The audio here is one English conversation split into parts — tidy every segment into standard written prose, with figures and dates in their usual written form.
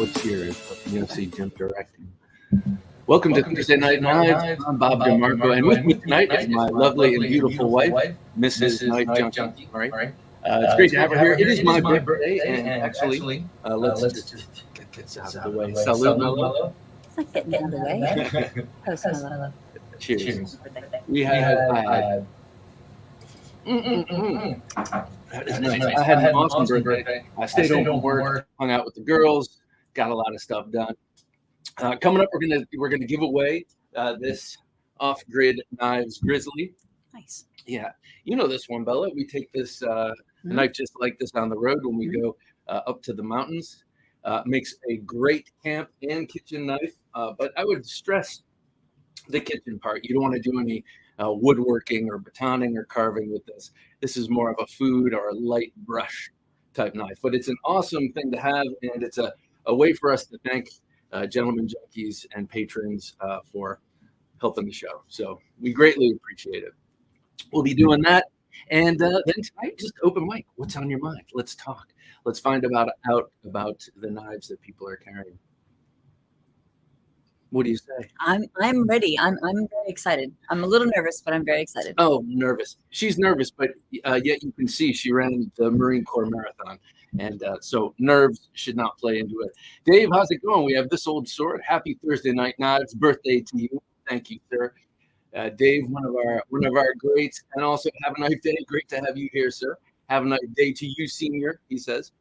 cheers, but you don't see Jim directing. Welcome to Thursday Night Knives. I'm Bob DeMarco, and with me tonight is my lovely and beautiful wife, Mrs. Knife Junkie. All right. It's great to have her here. It is my birthday, and actually, let's just get this out of the way. Salud, my love. It's not getting out of the way. Toast, my love. Cheers. We had. That is nice. I had an awesome birthday. I stayed home from work, hung out with the girls, got a lot of stuff done. Coming up, we're gonna give away this off-grid knives Grizzly. Nice. Yeah, you know this one, Bella. We take this knife just like this on the road when we go up to the mountains. Makes a great camp and kitchen knife, but I would stress the kitchen part. You don't want to do any woodworking or batoning or carving with this. This is more of a food or a light brush type knife, but it's an awesome thing to have, and it's a way for us to thank Gentleman Junkies and patrons for helping the show. So we greatly appreciate it. We'll be doing that. And then tonight, just open mic. What's on your mind? Let's talk. Let's find out about the knives that people are carrying. What do you say? I'm ready. I'm very excited. I'm a little nervous, but I'm very excited. Oh, nervous. She's nervous, but yet you can see she ran the Marine Corps Marathon. And so nerves should not play into it. Dave, how's it going? We have this old sword. Happy Thursday Night Knives birthday to you. Thank you, sir. Dave, one of our greats, and also have a nice day. Great to have you here, sir. Have a nice day to you, senior. He says,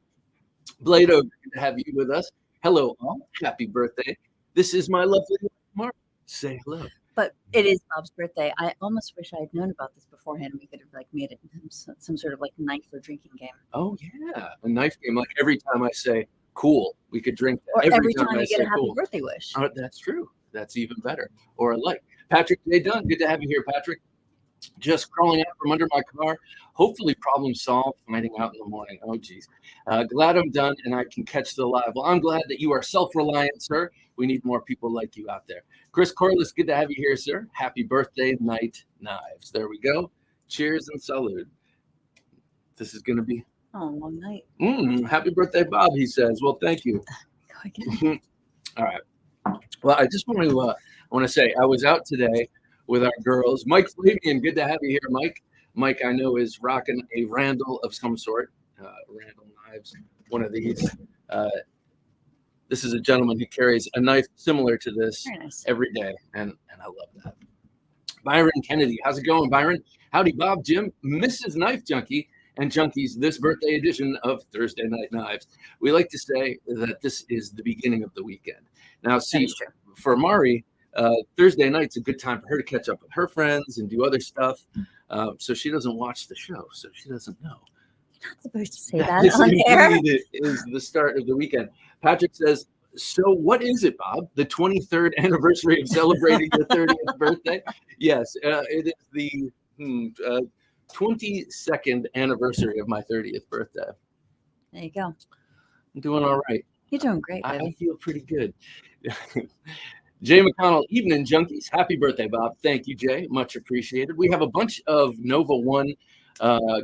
Blado, good to have you with us. Hello, all. Happy birthday. This is my lovely Mark. Say hello. But it is Bob's birthday. I almost wish I had known about this beforehand. We could have made it some sort of knife or drinking game. Oh yeah, a knife game. Like every time I say cool, we could drink that. Or every time you get a happy birthday wish. Oh, that's true. That's even better. Or a like. Patrick J. Dunn, good to have you here, Patrick. Just crawling out from under my car. Hopefully problem solved, finding out in the morning. Oh, geez. Glad I'm done and I can catch the live. Well, I'm glad that you are self-reliant, sir. We need more people like you out there. Chris Corliss, good to have you here, sir. Happy birthday, Night Knives. There we go. Cheers and salute. This is going to be a long night. Happy birthday, Bob, he says. Well, thank you. Go again. All right. Well, I just want to say I was out today with our girls. Mike Flavian, good to have you here, Mike. Mike, I know, is rocking a Randall of some sort. Randall knives, one of these. This is a gentleman who carries a knife similar to this every day, and I love that. Byron Kennedy, how's it going, Byron? Howdy, Bob, Jim, Mrs. Knife Junkie, and Junkies, this birthday edition of Thursday Night Knives. We like to say that this is the beginning of the weekend. Now, see, for Mari, Thursday night's a good time for her to catch up with her friends and do other stuff. So she doesn't watch the show, so she doesn't know. You're not supposed to say that on air. This is the start of the weekend. Patrick says, so what is it, Bob? The 23rd anniversary of celebrating your 30th birthday? Yes, it is the 22nd anniversary of my 30th birthday. There you go. I'm doing all right. You're doing great, baby. I feel pretty good. Jay McConnell, evening junkies. Happy birthday, Bob. Thank you, Jay. Much appreciated. We have a bunch of Nova One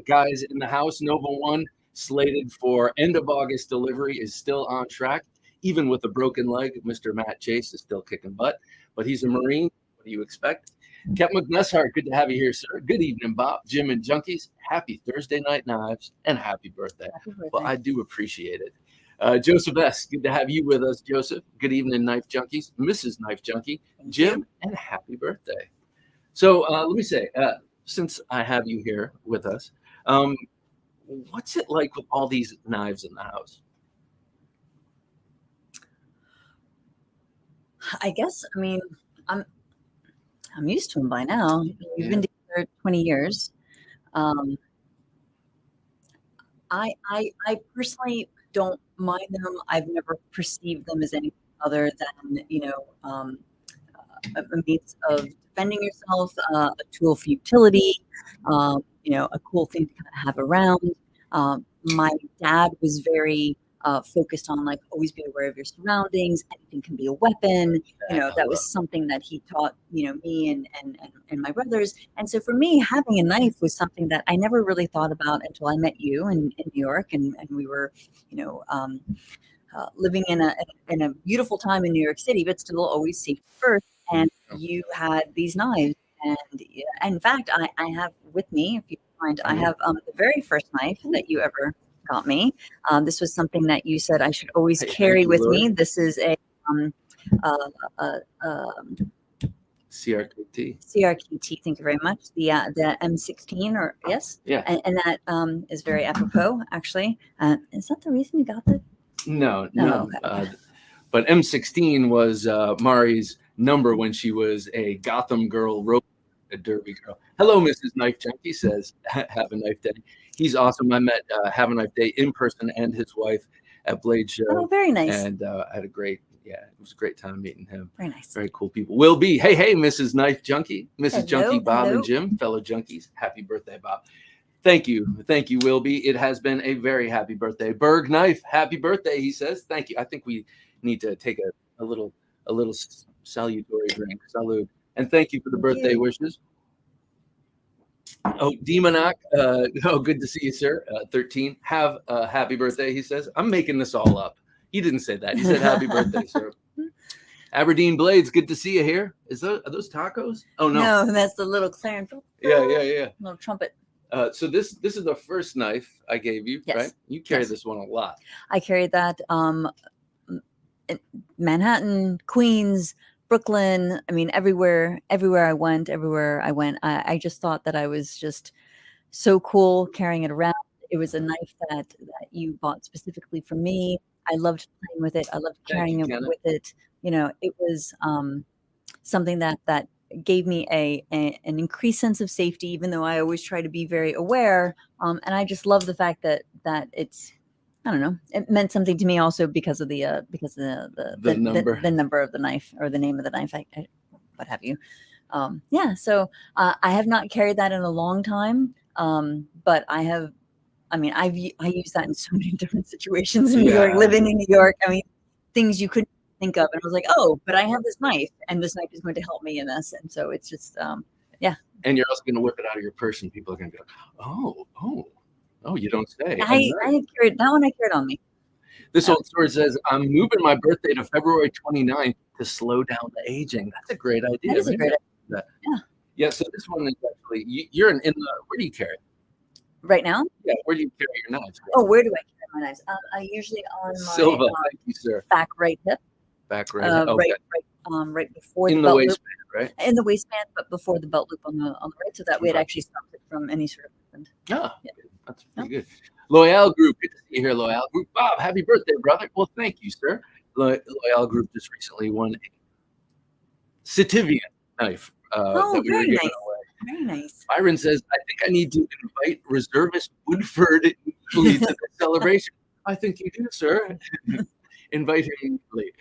guys in the house. Nova One slated for end of August delivery is still on track. Even with a broken leg, Mr. Matt Chase is still kicking butt, but he's a Marine. What do you expect? Kevin McNessart, good to have you here, sir. Good evening, Bob, Jim, and Junkies. Happy Thursday Night Knives and happy birthday. Happy birthday. Well, I do appreciate it. Joseph S., good to have you with us, Joseph. Good evening, Knife Junkies. Mrs. Knife Junkie, Jim, and happy birthday. So let me say, since I have you here with us, what's it like with all these knives in the house? I guess, I'm used to them by now. We've been together 20 years. I personally don't mind them. I've never perceived them as anything other than, a means of defending yourself, a tool for utility, a cool thing to kind of have around. My dad was very focused on always be aware of your surroundings. Anything can be a weapon. That was something that he taught, me and my brothers. And so for me, having a knife was something that I never really thought about until I met you in New York, and we were, living in a beautiful time in New York City, but still always safety first. And you had these knives, and in fact, I have with me, if you mind, I have the very first knife that you ever got me. This was something that you said I should always carry with me. This is a CRQT. CRQT. Thank you very much. The M16, or yes, Yeah, and that is very apropos, actually. Is that the reason you got that? No. Okay. But M16 was Mari's number when she was a Gotham girl, a derby girl. Hello, Mrs. Knife Junkie says, have a knife day. He's awesome. I met Have a Knife Day in person and his wife at Blade Show. Oh, very nice. And I had it was a great time meeting him. Very nice. Very cool people. Will be. Hey, Mrs. Knife Junkie, Mrs. Hello, Junkie, Bob hello. and Jim, fellow junkies. Happy birthday, Bob. Thank you, Wilby. It has been a very happy birthday. Berg Knife, happy birthday, he says. Thank you. I think we need to take a little salutary drink. Salute. And thank you for the birthday wishes. Oh, Demonoc, good to see you, sir. 13. Have a happy birthday, he says. I'm making this all up. He didn't say that. He said happy birthday, sir. Aberdeen Blades, good to see you here. Are those tacos? Oh, no. No, that's the little clarion. Yeah. Little trumpet. So this is the first knife I gave you, Yes. right? You carry this one a lot. I carried that Manhattan, Queens, Brooklyn. I mean, everywhere I went, I just thought that I was just so cool carrying it around. It was a knife that you bought specifically for me. I loved playing with it. I loved carrying it with it. It was something that gave me an increased sense of safety, even though I always try to be very aware. And I just love the fact that it's, I don't know, it meant something to me also because of the number of the knife, or the name of the knife, what have you. So I have not carried that in a long time, but I use that in so many different situations in New York, living in New York. I mean, things you couldn't think of, and I was like, oh, but I have this knife, and this knife is going to help me in this. And so it's just And you're also going to whip it out of your purse, and people are going to go, oh, you don't say. I carried that one. I carried on me. This old story says, I'm moving my birthday to February 29th to slow down the aging. That's a great idea. That is a great idea. Yeah. So this one is actually, you're in the, where do you carry it? Right now? Yeah. Where do you carry your knives? Oh, where do I carry my knives? I usually on my Silva. Thank you, sir. back right hip. Back right. Okay. Right before in the belt waistband, loop. Right? In the waistband, but before the belt loop on the right, so that way it actually stops it from any sort of movement. That's pretty good. Loyal Group, good to see you here, Loyal Group. Bob, happy birthday, brother. Well, thank you, sir. Loyal Group just recently won a Sitivian knife that we were giving away. Very nice. Byron says, I think I need to invite reservist Woodford to the celebration. I think you do, sir. Invite him immediately.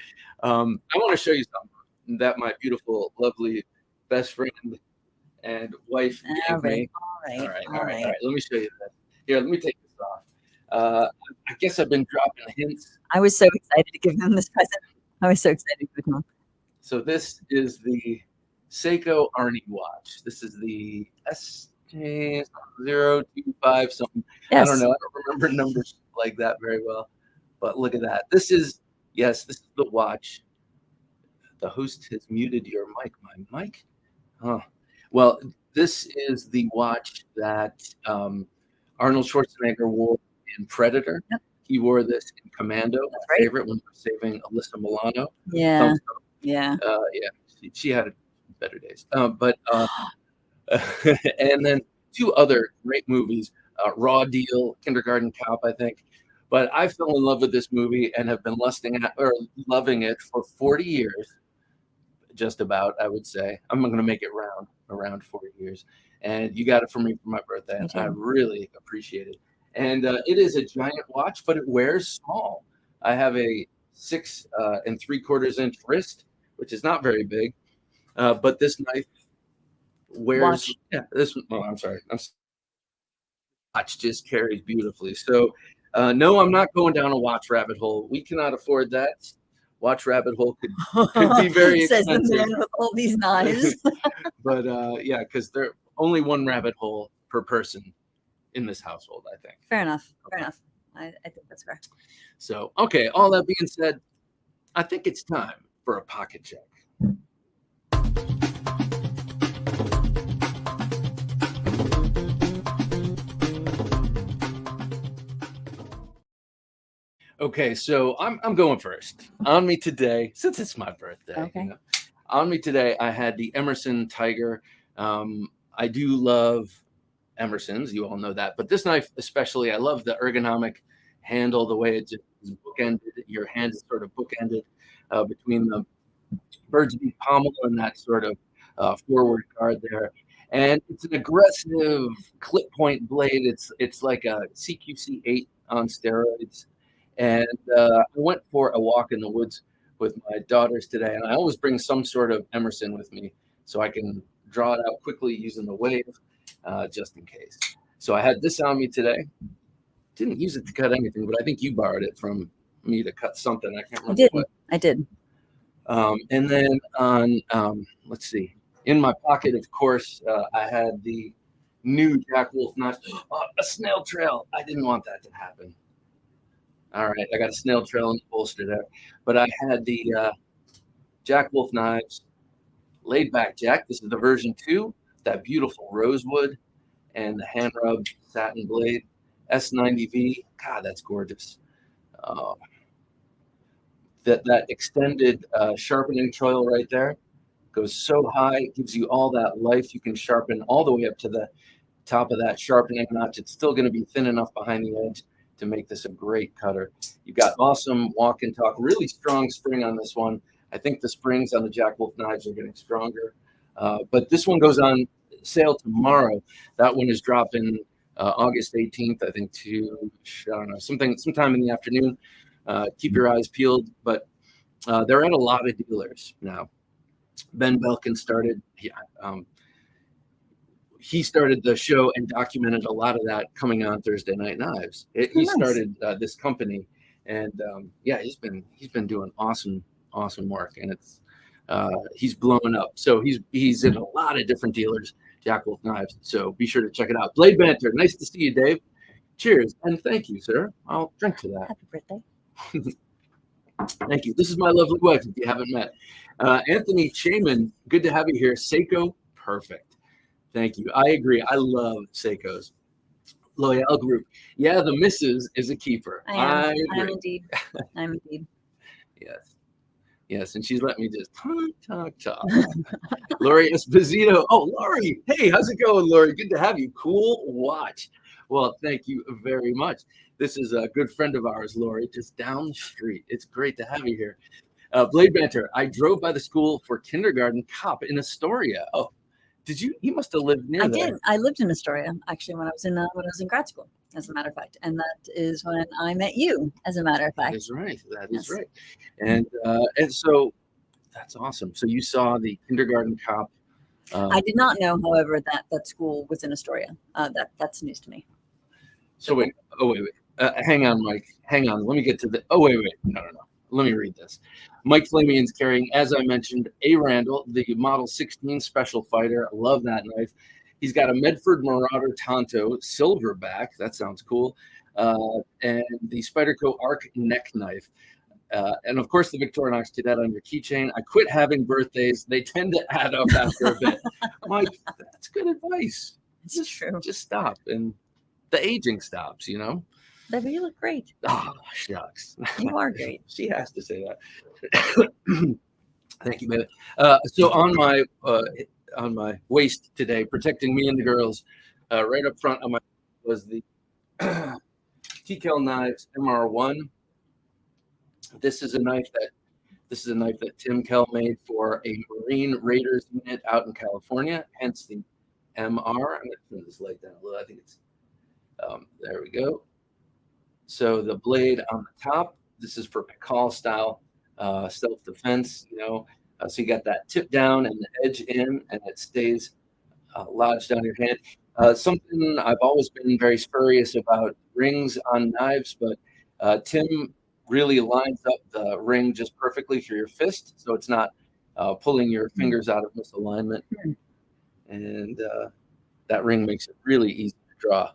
I want to show you something that my beautiful, lovely best friend and wife gave me. All right. Let me show you that. Here, let me take this off. I guess I've been dropping hints. I was so excited to give him this present. I was so excited to give him. So this is the Seiko Arnie watch. This is the SJ025 something. Yes. I don't know. I don't remember numbers like that very well. But look at that. This is the watch. The host has muted your mic. My mic? Huh. Well, this is the watch that Arnold Schwarzenegger wore in Predator. Yep. He wore this in Commando. That's my favorite when we were saving Alyssa Milano. Yeah. She had better days. And then two other great movies, Raw Deal, Kindergarten Cop, I think. But I fell in love with this movie and have been loving it for 40 years, just about, I would say. I'm going to make it around 40 years. And you got it for me for my birthday. And I really appreciate it. And it is a giant watch, but it wears small. I have a 6 3/4 inch wrist, which is not very big. But this knife wears. I'm sorry. Watch just carries beautifully. So, no, I'm not going down a watch rabbit hole. We cannot afford that. Watch rabbit hole could be very Says expensive. the man with all these knives. But because there only one rabbit hole per person in this household, I think. Fair enough. I think that's fair. So, okay, all that being said, I think it's time for a pocket check. Okay, so I'm going first. On me today, since it's my birthday. Okay. On me today, I had the Emerson Tiger. I do love Emerson's, you all know that, but this knife especially, I love the ergonomic handle, the way it just is bookended. Your hand is sort of bookended between the bird's beak pommel and that sort of forward guard there. And it's an aggressive clip point blade. It's like a CQC 8 on steroids. And I went for a walk in the woods with my daughters today, and I always bring some sort of Emerson with me so I can draw it out quickly using the wave, just in case. So I had this on me today. Didn't use it to cut anything, but I think you borrowed it from me to cut something. I can't remember what. I did. And then on, let's see, in my pocket, of course, I had the new Jack Wolf knife. Oh, a snail trail. I didn't want that to happen. All right, I got a snail trail in the bolster there. But I had the Jack Wolf knives, laid back Jack. This is the version 2, that beautiful rosewood and the hand rubbed satin blade. S90V. God, that's gorgeous. That extended sharpening choil right there goes so high, gives you all that life. You can sharpen all the way up to the top of that sharpening notch. It's still going to be thin enough behind the edge to make this a great cutter. You've got awesome walk and talk, really strong spring on this one. I think the springs on the Jack Wolf knives are getting stronger. But this one goes on sale tomorrow. That one is dropping August 18th, I think, to, I don't know, sometime in the afternoon. Keep your eyes peeled, but they're at a lot of dealers now. Ben Belkin started, he started the show and documented a lot of that coming on Thursday Night Knives. He started this company, and he's been doing awesome work, and it's he's blowing up. So he's in a lot of different dealers, Jack Wolf Knives. So be sure to check it out. Blade Banter, nice to see you, Dave. Cheers and thank you, sir. I'll drink to that. Happy birthday. Thank you. This is my lovely wife, if you haven't met. Anthony Shaman, good to have you here. Seiko, perfect. Thank you. I agree. I love Seikos. Loyal Group. Yeah, the missus is a keeper. I am indeed. I'm indeed. Yes, and she's let me just talk. Lori Esposito. Oh, Lori. Hey, how's it going, Lori? Good to have you. Cool watch. Well, thank you very much. This is a good friend of ours, Lori, just down the street. It's great to have you here. Blade Banter. I drove by the school for kindergarten cop in Astoria. Oh, did you? You must have lived near there. I did. I lived in Astoria actually when I was in grad school, as a matter of fact, and that is when I met you, as a matter of fact. That is right. That is right. And so that's awesome. So you saw the kindergarten cop. I did not know, however, that school was in Astoria. That's news to me. So wait. Oh wait. Hang on, Mike. Hang on. Let me get to the. Oh wait. No. Let me read this. Mike Flamian's carrying, as I mentioned, a Randall, the Model 16 Special Fighter. I love that knife. He's got a Medford Marauder Tonto silverback. That sounds cool. And the Spyderco Arc neck knife. And of course, the Victorinox Cadet on your keychain. I quit having birthdays. They tend to add up after a bit. Mike, that's good advice. It's true. Just stop, and the aging stops, you know? But you look great. Oh, shucks. You are great. She has to say that. Thank you, baby. So on my waist today, protecting me and the girls, right up front of my was the TKL Knives MR1. This is a knife that Tim Kell made for a Marine Raiders unit out in California, hence the MR. I'm going to turn this light down a little. I think it's there we go. So the blade on the top, this is for Pikal style self-defense, you know. So you got that tip down and the edge in, and it stays lodged on your hand. Something I've always been very spurious about rings on knives, but Tim really lines up the ring just perfectly for your fist, so it's not pulling your fingers out of misalignment. And that ring makes it really easy to draw.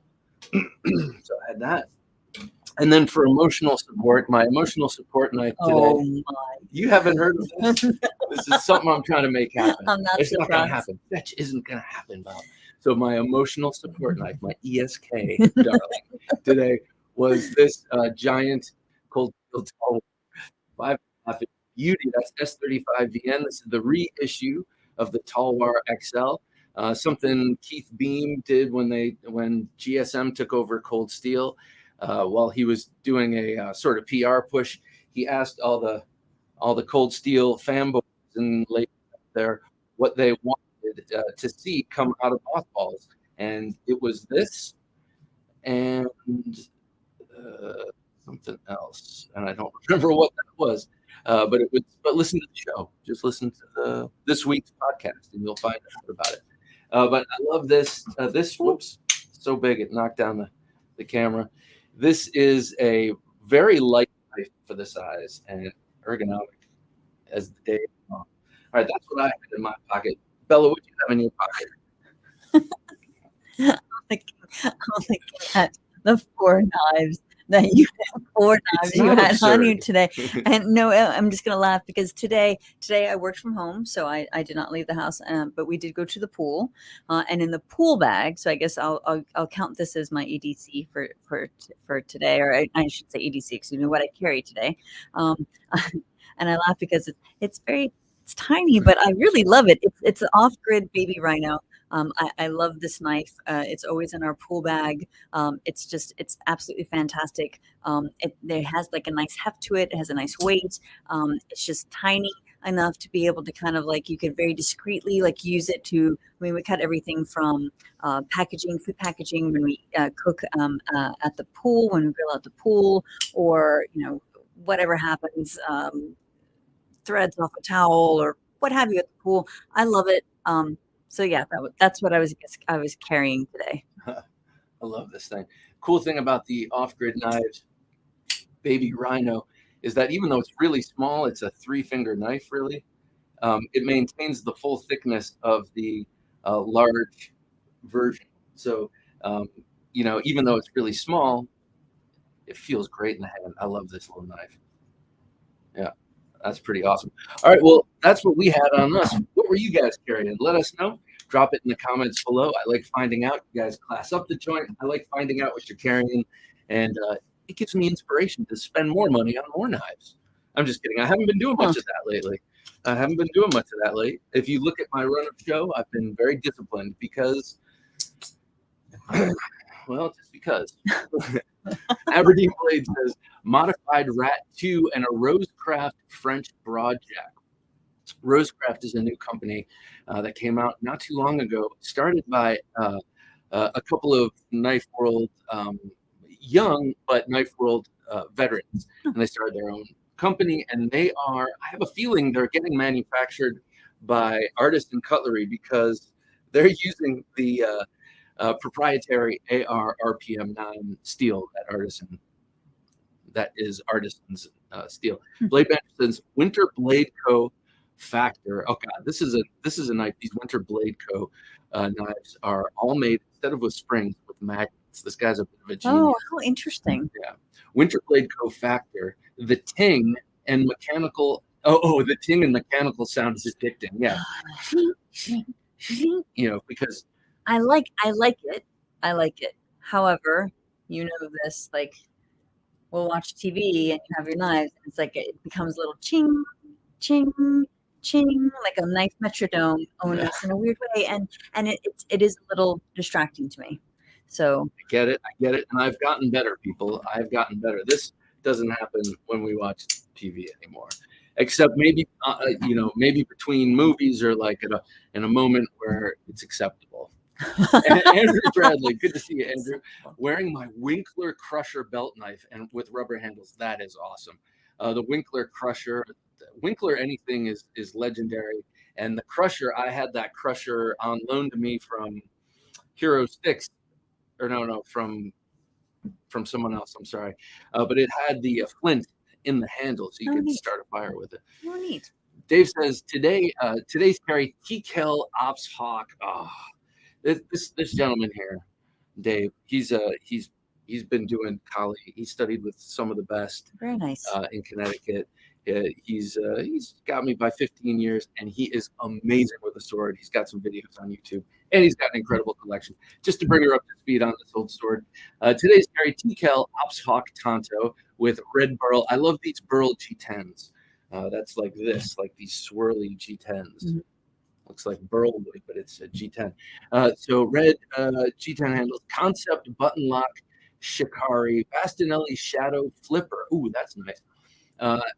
So I had that. And then for emotional support, my emotional support knife today. Oh my! You haven't heard of this? This is something I'm trying to make happen. I'm not It's not going to surprised. happen. Fetch isn't going to happen, Bob. So my emotional support knife, my ESK, darling, today was this giant cold steel tall 5.5 beauty. That's S35VN. This is the reissue of the Talwar XL. Something Keith Beam did when GSM took over Cold Steel. While he was doing a sort of PR push, he asked all the Cold Steel fanboys and ladies out there what they wanted to see come out of mothballs, and it was this and something else, and I don't remember what that was. But it was. But listen to the show. Just listen to this week's podcast, and you'll find out about it. But I love this. This whoops, so big it knocked down the camera. This is a very light knife for the size and ergonomic as the day. All right, that's what I had in my pocket. Bella, what do you have in your pocket? I'm looking at the 4 knives that you had, 4 knives you had on you today. And no, I'm just gonna laugh because today I worked from home, so I did not leave the house, but we did go to the pool, and in the pool bag. So I guess I'll count this as my EDC for today, or I should say EDC. Excuse me, what I carry today. And I laugh because it's tiny, but I really love it. It's an off-grid baby rhino. I love this knife. It's always in our pool bag. It's absolutely fantastic. It has like a nice heft to it. It has a nice weight. It's just tiny enough to be able to kind of like, you could very discreetly like use it to, I mean, we cut everything from packaging, food packaging when we cook at the pool, when we grill at the pool, or, whatever happens, threads off a towel or what have you at the pool. I love it. So yeah, that's what I was carrying today. I love this thing. Cool thing about the off-grid knives, Baby Rhino, is that even though it's really small, it's a 3-finger knife. Really, it maintains the full thickness of the large version. So even though it's really small, it feels great in the hand. I love this little knife. Yeah. That's pretty awesome. All right, well, that's what we had on us. What were you guys carrying? Let us know. Drop it in the comments below. I like finding out. You guys class up the joint. I like finding out what you're carrying, and it gives me inspiration to spend more money on more knives. I'm just kidding. I haven't been doing much of that lately. If you look at my run of show, I've been very disciplined because, well, just because. Aberdeen Blade says modified Rat 2 and a Rosecraft French broadjack. Rosecraft is a new company that came out not too long ago, started by a couple of Knife World young but Knife World veterans, and they started their own company. And I have a feeling they're getting manufactured by Artisan Cutlery because they're using the proprietary AR RPM 9 steel that is Artisan's steel. Blade Bench says Winter Blade Co. Factor. Oh God, this is a knife. These Winter Blade Co. Knives are all made instead of with springs, with magnets. This guy's a bit of a genius. Oh, how interesting. Yeah. Winter Blade Co. Factor. The ting and mechanical. The ting and mechanical sound is addicting. Yeah. Because I like it. However, this, like, we'll watch TV and you have your knives, and it's like it becomes a little ching, ching, ching, like a knife metronome almost in a weird way, and it is a little distracting to me. So I get it, and I've gotten better, people. I've gotten better. This doesn't happen when we watch TV anymore, except maybe maybe between movies or like in a moment where it's acceptable. Andrew Bradley, good to see you, Andrew. Wearing my Winkler Crusher belt knife and with rubber handles. That is awesome. The Winkler Crusher, Winkler anything is legendary. And the Crusher, I had that Crusher on loan to me from Hero 6, or no, from someone else. I'm sorry, but it had the flint in the handle, so you could start a fire with it. Oh, neat. Dave says today's carry T-Kel Ops Hawk. Oh. This gentleman here, Dave, he's he's been doing Kali. He studied with some of the best Very nice. in Connecticut. He's got me by 15 years, and he is amazing with a sword. He's got some videos on YouTube, and he's got an incredible collection. Just to bring her up to speed on this old sword, today's carry TKL Ops Hawk Tonto with red burl. I love these burl G10s. That's like this, like these swirly G10s. Mm-hmm. Looks like burl wood, but it's a G10. So red G10 handles, concept button lock, Shikari, Bastinelli Shadow Flipper. Ooh, that's nice.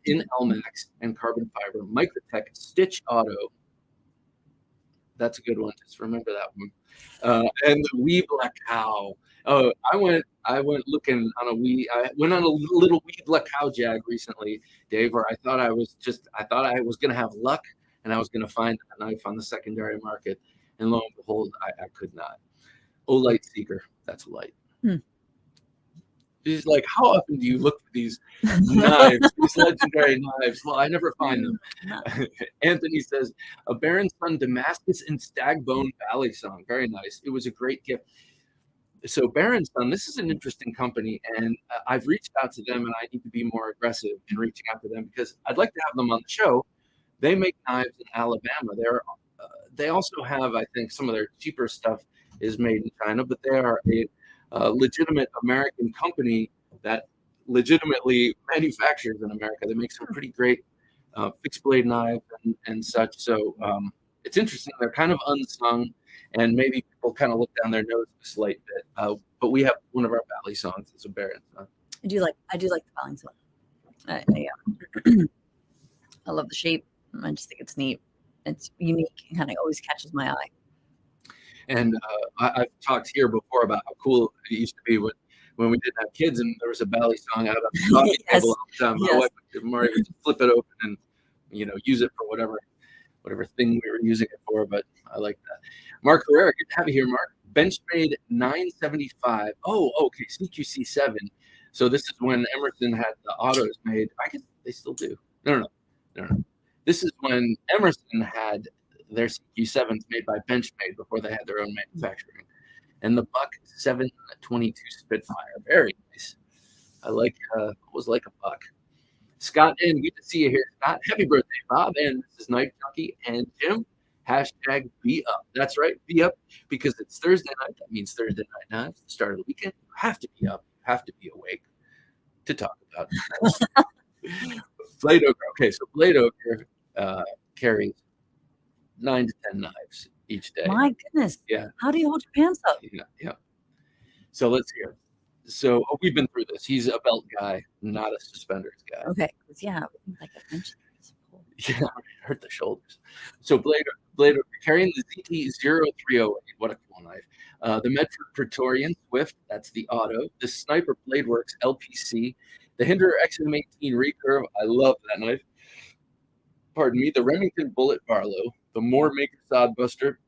In Elmax and carbon fiber, Microtech Stitch Auto. That's a good one. Just remember that one. And the Wee Black Cow. Oh, I went looking on a wee. I went on a little Wee Black Cow jag recently, Dave, where I thought I was gonna have luck and I was gonna find a knife on the secondary market, and lo and behold, I could not. Oh, Light Seeker. That's a light. She's like, how often do you look for these knives, these legendary knives? Well, I never find them. Anthony says, a Baron's Son Damascus and Stagbone Valley song. Very nice. It was a great gift. So Baron's Son, this is an interesting company, and I've reached out to them, and I need to be more aggressive in reaching out to them because I'd like to have them on the show. They make knives in Alabama. They also have, I think, some of their cheaper stuff is made in China, but they are a legitimate American company that legitimately manufactures in America. They make some pretty great fixed blade knives and such. So it's interesting. They're kind of unsung, and maybe people kind of look down their nose a slight bit. But we have one of our Valley songs. It's a Baron song. I do like the Valley song. I love the shape. I just think it's neat. It's unique and kind of always catches my eye. And I've talked here before about how cool it used to be when we didn't have kids and there was a Valley song out on the coffee table all the time. My wife and Marty would just flip it open and use it for whatever thing we were using it for. But I like that. Mark Herrera, good to have you here, Mark. Benchmade 975. Oh, okay, CQC7. So this is when Emerson had the autos made. I guess they still do. No. This is when Emerson had their CQ7s made by Benchmade before they had their own manufacturing. And the Buck 722 Spitfire. Very nice. I like was like a Buck. Scott N, good to see you here, Scott. Happy birthday, Bob. And this is Knife Junkie and Jim. Hashtag be up. That's right, be up, because it's Thursday night. That means Thursday night now. It's the start of the weekend. You have to be up. You have to be awake to talk about it. Blade Ochre. Okay, so Blade Ochre carries 9 to 10 knives each day. My goodness. Yeah. How do you hold your pants up? Yeah. So let's hear it. So we've been through this. He's a belt guy, not a suspenders guy. Okay. Yeah, like I mentioned. Yeah, hurt the shoulders. So Blade Ochre carrying the ZT-0308. What a cool knife. The Medford Praetorian Swift, that's the auto. The Sniper Bladeworks LPC. The Hinderer XM18 Recurve. I love that knife. Pardon me. The Remington Bullet Barlow. The Moore Maker Sodbuster.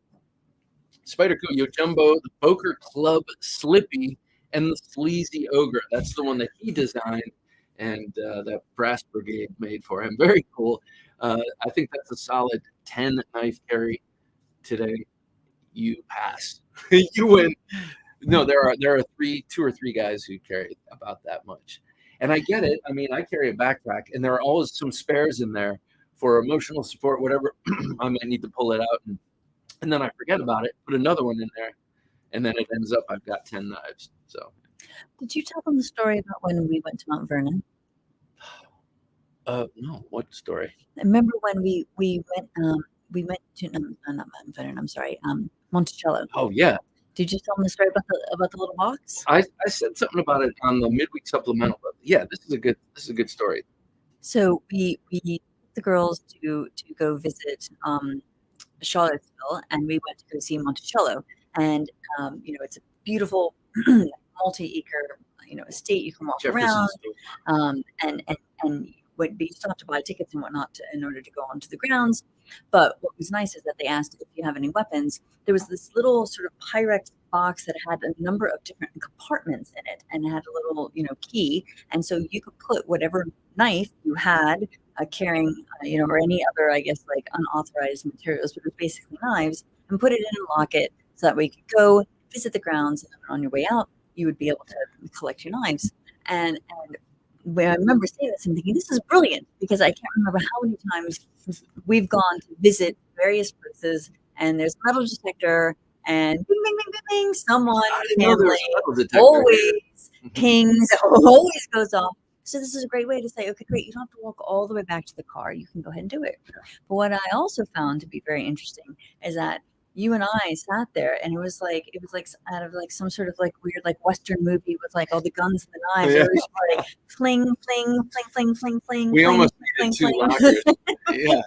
Spyderco Yojumbo. The Boker Club Slippy. And the Sleazy Ogre. That's the one that he designed and that Brass Brigade made for him. Very cool. I think that's a solid 10 knife carry today. You pass. You win. No, there are two or three guys who carry about that much. And I get it. I mean, I carry a backpack, and there are always some spares in there for emotional support, whatever. I might need to pull it out, and then I forget about it, put another one in there, and then it ends up I've got 10 knives. So, did you tell them the story about when we went to Mount Vernon? No. What story? Remember when we went to not Mount Vernon. I'm sorry, Monticello. Oh yeah. Did you tell them the story about the little box? I said something about it on the midweek supplemental, but yeah, this is a good story. So we took the girls to go visit Charlottesville, and we went to go see Monticello, and it's a beautiful multi-acre estate. You can walk around, and you still have to buy tickets and whatnot in order to go onto the grounds. But what was nice is that they asked if you have any weapons. There was this little sort of Pyrex box that had a number of different compartments in it, and it had a little, key. And so you could put whatever knife you had carrying, or any other, I guess, like unauthorized materials, but it was basically knives, and put it in and lock it so that way you could go visit the grounds, and on your way out, you would be able to collect your knives. And when I remember saying this and thinking, this is brilliant, because I can't remember how many times we've gone to visit various places and there's a metal detector and bing, bing, bing, bing, bing, someone family always pings, always goes off. So this is a great way to say, okay, great, you don't have to walk all the way back to the car. You can go ahead and do it. But what I also found to be very interesting is that you and I sat there, and it was like out of like some sort of like weird like Western movie with like all the guns and the knives. Yeah. It was like fling, fling, fling, fling, fling, fling. We fling, almost fling, needed two fling. lockers. Yeah.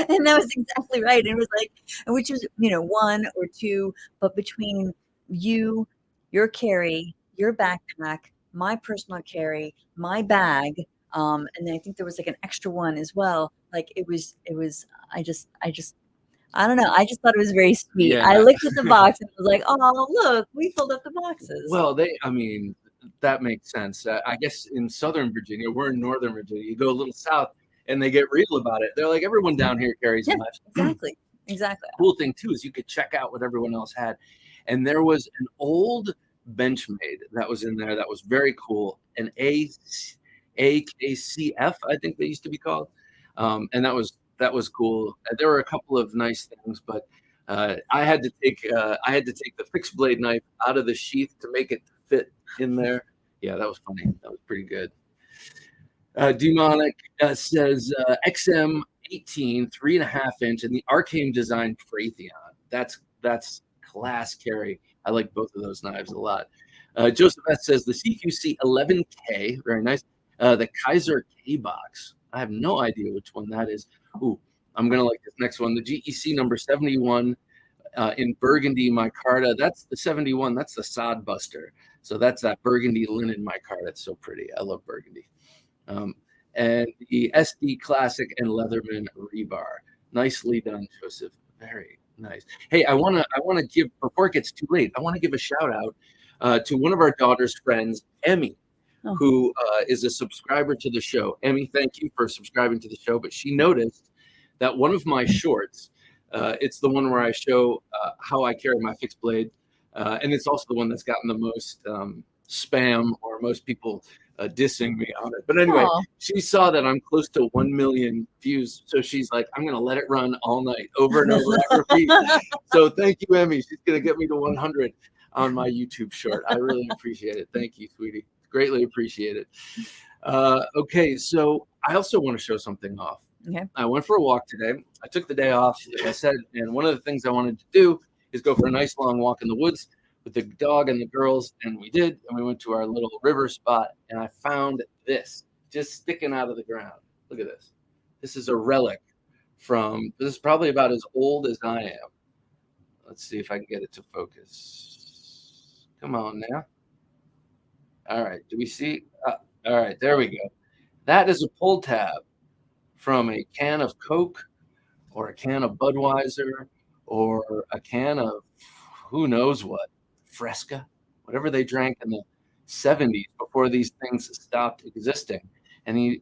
And that was exactly right. It was like, which was, one or two, but between you, your carry, your backpack, my personal carry, my bag, and then I think there was like an extra one as well. Like it was, I don't know. I just thought it was very sweet. Yeah. I looked at the box and was like, oh, look, we filled up the boxes. Well, that makes sense. I guess in Southern Virginia, we're in Northern Virginia. You go a little south, and they get real about it. They're like, everyone down here carries knives. Exactly. Cool thing too is you could check out what everyone else had, and there was an old Benchmade that was in there that was very cool, an AKCF, I think they used to be called, and that was cool. There were a couple of nice things, but I had to take the fixed blade knife out of the sheath to make it fit in there. Yeah, that was funny. That was pretty good. Demonic says XM 18 3.5 inch and the Arcane Design Raytheon. That's class carry. I like both of those knives a lot. Joseph S says the CQC 11K, very nice. The Kaiser K box. I have no idea which one that is. Ooh, I'm gonna like this next one. The GEC number 71 in burgundy micarta. That's the 71. That's the sod buster. So that's that burgundy linen micarta. It's so pretty. I love burgundy. And the SD Classic and Leatherman rebar. Nicely done, Joseph. Very nice. Hey, I want to give, before it gets too late, I want to give a shout out to one of our daughter's friends, Emmy, who is a subscriber to the show. Emmy, thank you for subscribing to the show. But she noticed that one of my shorts, it's the one where I show how I carry my fixed blade, and it's also the one that's gotten the most spam or most people dissing me on it. But anyway, she saw that I'm close to 1 million views. So she's like, I'm going to let it run all night over and over and repeat. So thank you, Emmy. She's going to get me to 100 on my YouTube short. I really appreciate it. Thank you, sweetie. Greatly appreciate it. Okay. So I also want to show something off. Okay. I went for a walk today. I took the day off, like I said, and one of the things I wanted to do is go for a nice long walk in the woods with the dog and the girls, and we did, and we went to our little river spot, and I found this just sticking out of the ground. Look at this. This is a relic this is probably about as old as I am. Let's see if I can get it to focus. Come on now. All right, do we see? All right, there we go. That is a pull tab from a can of Coke or a can of Budweiser or a can of who knows what. Fresca, whatever they drank in the 70s before these things stopped existing. And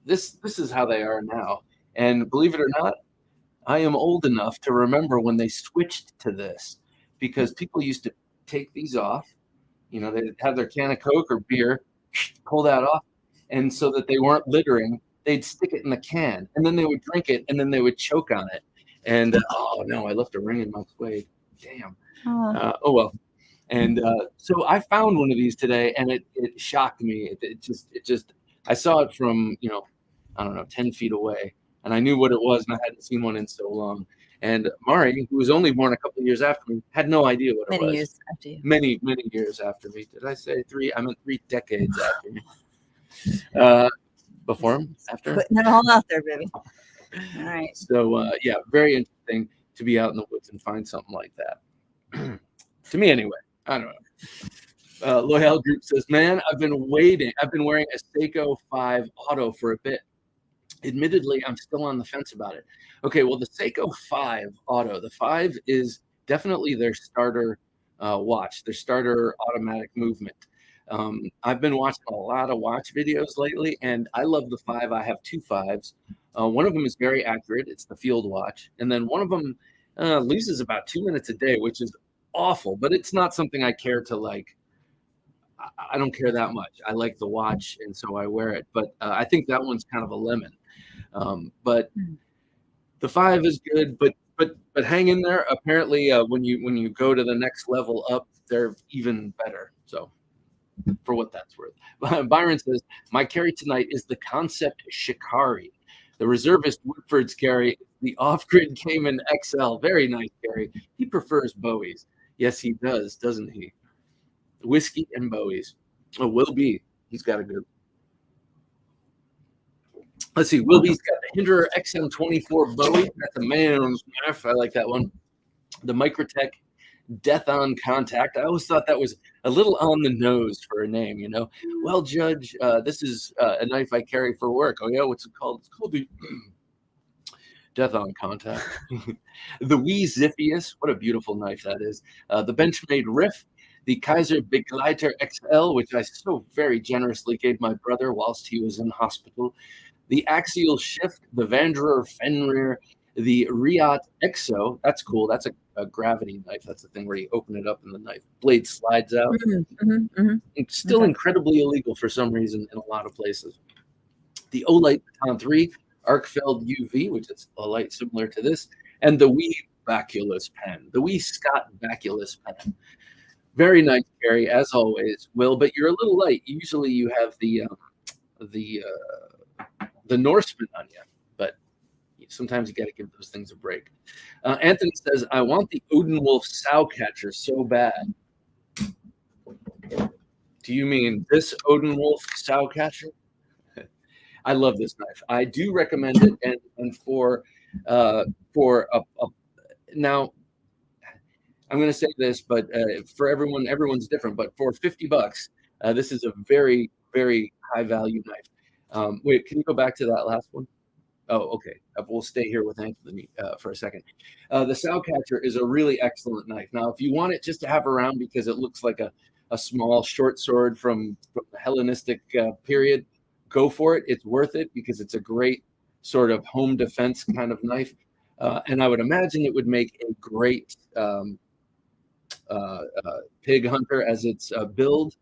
this is how they are now. And believe it or not, I am old enough to remember when they switched to this, because people used to take these off. They'd have their can of Coke or beer, pull that off, and so that they weren't littering, they'd stick it in the can, and then they would drink it, and then they would choke on it. And oh no, I left a ring in my suede. Damn. Oh well. And so I found one of these today, and it shocked me. It just I saw it from I don't know 10 feet away, and I knew what it was, and I hadn't seen one in so long. And Mari, who was only born a couple of years after me, had no idea what it was. Many years after you. Many years after me. Did I say 3? I meant 3 decades after me. Before him, after. Putting it all out there, baby. All right. So yeah, very interesting to be out in the woods and find something like that. To me, anyway. I don't know. Loyal Group says, man, I've been wearing a Seiko 5 Auto for a bit. Admittedly, I'm still on the fence about it. Okay, well, the Seiko 5 Auto, the 5 is definitely their starter watch, their starter automatic movement. I've been watching a lot of watch videos lately, and I love the 5. I have 2 5s. One of them is very accurate. It's the field watch. And then one of them loses about 2 minutes a day, which is awful, but it's not something I care to I don't care that much. I like the watch, and so I wear it. But I think that one's kind of a lemon. But the 5 is good, but hang in there. Apparently, when you go to the next level up, they're even better. So, for what that's worth, Byron says my carry tonight is the Concept Shikari. The reservist Woodford's carry, the off-grid Cayman XL. Very nice carry. He prefers Bowies. Yes, he does, doesn't he? Whiskey and Bowies. Oh, Will B. He's got a good. Let's see. Will B's got the Hinderer XM24 Bowie. That's a man's knife. I like that one. The Microtech Death on Contact. I always thought that was a little on the nose for a name, you know. Well, Judge, this is a knife I carry for work. Oh, yeah, what's it called? It's called the Death on Contact. The Wee Ziphius. What a beautiful knife that is. The Benchmade Riff. The Kaiser Begleiter XL, which I so very generously gave my brother whilst he was in hospital. The Axial Shift. The Vanderer Fenrir. The Riot Exo. That's cool. That's a gravity knife. That's the thing where you open it up and the knife blade slides out. It's still incredibly illegal for some reason in a lot of places. The Olight Baton 3 Arkfeld UV, which is a light similar to this, and the Wee Baculus pen, the Wee Scott Baculus pen. Very nice carry as always, Will. But you're a little light. Usually you have the Norseman on you, but sometimes you got to give those things a break. Anthony says, I want the Odin Wolf sow catcher so bad. Do you mean this Odin Wolf sow catcher? I love this knife. I do recommend it. And for now, I'm going to say this, but for everyone's different. But for $50, this is a very, very high value knife. Wait, can you go back to that last one? Oh, okay. We'll stay here with Anthony for a second. The sow catcher is a really excellent knife. Now, if you want it just to have around because it looks like a small short sword from the Hellenistic period, go for it. It's worth it because it's a great sort of home defense kind of knife. And I would imagine it would make a great pig hunter as its build.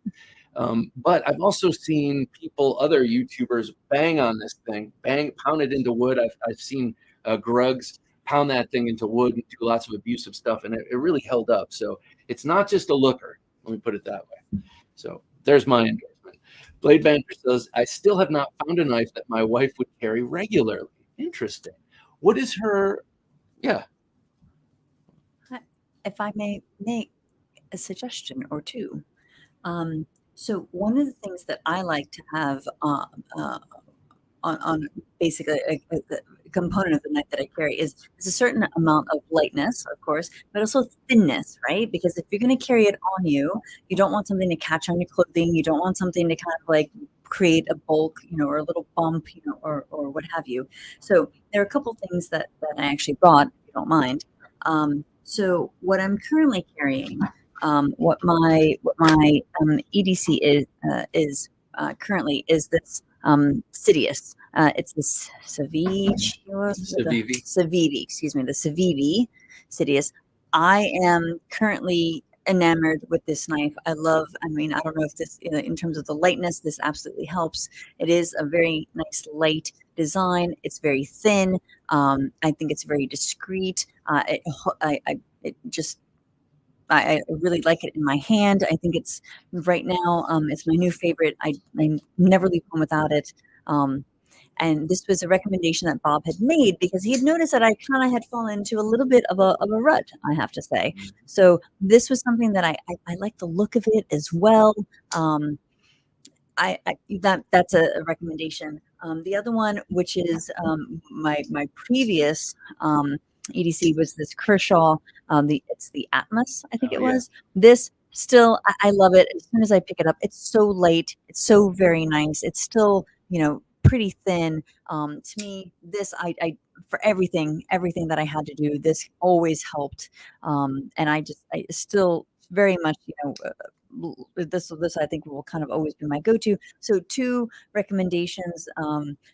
But I've also seen other YouTubers bang on this thing, pound it into wood. I've seen Grugs pound that thing into wood and do lots of abusive stuff, and it really held up. So it's not just a looker. Let me put it that way. So there's my endorsement. Blade Banter says, I still have not found a knife that my wife would carry regularly. Interesting. What is her? Yeah. If I may make a suggestion or two. So one of the things that I like to have on basically a component of the knife that I carry is a certain amount of lightness, of course, but also thinness, right? Because if you're going to carry it on you, you don't want something to catch on your clothing. You don't want something to kind of like create a bulk, or a little bump, or what have you. So there are a couple things that I actually brought, if you don't mind. So what I'm currently carrying. What my EDC is currently is this Sidious. It's this Civivi, excuse me, the Civivi Sidious. I am currently enamored with this knife. I mean, I don't know if this, in terms of the lightness, this absolutely helps. It is a very nice light design. It's very thin. I think it's very discreet. I really like it in my hand. I think it's right now, it's my new favorite. I never leave home without it. And this was a recommendation that Bob had made because he had noticed that I kind of had fallen into a little bit of a rut, I have to say. So this was something that I like the look of it as well. That's a recommendation. The other one, which is my previous EDC, was this Kershaw. It's the Atmos, I think it was. This still, I love it. As soon as I pick it up, it's so light. It's so very nice. It's still, pretty thin. To me, this I for everything that I had to do, this always helped. And I still very much, this I think will kind of always be my go-to. So 2 recommendations,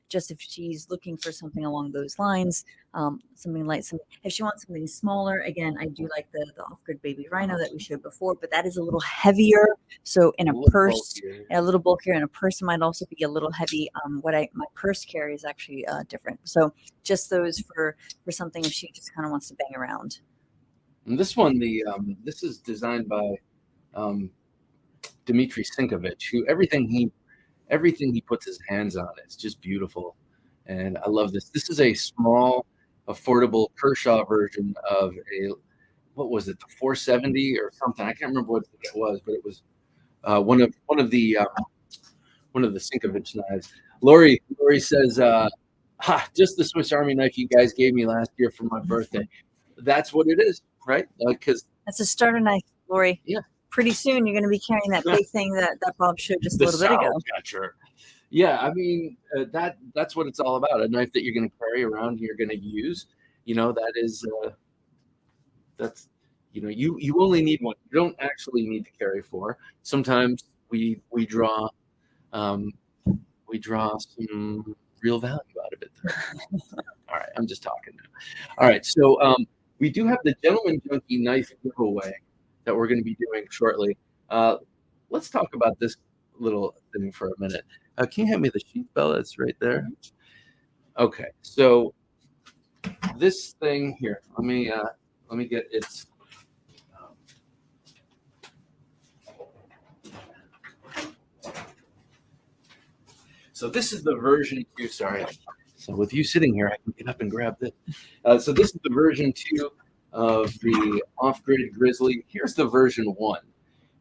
just if she's looking for something along those lines, something light. If she wants something smaller, again, I do like the off-grid baby rhino that we showed before, but that is a little heavier. So in a purse, a little bulkier, and a purse might also be a little heavy. My purse carry is actually different. So just those for something if she just kind of wants to bang around. And this one, this is designed by Dmitry Sinkovich, who everything he puts his hands on is just beautiful, and I love this. This is a small, affordable Kershaw version of what was it, the 470 or something? I can't remember what it was, but it was one of the Sinkovich knives. Lori says, just the Swiss Army knife you guys gave me last year for my birthday. That's what it is, right? Because that's a starter knife, Lori. Yeah. Pretty soon you're going to be carrying that big thing that Bob showed just a little bit ago. Catcher. Yeah, I mean that's what it's all about. A knife that you're going to carry around, you're going to use. That is that's you only need one. You don't actually need to carry 4. Sometimes we draw some real value out of it. All right, I'm just talking now. All right, so we do have the Gentleman Junkie knife giveaway that we're going to be doing shortly. Let's talk about this little thing for a minute. Can you hand me the sheath bell? It's right there. Okay, so this thing here. Let me get its. So this is the version 2. Sorry. So with you sitting here, I can get up and grab this. So this is the version 2 of the off-grid Grizzly. Here's the version 1.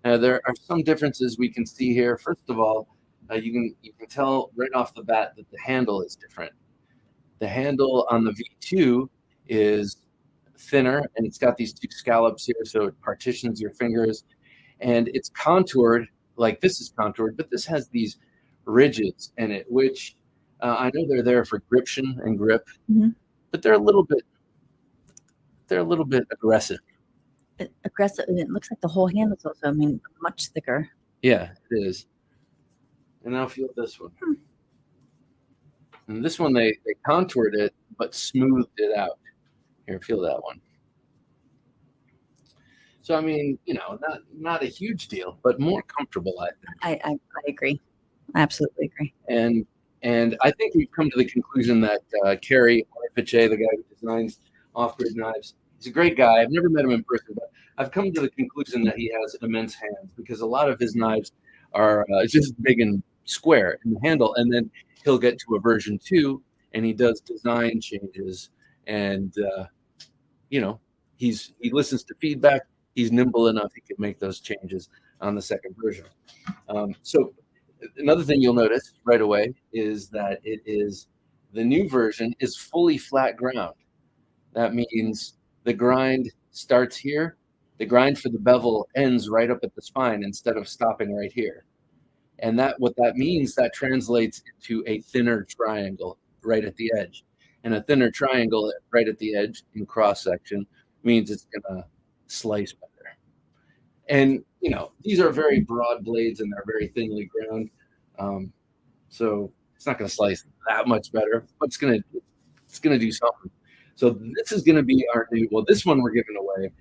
There are some differences we can see here. First of all, you can tell right off the bat that the handle is different. The handle on the V2 is thinner, and it's got these 2 scallops here, so it partitions your fingers. And it's contoured like this is contoured, but this has these ridges in it, which I know they're there for gription and grip, but they're a little bit aggressive. Aggressive, and it looks like the whole handle is also, much thicker. Yeah, it is. And now feel this one. And this one they contoured it but smoothed it out. Here, feel that one. So I mean, not a huge deal, but more comfortable, I think. I agree. I absolutely agree. And I think we've come to the conclusion that Kerry Arfiche, the guy who designs off-grid knives, he's a great guy. I've never met him in person, but I've come to the conclusion that he has immense hands, because a lot of his knives are just big and square in the handle, and then he'll get to a version 2 and he does design changes, and he listens to feedback. He's nimble enough, he can make those changes on the second version. So another thing you'll notice right away is that the new version is fully flat ground. That means the grind starts here. The grind for the bevel ends right up at the spine instead of stopping right here. And what that means, that translates into a thinner triangle right at the edge. And a thinner triangle right at the edge in cross section means it's going to slice better. And, these are very broad blades and they're very thinly ground. So it's not going to slice that much better, but it's going to do something. So this is going to be our new, this one we're giving away.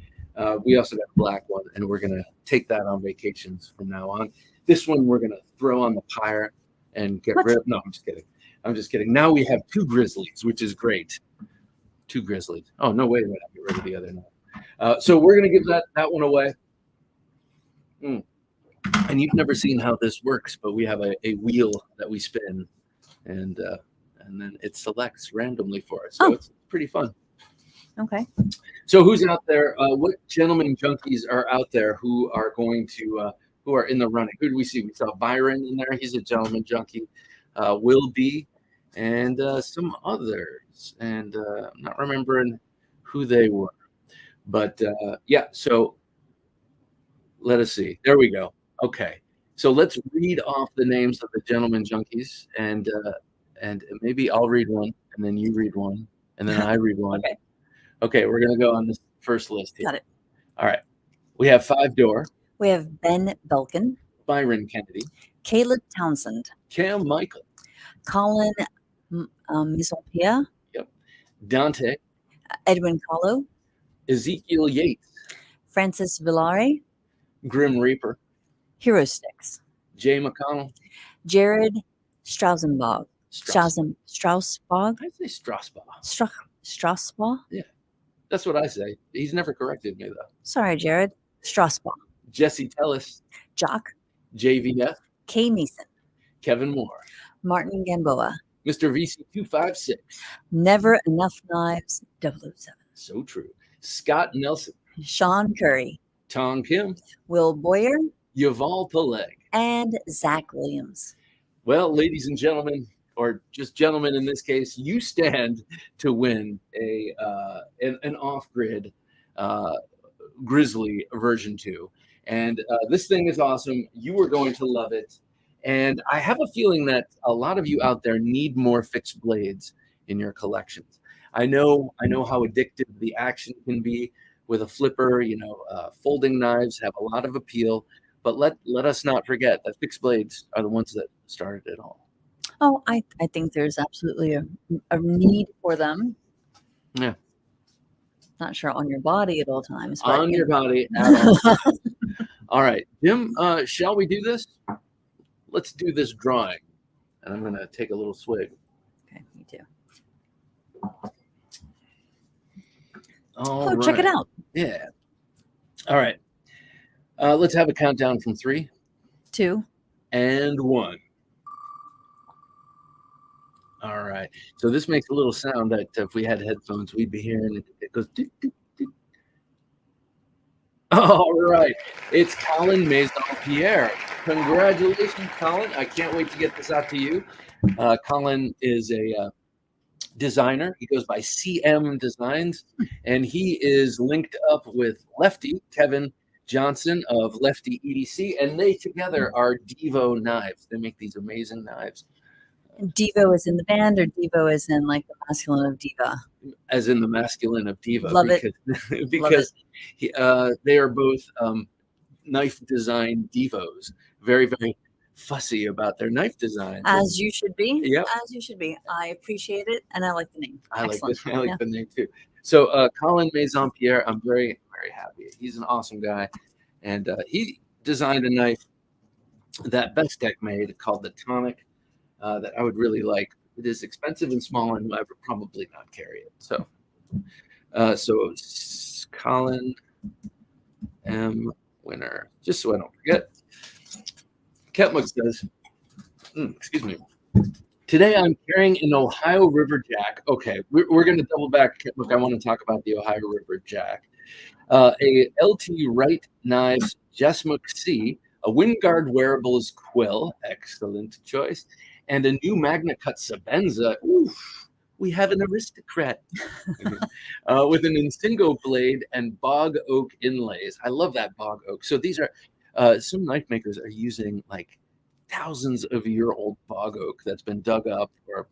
We also got a black one, and we're going to take that on vacations from now on. This one we're going to throw on the pyre and get rid of. No, I'm just kidding. Now we have 2 Grizzlies, which is great. 2 Grizzlies. Oh, no, wait a minute. I'll get rid of the other now. So we're going to give that one away. And you've never seen how this works, but we have a wheel that we spin, and then it selects randomly for us. So it's pretty fun. Okay. So who's out there? What Gentleman Junkies are out there who are going to who are in the running? Who do we see? We saw Byron in there. He's a Gentleman Junkie. Will be, and some others. And I'm not remembering who they were. But yeah, so let us see. There we go. Okay. So let's read off the names of the Gentleman Junkies, and maybe I'll read one, and then you read one, and then I read one. Okay, we're going to go on this first list here. Got it. All right. We have 5 door. We have Ben Belkin, Byron Kennedy, Caleb Townsend, Cam Michael, Colin Misompia, yep, Dante, Edwin Kahlo, Ezekiel Yates, Francis Villare, Grim Reaper, Hero Sticks, Jay McConnell, Jared Strausenbach, Strauss. Straussbach, I say Straussbach. Straussbach. That's what I say. He's never corrected me though. Sorry, Jared. Straussbach. Jesse Tellis, Jock, JVF, Kay Neeson, Kevin Moore, Martin Gamboa, Mr. VC256. Never Enough Knives 007, So true. Scott Nelson, Sean Curry, Tom Kim, Will Boyer, Yuval Peleg. and Zach Williams. Well, ladies and gentlemen, or just gentlemen in this case, you stand to win an off-grid Grizzly version 2. And this thing is awesome. You are going to love it. And I have a feeling that a lot of you out there need more fixed blades in your collections. I know how addictive the action can be with a flipper. Folding knives have a lot of appeal, but let us not forget that fixed blades are the ones that started it all. Oh, I think there's absolutely a need for them. Yeah. Not sure on your body at all times. But, On your body at all times. All right, Jim, shall we do this? Let's do this drawing. And I'm going to take a little swig. Okay, me too. All Check it right. out. Yeah. All right. Let's have a countdown from 3, 2, and 1. All right. So this makes a little sound that if we had headphones, we'd be hearing. It goes. Doot, doot, doot. All right. It's Colin Maison-Pierre. Congratulations, Colin. I can't wait to get this out to you. Colin is a designer. He goes by CM Designs, and he is linked up with Lefty, Kevin Johnson of Lefty EDC, and they together are Devo Knives. They make these amazing knives. Devo is in the band, or Devo is in like the masculine of diva? As in the masculine of diva. Love because, it. because they are both knife design divos. Very, very fussy about their knife design. As you should be. Yep. As you should be. I appreciate it, and I like the name. I Excellent. like the name too. So Colin Maison-Pierre, I'm very, very happy. He's an awesome guy. And he designed a knife that Bestech made called the Tonic that I would really like. It is expensive and small, and I would probably not carry it. So, Colin M. Winner, just so I don't forget. Ketmuk says, excuse me. Today I'm carrying an Ohio River Jack. Okay, we're going to double back. Look, I want to talk about the Ohio River Jack. A LT Wright Knives Jesmuk C, a Wingard Wearables Quill, excellent choice, and a new Magna Cut Sabenza. Oof, we have an aristocrat. With an Insingo blade and bog oak inlays. I love that bog oak. So these are, some knife makers are using like thousands of year old bog oak that's been dug up or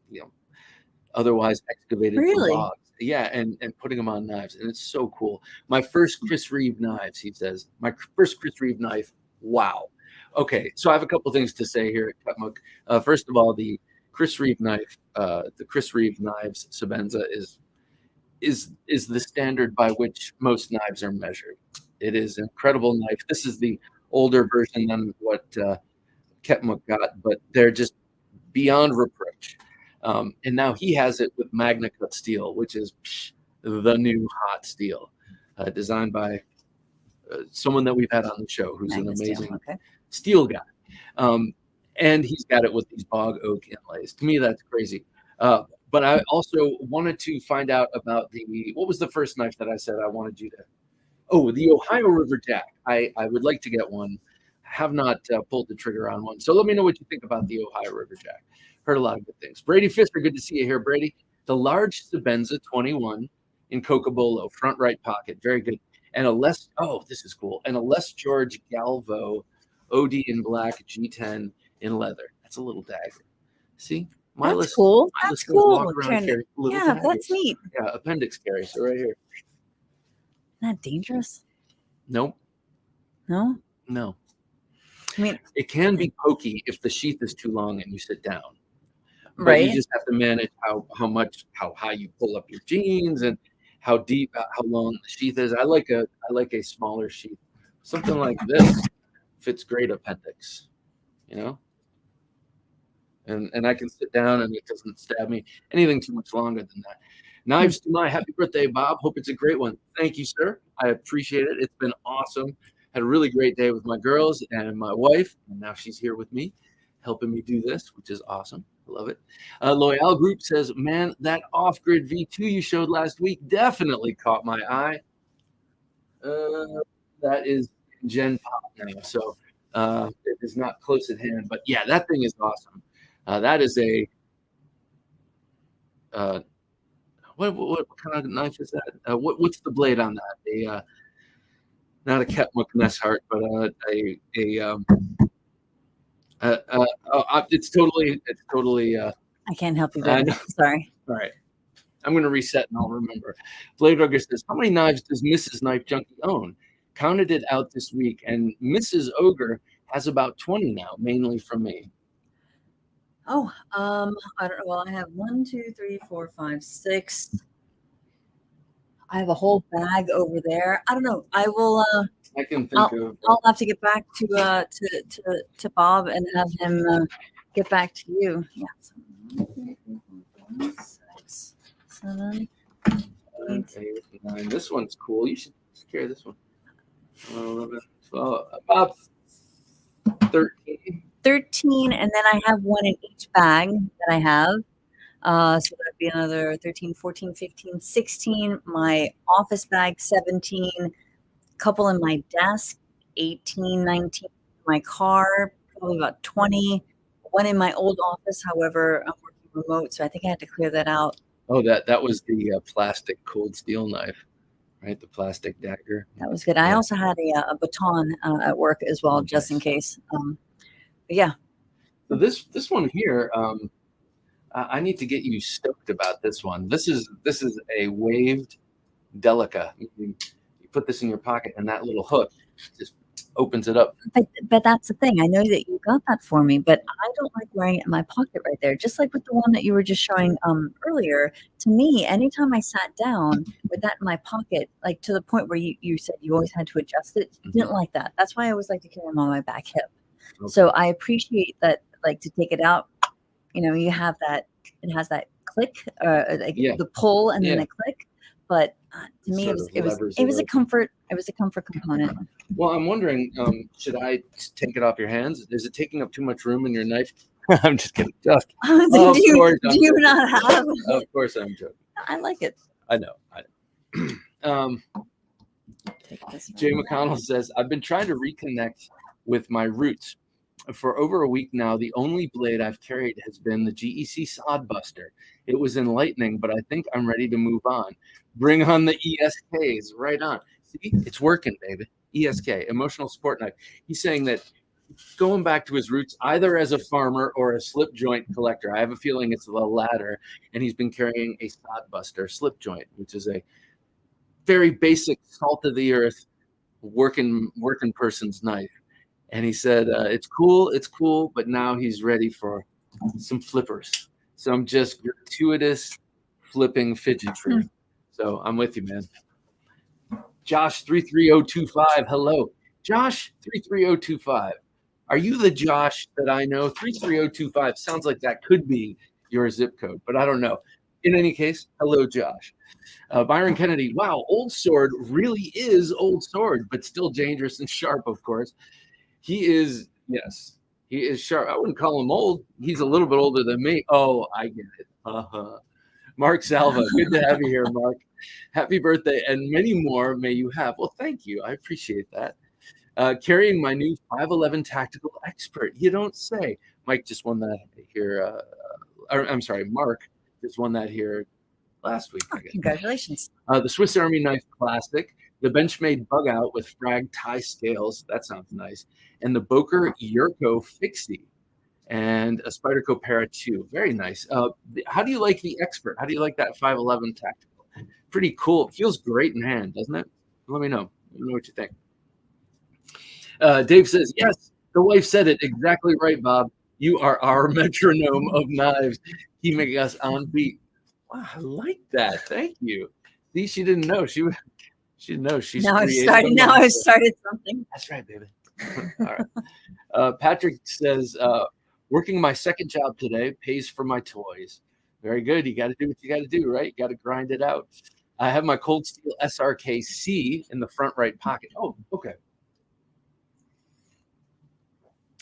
otherwise excavated from bogs. Yeah, and putting them on knives, and it's so cool. My first Chris Reeve knives, he says. My first Chris Reeve knife. Wow. Okay, so I have a couple things to say here at Ketmuk. First of all, the Chris Reeve knife, the Chris Reeve Knives Sabenza is the standard by which most knives are measured. It is an incredible knife. This is the older version than what Ketmuk got, but they're just beyond reproach. And now he has it with Magna Cut steel, which is the new hot steel, designed by someone that we've had on the show, who's an amazing steel guy. And he's got it with these bog oak inlays. To me, that's crazy. But I also wanted to find out about what was the first knife that I said I wanted you to? Oh, the Ohio River Jack. I would like to get one. Have not pulled the trigger on one. So let me know what you think about the Ohio River Jack. Heard a lot of good things. Brady Pfister, good to see you here, Brady. The large Sabenza 21 in Cocobolo, front right pocket. Very good. And this is cool. And a Les George Galvo OD in black, G10 in leather. That's a little dagger. See? That's cool. That's cool. Yeah, that's neat. Yeah, appendix carry. So right here. Isn't that dangerous? Nope. No? No. I mean, It can be pokey if the sheath is too long and you sit down. But right? you just have to manage how high you pull up your jeans and how deep, how long the sheath is. I like a smaller sheath. Something like this fits great appendix, you know? And I can sit down and it doesn't stab me. Anything too much longer than that. Knives to my happy birthday, Bob. Hope it's a great one. Thank you, sir. I appreciate it. It's been awesome. Had a really great day with my girls and my wife, and now she's here with me, helping me do this, which is awesome. I love it. Loyal Group says, man, that off-grid V2 you showed last week definitely caught my eye. That is Gen Pop now, so it is not close at hand. But yeah, that thing is awesome. That is a what kind of knife is that? What's the blade on that? Not a Ketmook Neshart, but it's totally. I can't help you, baby. Sorry. All right, I'm gonna reset and I'll remember. Blade Rugger says, "How many knives does Mrs. Knife Junkie own?" Counted it out this week, and Mrs. Ogre has about 20 now, mainly from me. Oh, I don't know. Well, I have 1, 2, 3, 4, 5, 6. I have a whole bag over there. I don't know. I will. I can think of. I'll have to get back to Bob and have him get back to you. Yeah. 1, 2, 3, 4, 5, 6, 7, 8, 9. This one's cool. You should carry this one. 11, 12, about 13. 13, and then I have one in each bag that I have. So that'd be another 13, 14, 15, 16. My office bag, 17. Couple in my desk, 18, 19. My car, probably about 20. One in my old office, however, I'm working remote, so I think I had to clear that out. Oh, that was the plastic cold steel knife, right? The plastic dagger. That was good. I also had a baton at work as well, just in case. But yeah. So this one here, I need to get you stoked about this one. This is a waved Delica. You put this in your pocket, and that little hook just opens it up. But that's the thing. I know that you got that for me, but I don't like wearing it in my pocket right there. Just like with the one that you were just showing earlier. To me, anytime I sat down with that in my pocket, like to the point where you said you always had to adjust it, didn't like that. That's why I always like to carry them on my back hip. Okay. So I appreciate that, like to take it out. You know, you have that. It has that click, the pull and then the click. But to me, it was a comfort. It was a comfort component. Well, I'm wondering, should I take it off your hands? Is it taking up too much room in your knife? I'm just kidding. Do you not have? Of course, I'm joking. I like it. I know. Jay McConnell says, I've been trying to reconnect with my roots. For over a week now, the only blade I've carried has been the GEC Sodbuster. It was enlightening, but I think I'm ready to move on. Bring on the ESKs. Right on. See, it's working, baby. ESK, emotional sport knife. He's saying that going back to his roots, either as a farmer or a slip joint collector. I have a feeling it's the latter, and he's been carrying a Sodbuster slip joint, which is a very basic salt of the earth working person's knife. And he said, it's cool, but now he's ready for some flippers. Some just gratuitous flipping fidgetry. So I'm with you, man. Josh 33025, hello. Josh 33025. Are you the Josh that I know? 33025 sounds like that could be your zip code, but I don't know. In any case, hello, Josh. Byron Kennedy, wow, old sword really is old sword, but still dangerous and sharp, of course. He is sharp. I wouldn't call him old. He's a little bit older than me. Oh, I get it. Mark Salva, good to have you here, Mark. Happy birthday, and many more may you have. Well, thank you. I appreciate that. Carrying my new 511 Tactical Expert. You don't say. Mike just won that here. I'm sorry, Mark just won that here last week. Congratulations. The Swiss Army Knife Classic. The Benchmade Bug Out with frag tie scales. That sounds nice. And the Boker Yurko Fixie. And a Spyderco Para 2. Very nice. How do you like the Expert? How do you like that 511 Tactical? Pretty cool. It feels great in hand, doesn't it? Let me know. Let me know what you think. Dave says, yes, the wife said it exactly right, Bob. You are our metronome of knives, keeping us on beat. Wow, I like that. Thank you. See, she didn't know. She didn't know. She's Now I've created started. a Now I've monster. started something. That's right, baby. All right. Patrick says, working my second job today pays for my toys. Very good. You got to do what you got to do, right? You got to grind it out. I have my Cold Steel SRK-C in the front right pocket. Oh, okay.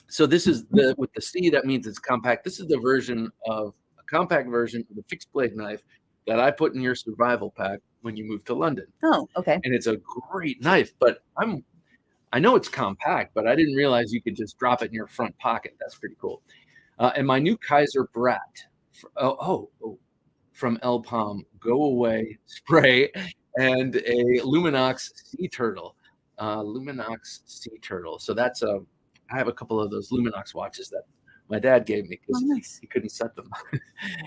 So this is with the C, that means it's compact. This is the version of a compact version of the fixed blade knife that I put in your survival pack when you moved to London. Oh, okay. And it's a great knife, but I know it's compact, but I didn't realize you could just drop it in your front pocket. That's pretty cool. And my new Kaiser Brat, from El Palm, go away spray, and a Luminox Sea Turtle. Luminox Sea Turtle. So that's I have a couple of those Luminox watches that my dad gave me because nice. he couldn't set them.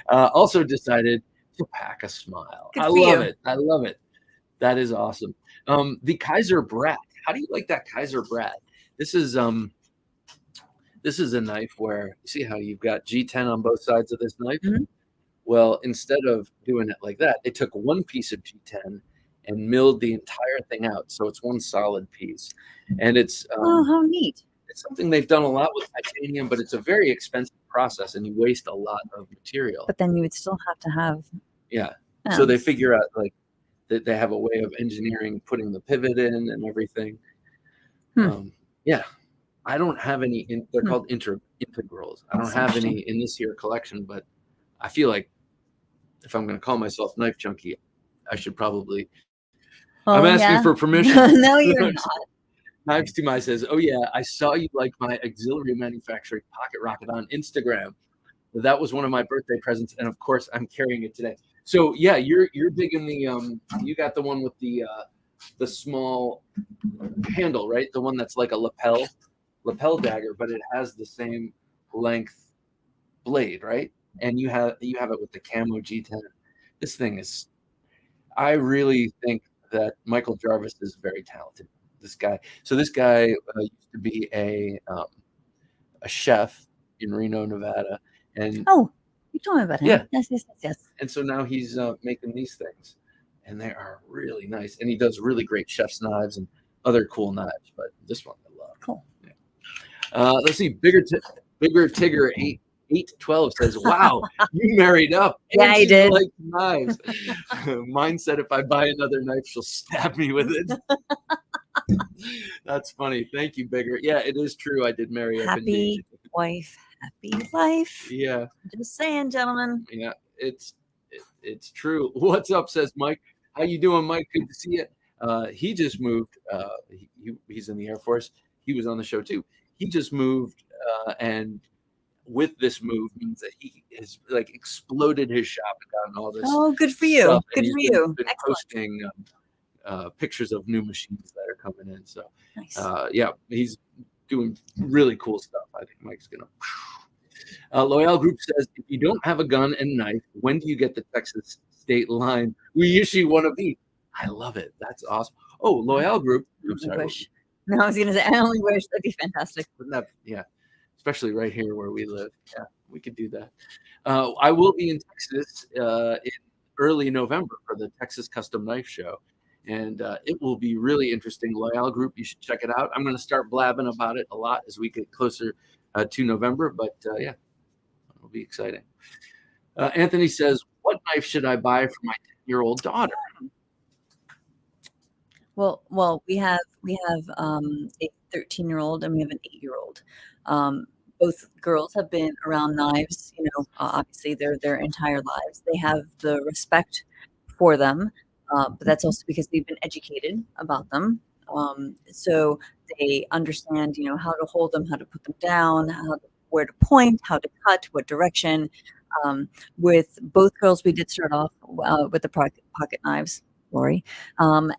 Also decided to pack a smile. Good I for love you. it. I love it. That is awesome. The Kaiser Brat. How do you like that Kaiser Brat? This is a knife where you see how you've got G10 on both sides of this knife. Mhm. Well, instead of doing it like that, they took one piece of G10 and milled the entire thing out, so it's one solid piece. And it's Oh, how neat. it's something they've done a lot with titanium, but it's a very expensive process, and you waste a lot of material. But then you would still have to have. Yeah. So they figure out like that they have a way of engineering, putting the pivot in and everything. Yeah. I don't have any. They're called integrals. I don't have any in this year collection, but I feel like if I'm going to call myself Knife Junkie, I should probably. I'm asking for permission. No, you're not. Knives to My says, "Oh yeah, I saw you like my auxiliary manufacturing pocket rocket on Instagram. That was one of my birthday presents, and of course, I'm carrying it today." So yeah, you're big in the you got the one with the small handle, right? The one that's like a lapel dagger, but it has the same length blade, right? And you have it with the camo G10. This thing is, I really think that Michael Jarvis is very talented. This guy. So this guy used to be a chef in Reno, Nevada, and You told me about him. Yeah. Yes. And so now he's making these things, and they are really nice. And he does really great chef's knives and other cool knives. But this one I love. Cool. Yeah. Let's see. Bigger Tigger 812 says, "Wow, you married up." Yeah, I did. Like knives. Mine said, "If I buy another knife, she'll stab me with it." That's funny. Thank you, Bigger. Yeah, it is true. I did marry up. Happy wife, happy life. Yeah. Just saying, gentlemen. Yeah, it's true. What's up, says Mike. How you doing, Mike? Good to see you. He just moved. He's in the Air Force. He was on the show too. He just moved, and with this move means that he has like exploded his shop and gotten all this. Oh, good for you. stuff, Good and for he's you. been Excellent. posting pictures of new machines that are coming in. So Nice. yeah, he's doing really cool stuff. I think Mike's gonna. Loyal Group says, if you don't have a gun and knife, when do you get the Texas state line? We issue one of these. I love it. That's awesome. Oh, Loyal Group. I'm sorry. No, I was going to say, I only wish. That'd be fantastic. Wouldn't that, yeah, especially right here where we live. Yeah, we could do that. I will be in Texas in early November for the Texas Custom Knife Show. And it will be really interesting. Loyal Group, you should check it out. I'm going to start blabbing about it a lot as we get closer to November. But yeah, it'll be exciting. Anthony says, what knife should I buy for my 10-year-old daughter? Well, we have a 13-year-old and we have an 8-year-old. Both girls have been around knives, obviously their entire lives. They have the respect for them, but that's also because they've been educated about them. So they understand, how to hold them, how to put them down, where to point, how to cut, what direction. With both girls, we did start off with the pocket knives, Lori, and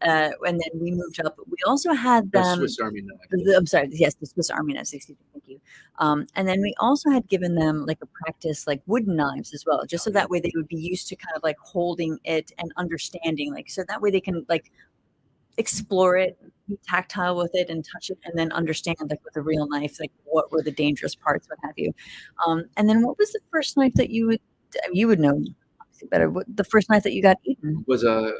then we moved up. We also had them. The Swiss Army knife. I'm sorry. Yes, the Swiss Army knives. Excuse me. Thank you. And then we also had given them like a practice, like wooden knives as well, just so that way they would be used to kind of like holding it and understanding, like so that way they can like explore it, be tactile with it, and touch it, and then understand, like with a real knife, like what were the dangerous parts, what have you. And then, what was the first knife that you would know obviously better? What the first knife that you got eaten? Was a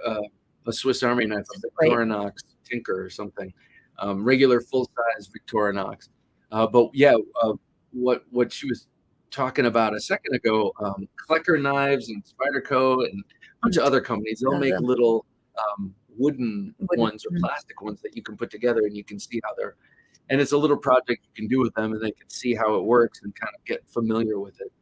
Swiss Army knife, a Victorinox Tinker or something, regular full size Victorinox. But yeah, what she was talking about a second ago, Klecker Knives and Spyderco and a bunch of other companies, they'll make little wooden ones or plastic ones that you can put together, and you can see how they're, and it's a little project you can do with them, and they can see how it works and kind of get familiar with it,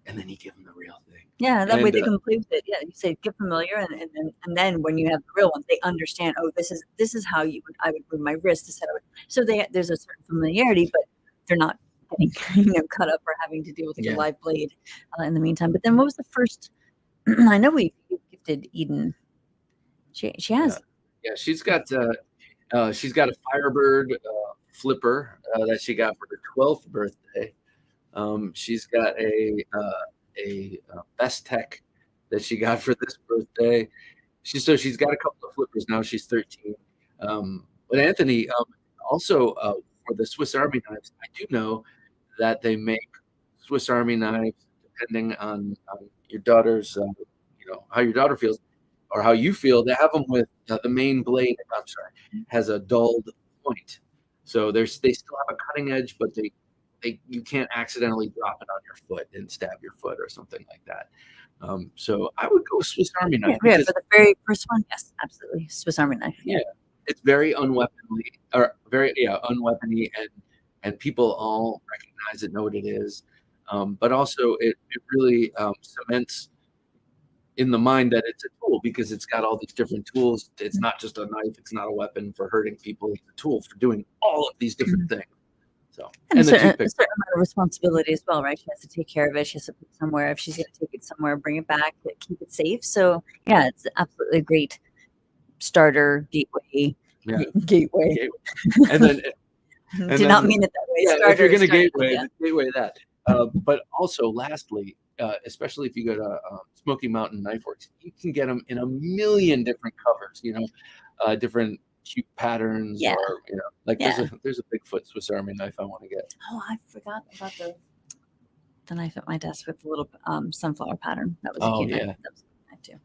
and then you give them the real thing. Yeah, that way they can play with it. Yeah, you say get familiar, and then when you have the real ones, they understand. Oh, this is how I would move my wrist. This is how so there's a certain familiarity, but they're not getting cut up or having to deal with a live blade in the meantime. But then, what was the first? I know we gifted Eden. She has. Yeah, she's got a Firebird flipper that she got for her 12th birthday. She's got a Best Tech that she got for this birthday. She's got a couple of flippers now. She's 13. But Anthony, also for the Swiss Army knives, I do know that they make Swiss Army knives depending on your daughter's, how your daughter feels or how you feel. They have them with the main blade. I'm sorry, has a dulled point, so they still have a cutting edge, but you can't accidentally drop it on your foot and stab your foot or something like that. So I would go Swiss Army knife. Yeah, for the very first one, yes, absolutely, Swiss Army knife. Yeah, it's very unweaponly, or very unweapony, and people all recognize it, know what it is. But also it really cements in the mind that it's a tool, because it's got all these different tools. It's not just a knife. It's not a weapon for hurting people. It's a tool for doing all of these different things. So, and a certain amount of responsibility as well, right? She has to take care of it. She has to put it somewhere. If she's going to take it somewhere, bring it back, keep it safe. So yeah, it's absolutely a great starter gateway. Yeah. Gateway. And then did not mean it that way. Yeah, Starter, if you're going to gateway that. But also, lastly, especially if you go to Smoky Mountain Knife Works, you can get them in a million different covers. Different cute patterns, or there's a Bigfoot Swiss Army knife I want to get. Oh, I forgot about the knife at my desk with the little sunflower pattern. That was a cute knife. That was a cute knife too.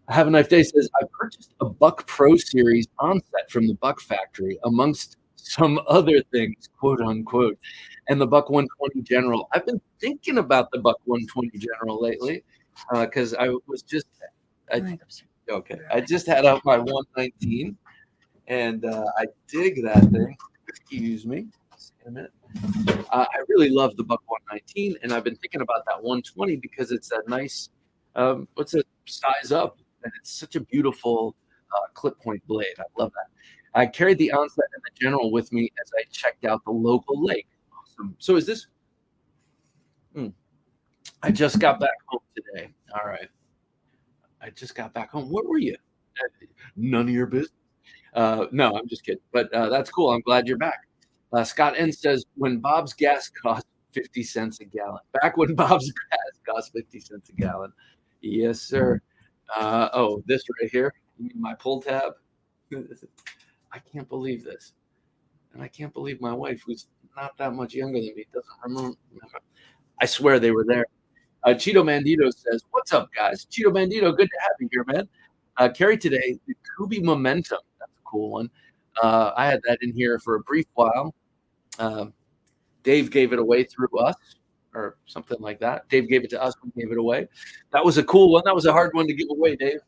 I Have a Knife Day says, I purchased a Buck Pro Series onset from the Buck Factory, amongst some other things, quote unquote, and the Buck 120 General. I've been thinking about the Buck 120 General lately, because I just had out my 119, and I dig that thing. Excuse me. Just a minute. I really love the Buck 119, and I've been thinking about that 120 because it's a nice, size up, and it's such a beautiful clip point blade. I love that. I carried the onset and the General with me as I checked out the local lake. Awesome. So is this? I just got back home today. All right. I just got back home. Where were you? None of your business. No, I'm just kidding. But that's cool. I'm glad you're back. Scott N says, when Bob's gas cost 50 cents a gallon. Back when Bob's gas cost 50 cents a gallon. Yes, sir. This right here. You mean my pull tab? I can't believe this. And I can't believe my wife, who's not that much younger than me, doesn't remember. I swear they were there. Cheeto Bandito says, what's up, guys? Cheeto Bandito, good to have you here, man. Carry today, the Kubi Momentum. That's a cool one. I had that in here for a brief while. Dave gave it away through us, or something like that. Dave gave it to us, we gave it away. That was a cool one. That was a hard one to give away, Dave.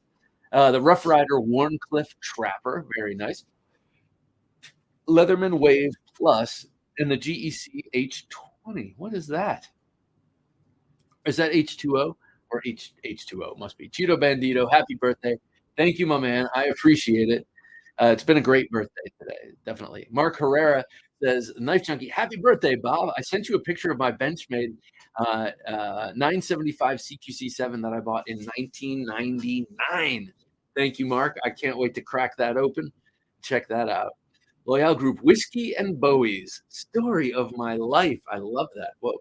The Rough Rider Warncliffe Trapper, very nice. Leatherman Wave Plus, and the GEC H20. What is that? Is that H2O or H2O? Must be. Cheeto Bandito, happy birthday. Thank you, my man. I appreciate it. It's been a great birthday today, definitely. Mark Herrera says, Knife Junkie, happy birthday, Bob. I sent you a picture of my Benchmade 975 CQC7 that I bought in 1999. Thank you, Mark. I can't wait to crack that open. Check that out. Loyal Group, Whiskey and Bowie's story of my life. I love that. Well,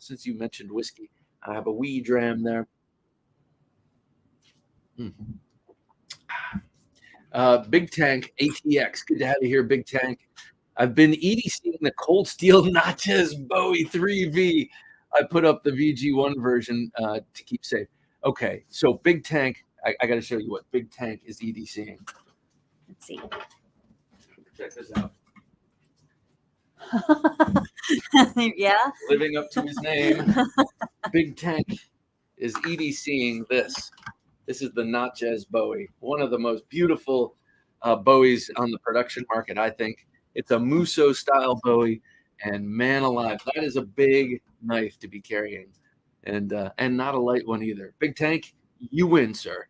since you mentioned whiskey, I have a wee dram there. Big Tank ATX. Good to have you here, Big Tank. I've been EDCing the Cold Steel Notches Bowie 3V. I put up the VG1 version to keep safe. Okay, so Big Tank, I got to show you what Big Tank is EDCing. Let's see. Check this out. Yeah. Living up to his name, Big Tank is EDCing this. This is the Notches Bowie, one of the most beautiful Bowies on the production market, I think. It's a Musso style Bowie, and man alive, that is a big knife to be carrying, and not a light one either. Big Tank, you win, sir.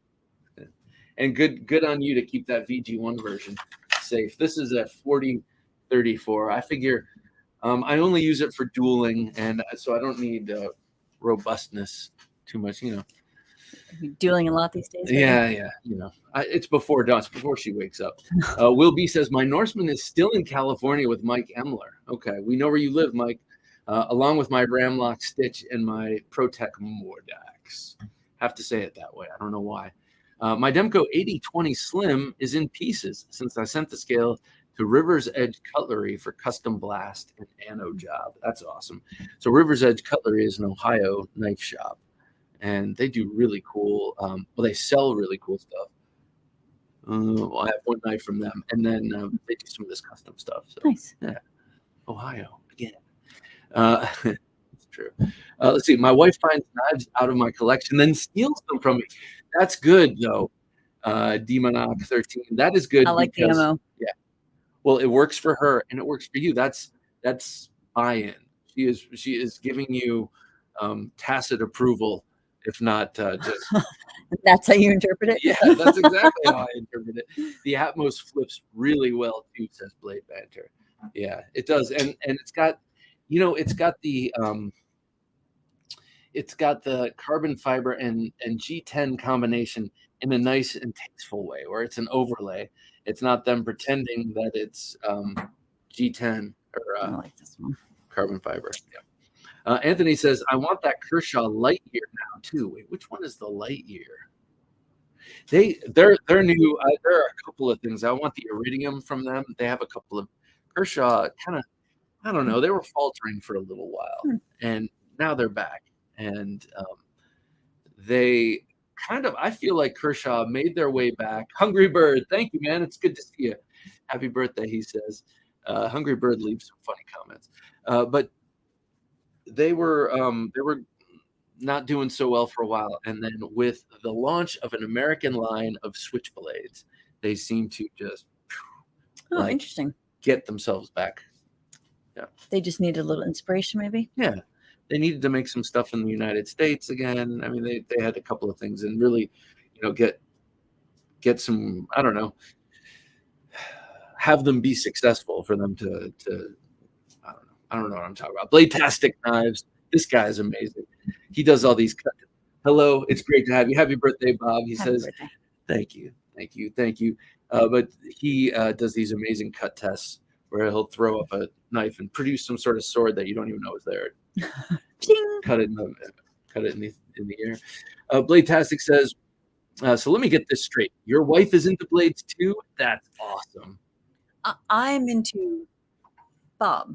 And good on you to keep that VG1 version safe. This is a 4034. I figure I only use it for dueling, and so I don't need robustness too much, you know. You're dueling a lot these days. Yeah. You know, it's before dawn. It's before she wakes up. Will B says, my Norseman is still in California with Mike Emler. Okay, we know where you live, Mike. Along with my Ramlock Stitch and my Protec Mordax. Have to say it that way. I don't know why. My Demco 8020 Slim is in pieces since I sent the scale to River's Edge Cutlery for custom blast and anno job. That's awesome. So River's Edge Cutlery is an Ohio knife shop, and they do really cool. Well, they sell really cool stuff. Well, I have one knife from them, and then they do some of this custom stuff. So, Nice. Yeah, Ohio again. It's true. Let's see. My wife finds knives out of my collection, then steals them from me. That's good, though. Demonoc 13. That is good. I like the ammo. Yeah. Well, it works for her and it works for you. That's buy-in. She is giving you tacit approval, if not just. That's how you interpret it. Yeah, that's exactly how I interpret it. The Atmos flips really well too, says Blade Banter. Yeah, it does, and it's got, you know, it's got the carbon fiber and G10 combination in a nice and tasteful way, where it's an overlay. It's not them pretending that it's G10 or I like this one. carbon fiber. Yeah. Anthony says, I want that Kershaw Lightyear now too. Wait, which one is the Lightyear? They're new. There are a couple of things. I want the Iridium from them. They have a couple of Kershaw kind of, I don't know. They were faltering for a little while, and now they're back. And they kind of, I feel like Kershaw made their way back. Hungry Bird, thank you, man. It's good to see you. Happy birthday, he says. Hungry Bird leaves some funny comments. But they were not doing so well for a while, and then with the launch of an American line of switchblades, they seem to just Interesting. Get themselves back. Yeah, they just need a little inspiration, maybe. Yeah, they needed to make some stuff in the United States again. I mean, they had a couple of things, and really, you know, get some, I don't know, have them be successful for them to I don't know what I'm talking about. Blade-tastic Knives. This guy is amazing. He does all these cuts. Hello, it's great to have you. Happy birthday, Bob. He says, birthday. Thank you. But he does these amazing cut tests where he'll throw up a knife and produce some sort of sword that you don't even know is there. Cut it in the air. Blade-tastic says, so let me get this straight. Your wife is into blades too? That's awesome. I'm into Bob.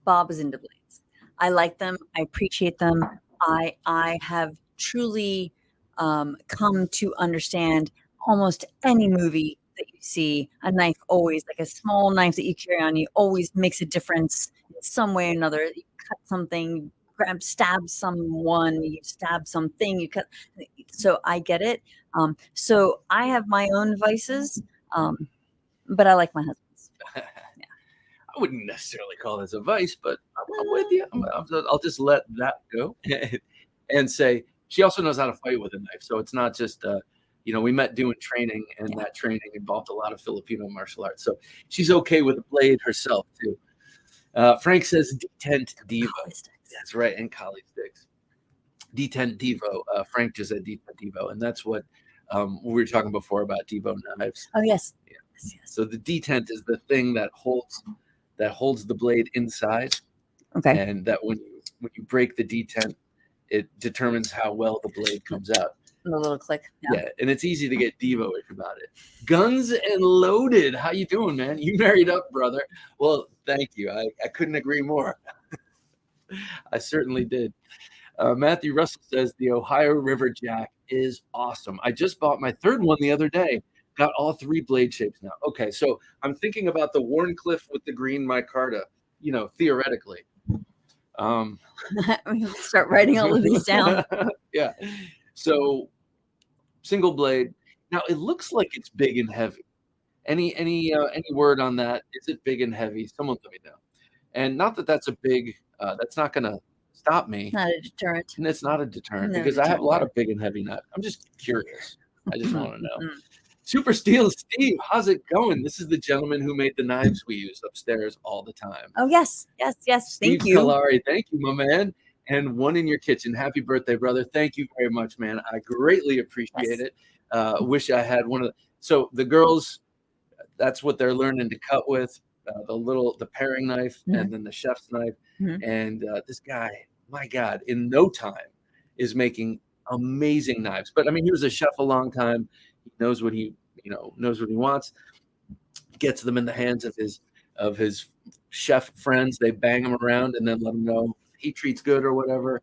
Bob is into blades. I like them. I appreciate them. I have truly come to understand almost any movie that you see, a knife always, like a small knife that you carry on you, always makes a difference in some way or another. You cut something, stab someone, you stab something, you cut. So I get it. So I have my own vices, but I like my husband's. I wouldn't necessarily call this a vice, but I'm with you. I'll just let that go and say she also knows how to fight with a knife. So it's not just, you know, we met doing training, and that training involved a lot of Filipino martial arts. So she's okay with a blade herself too. Frank says D10 Devo. That's right, and collie sticks. D10 Devo. Frank just said D10 Devo, and that's what we were talking before about Devo knives. Oh yes. Yeah. Yes. So the detent is the thing that holds the blade inside. Okay. And that when you break the detent, it determines how well the blade comes out. The little click. Yeah, and it's easy to get Devo-ish about it. Guns and Loaded. How you doing, man? You married up, brother. Well, thank you. I couldn't agree more. I certainly did. Matthew Russell says the Ohio River Jack is awesome. I just bought my third one the other day. Got all 3 blade shapes now. Okay, so I'm thinking about the Warncliffe with the green micarta, theoretically. Start writing all of these down. Yeah. So single blade. Now it looks like it's big and heavy. Any word on that? Is it big and heavy? Someone let me know. And not that that's a big. That's not going to stop me. Not a deterrent. And it's not a deterrent No because I have a lot of big and heavy knives. I'm just curious. I just want to know. Super Steel Steve, how's it going? This is the gentleman who made the knives we use upstairs all the time. Oh, yes. Steve Thank you. Kalari, thank you, my man. And one in your kitchen. Happy birthday, brother. Thank you very much, man. I greatly appreciate it. Wish I had one of the. So the girls, that's what they're learning to cut with. The paring knife and then the chef's knife. And this guy, my God, in no time is making amazing knives. But I mean, he was a chef a long time. He knows what he wants. Gets them in the hands of his chef friends. They bang them around and then let them know he treats good or whatever.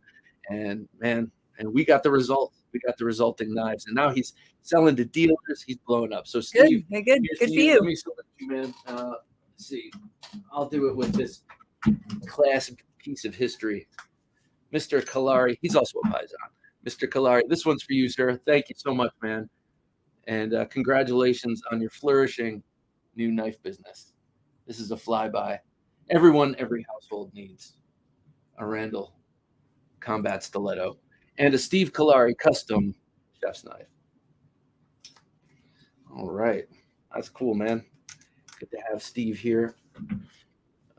And man, we got the result. We got the resulting knives. And now he's selling to dealers. He's blowing up. So Steve, good for you. Let me select you, man. Let's see. I'll do it with this classic piece of history. Mr. Kalari, he's also a Paisan. Mr. Kalari, this one's for you, sir. Thank you so much, man. And congratulations on your flourishing new knife business. This is a flyby. Every household needs a Randall Combat Stiletto and a Steve Kalari custom chef's knife. All right. That's cool, man. Good to have Steve here.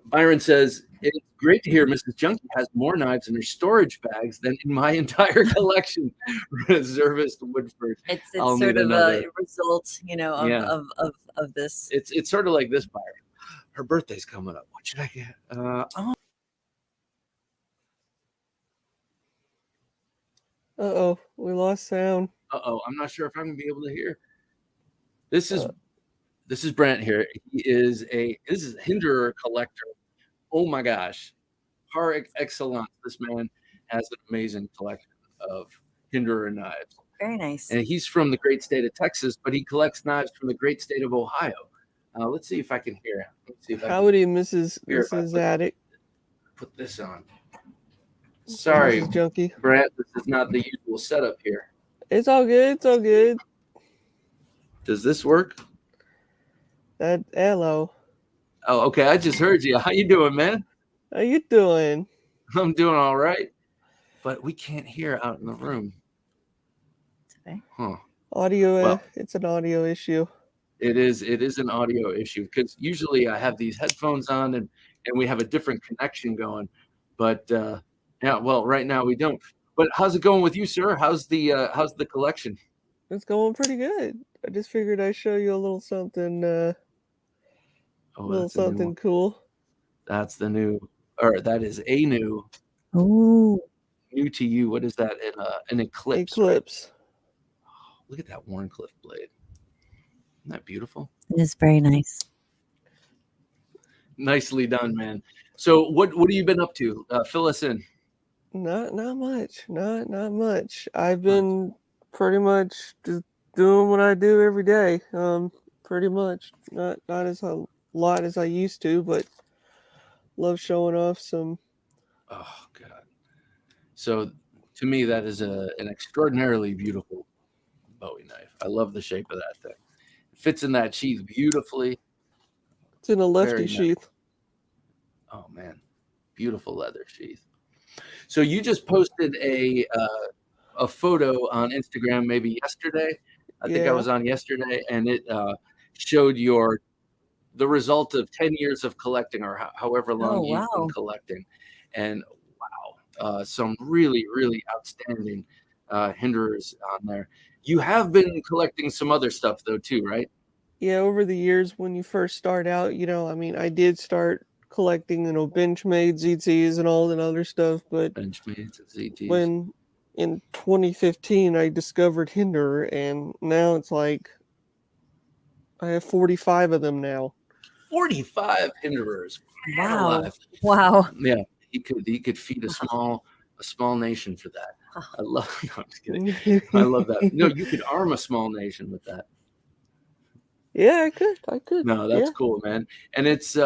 Byron says, it's great to hear Mrs. Junkie has more knives in her storage bags than in my entire collection. Reservist Woodford. It's sort of a result, of this. It's sort of like this, Byron. Her birthday's coming up. What should I get? Uh-oh, we lost sound. I'm not sure if I'm gonna be able to hear. This is Brent here. This is a Hinderer collector. Oh my gosh, par excellence. This man has an amazing collection of Hinderer knives. Very nice. And he's from the great state of Texas, but he collects knives from the great state of Ohio. Let's see if I can hear him. Let's see if Howdy, Mrs. Addict. Put this on. Sorry, Mrs. Junkie. Brent, this is not the usual setup here. It's all good. It's all good. Does this work? Hello. Oh, okay. I just heard you. How you doing, man? How you doing? I'm doing all right, but we can't hear out in the room. Okay. Huh. Audio. Well, it's an audio issue. It is an audio issue because usually I have these headphones on and we have a different connection going, but right now we don't. But how's it going with you, sir? How's the collection? It's going pretty good. I just figured I'd show you a little something. Something cool. That's the new, or that is a new. Oh. New to you. What is that? An Eclipse. Eclipse. Right? Oh, look at that Warncliffe blade. Isn't that beautiful? It is very nice. Nicely done, man. So what have you been up to? Fill us in. Not much. Not much. I've been pretty much just doing what I do every day. Pretty much. Not as a lot as I used to, but love showing off some. Oh God. So to me, that is an extraordinarily beautiful Bowie knife. I love the shape of that thing. It fits in that sheath beautifully. It's in a lefty sheath. Oh man, beautiful leather sheath. So you just posted a photo on Instagram maybe yesterday. I think I was on yesterday, and it showed the result of 10 years of collecting, or however long you've been collecting. And wow, some really, really outstanding Hinderers on there. You have been collecting some other stuff though too, right? Yeah, over the years when you first start out, I did start collecting, Benchmade ZTs and all that other stuff, but Benchmade ZTs. When in 2015 I discovered Hinder, and now it's like I have 45 of them now. 45 hinderers. Man Wow. alive. Wow. Yeah, he could feed a small nation for that. I love. No, I'm just kidding. I love that. No, you could arm a small nation with that. Yeah, I could. No, that's cool, man. And it's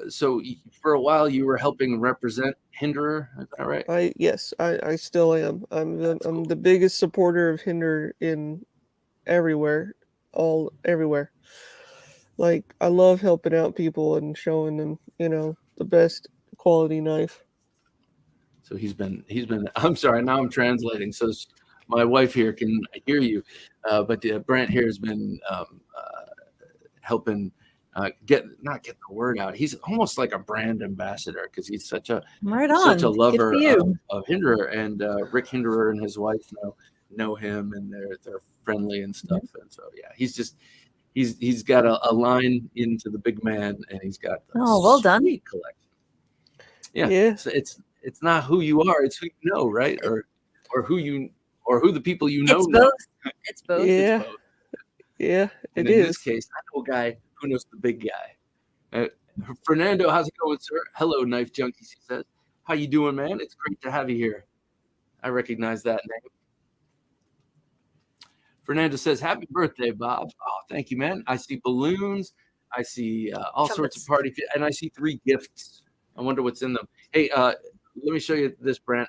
so for a while you were helping represent Hinderer, is that right? I still am. I'm the biggest supporter of Hinder in everywhere, everywhere. Like, I love helping out people and showing them, the best quality knife. So he's been. I'm sorry. Now I'm translating. So my wife here can hear you, but Brent here has been helping not get the word out. He's almost like a brand ambassador because he's such a lover of Hinderer, and Rick Hinderer and his wife know him, and they're friendly and stuff. And so he's got a line into the big man, and he's got well done collection. Yeah. So it's not who you are, it's who you know, right? Or who the people you know. It's both. Yeah. Yeah, and in this case, I know a guy who knows the big guy. Fernando, how's it going, sir? Hello, Knife Junkie, he says. How you doing, man? It's great to have you here. I recognize that name. Fernando says, happy birthday, Bob. Oh, thank you, man. I see balloons. I see all sorts of party, and I see 3 gifts. I wonder what's in them. Hey, let me show you this, Brent.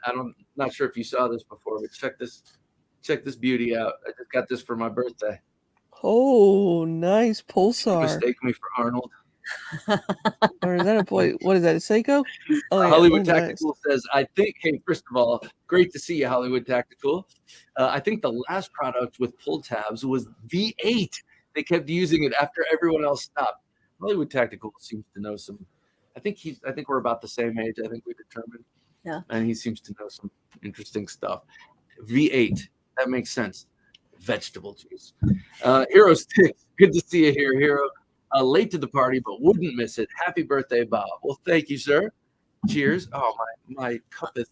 Not sure if you saw this before, but check this beauty out. I just got this for my birthday. Oh, nice Pulsar. You mistake me for Arnold. Or is that a boy? What is that? A Seiko? Oh, yeah. Hollywood Tactical says, I think, hey, first of all, great to see you, Hollywood Tactical. I think the last product with pull tabs was V8. They kept using it after everyone else stopped. Hollywood Tactical seems to know some. I think we're about the same age. I think we determined. Yeah. And he seems to know some interesting stuff. V8. That makes sense. Vegetable juice. Hero Sticks. Good to see you here, Hero. Late to the party, but wouldn't miss it. Happy birthday, Bob. Well, thank you, sir. Cheers. Oh, my cup is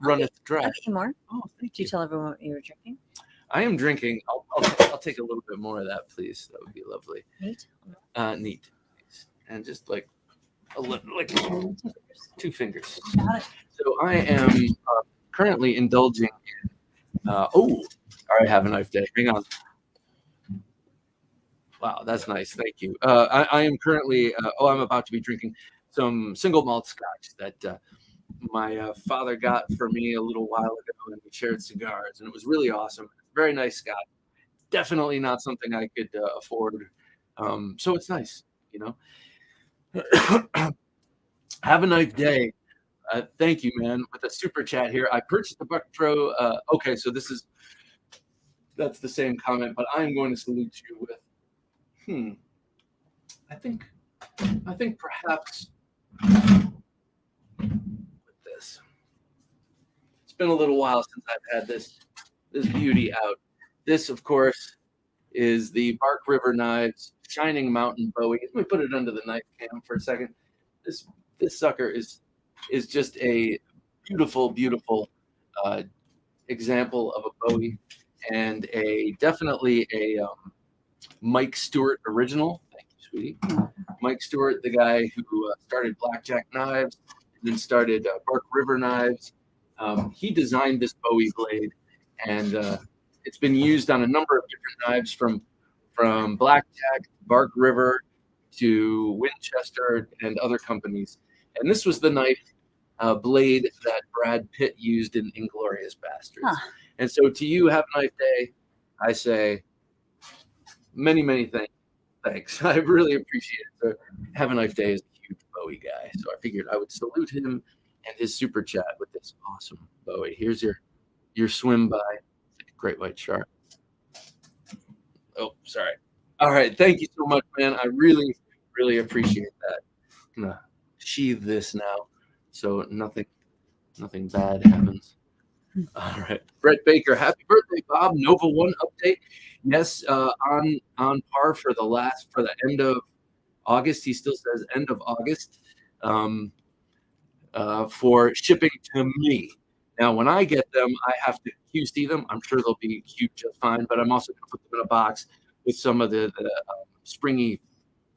runneth dry. I'll get you more. Oh, thank you. Did you tell everyone what you were drinking? I am drinking. I'll take a little bit more of that, please. That would be lovely. Neat. Neat. And just like a little, like 2 fingers. Got it. So I am currently indulging in. I have a knife day. Hang on. Wow, that's nice. Thank you. I am currently. I'm about to be drinking some single malt scotch that my father got for me a little while ago, and we shared cigars, and it was really awesome. Very nice scotch. Definitely not something I could afford. So it's nice, Have a nice day. Thank you, man. With a super chat here, I purchased the Buck Pro. Okay, so that's the same comment, but I'm going to salute you with. I think perhaps with this. It's been a little while since I've had this beauty out. This, of course, is the Bark River Knives Shining Mountain Bowie. Let me put it under the knife cam for a second. This sucker is just a beautiful, beautiful example of a Bowie, and definitely a Mike Stewart original. Thank you, sweetie. Mike Stewart, the guy who started Blackjack Knives, and then started Bark River Knives. He designed this Bowie blade, and it's been used on a number of different knives from Blackjack, Bark River, to Winchester and other companies. And this was the knife blade that Brad Pitt used in Inglourious Basterds. Huh. And so to you, have a nice day. I say many, many thanks. I really appreciate it. So have a nice day is a huge Bowie guy. So I figured I would salute him and his super chat with this awesome Bowie. Here's your swim by Great White Shark. Oh, sorry. All right. Thank you so much, man. I really, really appreciate that. I'm going to sheathe this now so nothing bad happens. All right. Brett Baker, happy birthday, Bob. Nova 1 update. Yes, on par for the end of August. He still says end of August for shipping to me. Now, when I get them, I have to QC them. I'm sure they'll be queued just fine, but I'm also going to put them in a box with some of the springy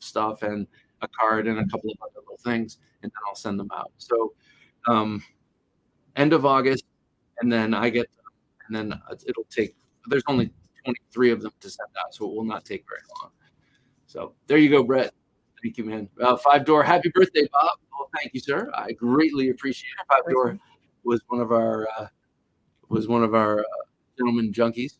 stuff and a card and a couple of other little things, and then I'll send them out. So end of August, and then I get them, and then it'll take, there's only 23 of them to send out, so it will not take very long. So there you go, Brett. Thank you, man. 5-Door, happy birthday, Bob. Oh, thank you, sir. I greatly appreciate it. 5-Door was one of our Gentleman Junkies.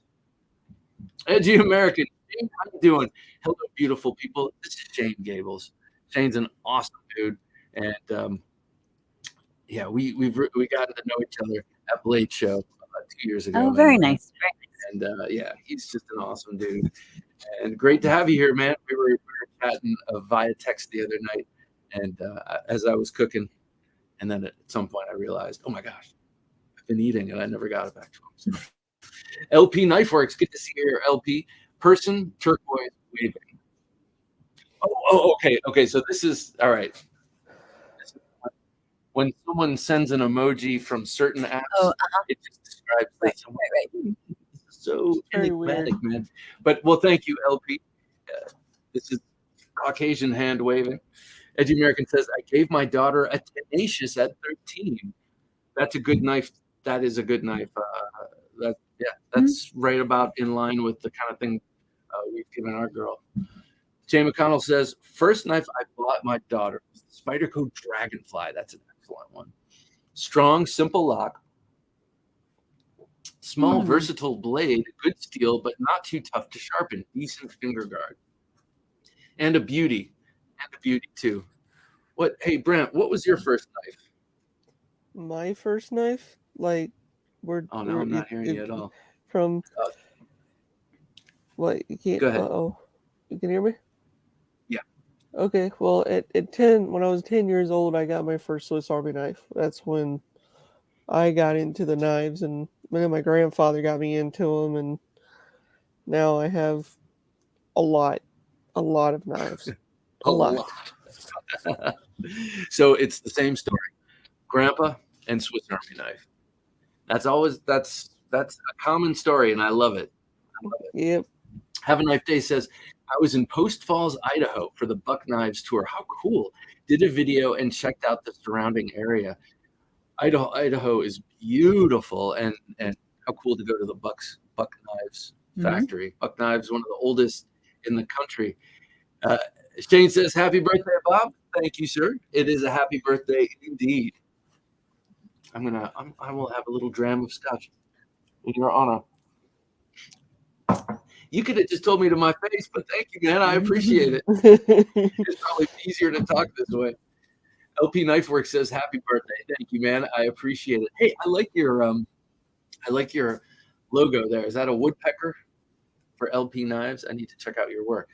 Edgy American. Shane, how you doing? Hello, beautiful people. This is Shane Gables. Shane's an awesome dude, and yeah, we got to know each other at Blade Show 2 years ago. Oh, very nice. Very nice. And yeah, he's just an awesome dude. And great to have you here, man. We were chatting via text the other night, and as I was cooking, and then at some point I realized, oh my gosh, I've been eating and I never got it back to him. So, LP Knife Works, good to see you here, LP. Person, turquoise, waving. Oh, okay. So this is all right. When someone sends an emoji from certain apps, it just describes right. So enigmatic, man. But well, thank you, LP. This is Caucasian hand waving. Edgy American says, I gave my daughter a tenacious at 13. That's a good knife. That is a good knife. That's right about in line with the kind of thing we've given our girl. Jay McConnell says, first knife I bought my daughter was the Spyderco Dragonfly. That's an excellent one. Strong, simple lock. Small, versatile blade, good steel, but not too tough to sharpen. Decent finger guard. And a beauty. And a beauty, too. Hey, Brent, what was your first knife? My first knife? Like, I'm not hearing you at all. From, what, you can't, go ahead. You can hear me? Yeah. Okay, well, at 10, when I was 10 years old, I got my first Swiss Army knife. That's when I got into the knives, and then my grandfather got me into them, and now I have a lot of knives. a lot. So it's the same story. Grandpa and Swiss Army knife. That's a common story, and I love it. Yep. Have a Knife Day says, I was in Post Falls, Idaho for the Buck Knives tour. How cool. Did a video and checked out the surrounding area. Idaho is beautiful, and how cool to go to the Buck Knives factory. Buck Knives, one of the oldest in the country. Shane says, happy birthday, Bob. Thank you, sir. It is a happy birthday indeed. I will have a little dram of scotch in your honor. You could have just told me to my face, but thank you, man. I appreciate it. It's probably easier to talk this way. LP Knife Works says, happy birthday. Thank you, man. I appreciate it. Hey, I like your logo there. Is that a woodpecker for LP Knives? I need to check out your work.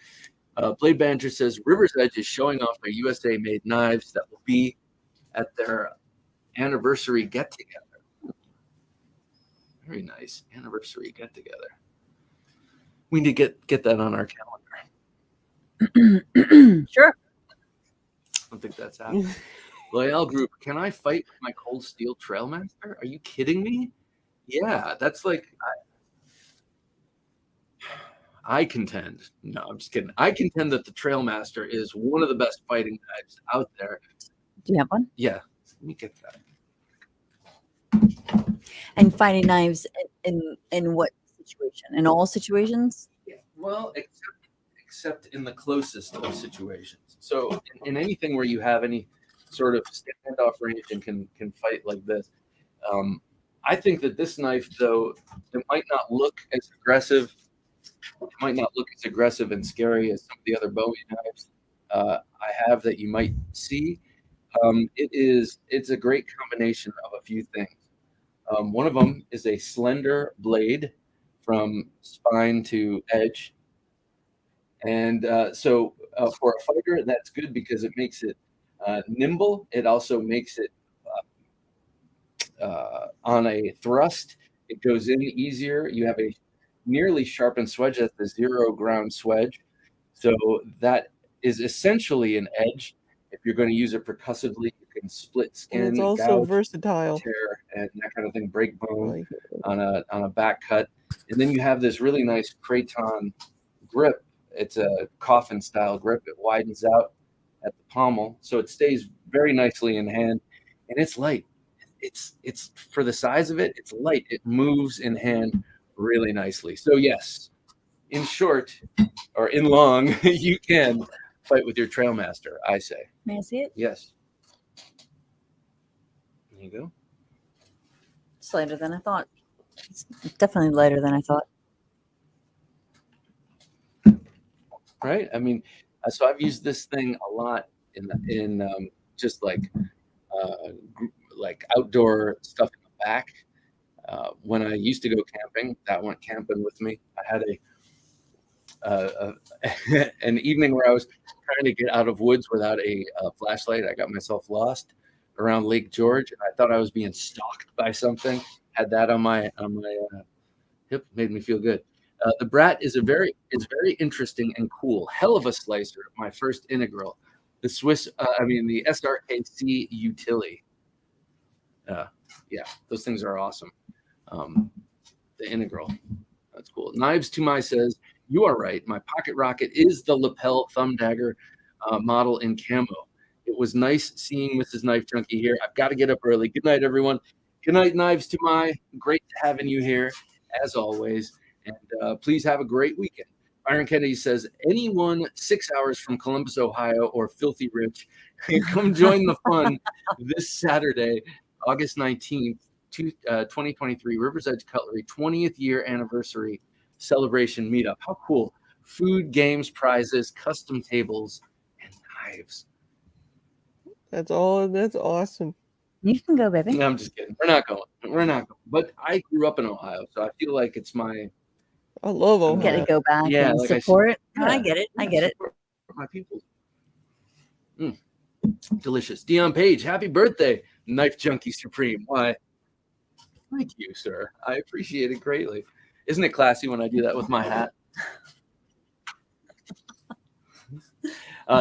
Blade Banter says, River's Edge is showing off their USA-made knives that will be at their anniversary get-together. Very nice. Anniversary get-together. We need to get that on our calendar. Sure. I don't think that's happening. Loyal Group, can I fight my Cold Steel Trailmaster? Are you kidding me? Yeah, that's like... I contend. No, I'm just kidding. I contend that the Trailmaster is one of the best fighting knives out there. Do you have one? Yeah. Let me get that. And fighting knives in what situation? In all situations? Yeah. Well, except in the closest of situations. So in anything where you have any sort of standoff range and can fight like this, I think that this knife, though, it might not look as aggressive. It might not look as aggressive and scary as some of the other Bowie knives I have that you might see. It's a great combination of a few things. One of them is a slender blade from spine to edge. And so for a fighter, that's good because it makes it nimble. It also makes it on a thrust. It goes in easier. You have a nearly sharpened swedge. That's the 0 ground swedge. So that is essentially an edge. If you're going to use it percussively, you can split And skin, it's also gouge, versatile. tear, and that kind of thing, break bone Like, on a back cut. And then you have this really nice craton grip. It's a coffin style grip. It widens out at the pommel, so it stays very nicely in hand, and it's light. It's for the size of it, it's light. It moves in hand really nicely. So yes, in short or in long, you can fight with your Trailmaster, I say. May I see it? Yes. There you go. It's lighter than I thought. It's definitely lighter than I thought. Right? I mean, so I've used this thing a lot in just like outdoor stuff in the back. When I used to go camping, that went camping with me. I had an evening where I was trying to get out of woods without a flashlight. I got myself lost around Lake George, and I thought I was being stalked by something. Had that on my hip, made me feel good. The Brat is very interesting and cool. Hell of a slicer. My first integral. The the SRKC Utility. Yeah, those things are awesome. The integral. That's cool. Knives to My says, you are right. My pocket rocket is the lapel thumb dagger model in camo. It was nice seeing Mrs. Knife Junkie here. I've got to get up early. Good night, everyone. Good night, Knives to My. Great having you here, as always. And please have a great weekend. Byron Kennedy says, anyone 6 hours from Columbus, Ohio, or Filthy Rich, come join the fun this Saturday, August 19th, 2023, River's Edge Cutlery 20th year anniversary celebration meetup. How cool. Food, games, prizes, custom tables, and knives. that's all. That's awesome. You can go, baby. No, I'm just kidding. We're not going. But I grew up in Ohio, so I feel like it's my... I love Ohio. Get to go back Yeah, and like I support it. yeah. I get it. I get it. My people. Delicious. Dion Page, happy birthday, Knife Junkie Supreme. Why? Thank you, sir. I appreciate it greatly. Isn't it classy when I do that with my hat?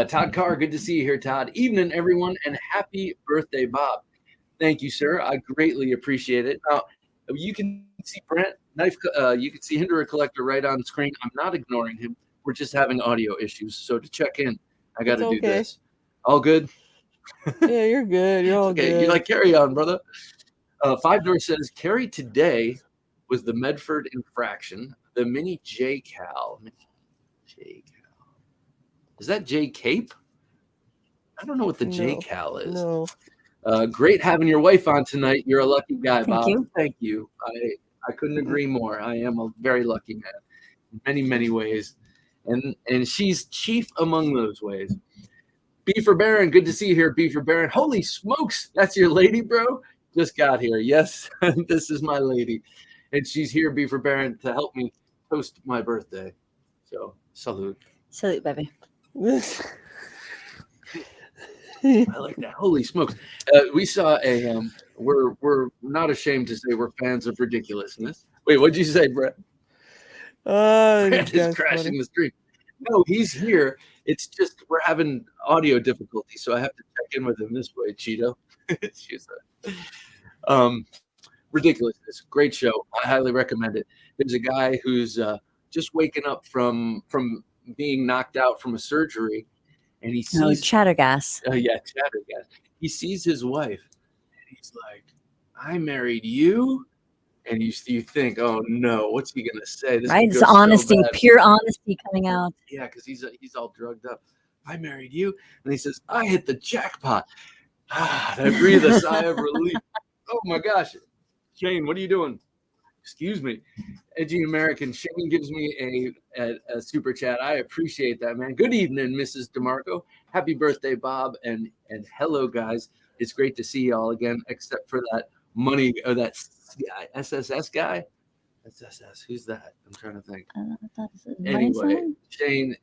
Todd Carr, good to see you here, Todd. Evening, everyone, and happy birthday, Bob. Thank you, sir. I greatly appreciate it. Now, you can see Brent Knife. You can see Hinderer Collector right on the screen. I'm not ignoring him. We're just having audio issues. So to check in, I got to do this. All good? Yeah, you're good. You're all Okay, good. you like carry on, brother. Five Door says carry today was the Medford infraction. The mini J Cal. Is that J Cape? I don't know what the J Cal is. No. Great having your wife on tonight. You're a lucky guy, Bob. You. Thank you. I couldn't agree more. I am a very lucky man in many, many ways. And she's chief among those ways. Beaver Baron, good to see you here, Beaver Baron. Holy smokes, that's your lady, bro? Just got here. Yes, this is my lady. And she's here, Beaver Baron, to help me toast my birthday. So, salute. Salute, baby. I like that. Holy smokes. We saw we're not ashamed to say we're fans of ridiculousness. Wait, what'd you say, Brett? Brett is crashing funny. the stream. No, he's here. It's just we're having audio difficulty, so I have to check in with him this way, Cheeto. Ridiculousness. Great show. I highly recommend it. There's a guy who's just waking up from being knocked out from a surgery, and he sees Chattergas. Chattergas. He sees his wife, and he's like, "I married you." And you think, oh no, what's he gonna say? This Right, could it's go so honesty, bad. pure honesty coming out. Yeah, because he's all drugged up. I married you, and he says, I hit the jackpot. And I breathe a sigh of relief. Oh my gosh, Shane, what are you doing? Excuse me, edgy American. Shane gives me a super chat. I appreciate that, man. Good evening, Mrs. DeMarco. Happy birthday, Bob, and hello, guys. It's great to see y'all again, except for that money or that guy, SSS guy. SSS, who's that? I'm trying to think. Anyway, Shane,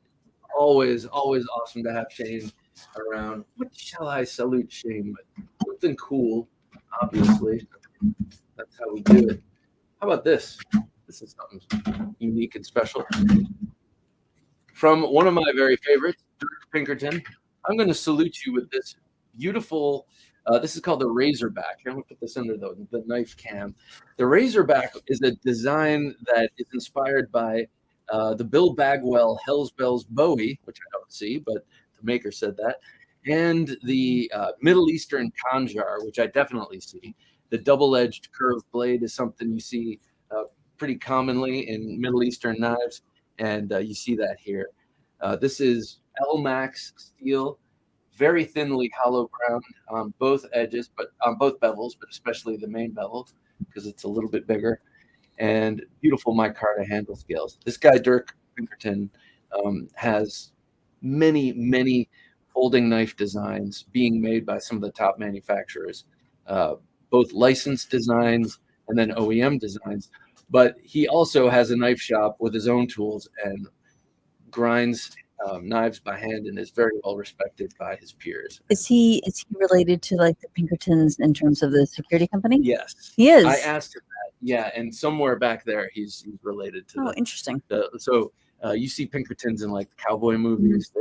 always awesome to have Shane around. What shall I salute Shane with? Something cool, obviously. That's how we do it. How about this? This is something unique and special. From one of my very favorites, Dirk Pinkerton, I'm going to salute you with this beautiful This is called the Razorback. I'm going to put this under the knife cam. The Razorback is a design that is inspired by the Bill Bagwell Hells Bells Bowie, which I don't see, but the maker said that, and the Middle Eastern Khanjar, which I definitely see. The double-edged curved blade is something you see pretty commonly in Middle Eastern knives, and you see that here. This is L-Max steel, very thinly hollow ground on both edges, but on both bevels, but especially the main bevel because it's a little bit bigger, and beautiful micarta handle scales. This guy, Dirk Pinkerton, has many folding knife designs being made by some of the top manufacturers, both licensed designs and then OEM designs. But he also has a knife shop with his own tools and grinds knives by hand and is very well respected by his peers. Is he related to like the Pinkertons in terms of the security company? Yes, he is. I asked him that. Yeah, and somewhere back there, he's related to. Oh, interesting. So you see Pinkertons in like cowboy movies.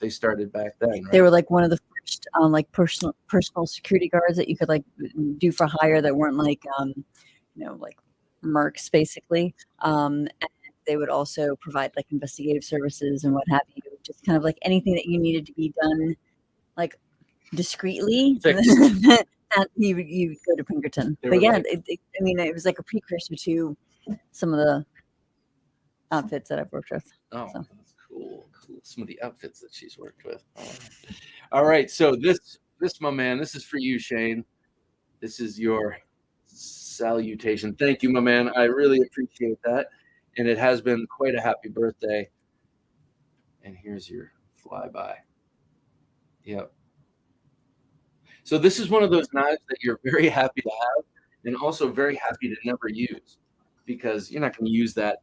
They started back then. Right? They were like one of the first like personal security guards that you could like do for hire that weren't like like mercs basically. And they would also provide like investigative services and what have you, just kind of like anything that you needed to be done like discreetly. you would go to Pinkerton. But yeah, like, it was like a precursor to some of the outfits that I've worked with. Oh, so. That's cool. Some of the outfits that she's worked with. All right. So this, my man, this is for you, Shane. This is your salutation. Thank you, my man. I really appreciate that. And it has been quite a happy birthday. And here's your flyby. Yep. So this is one of those knives that you're very happy to have and also very happy to never use because you're not going to use that,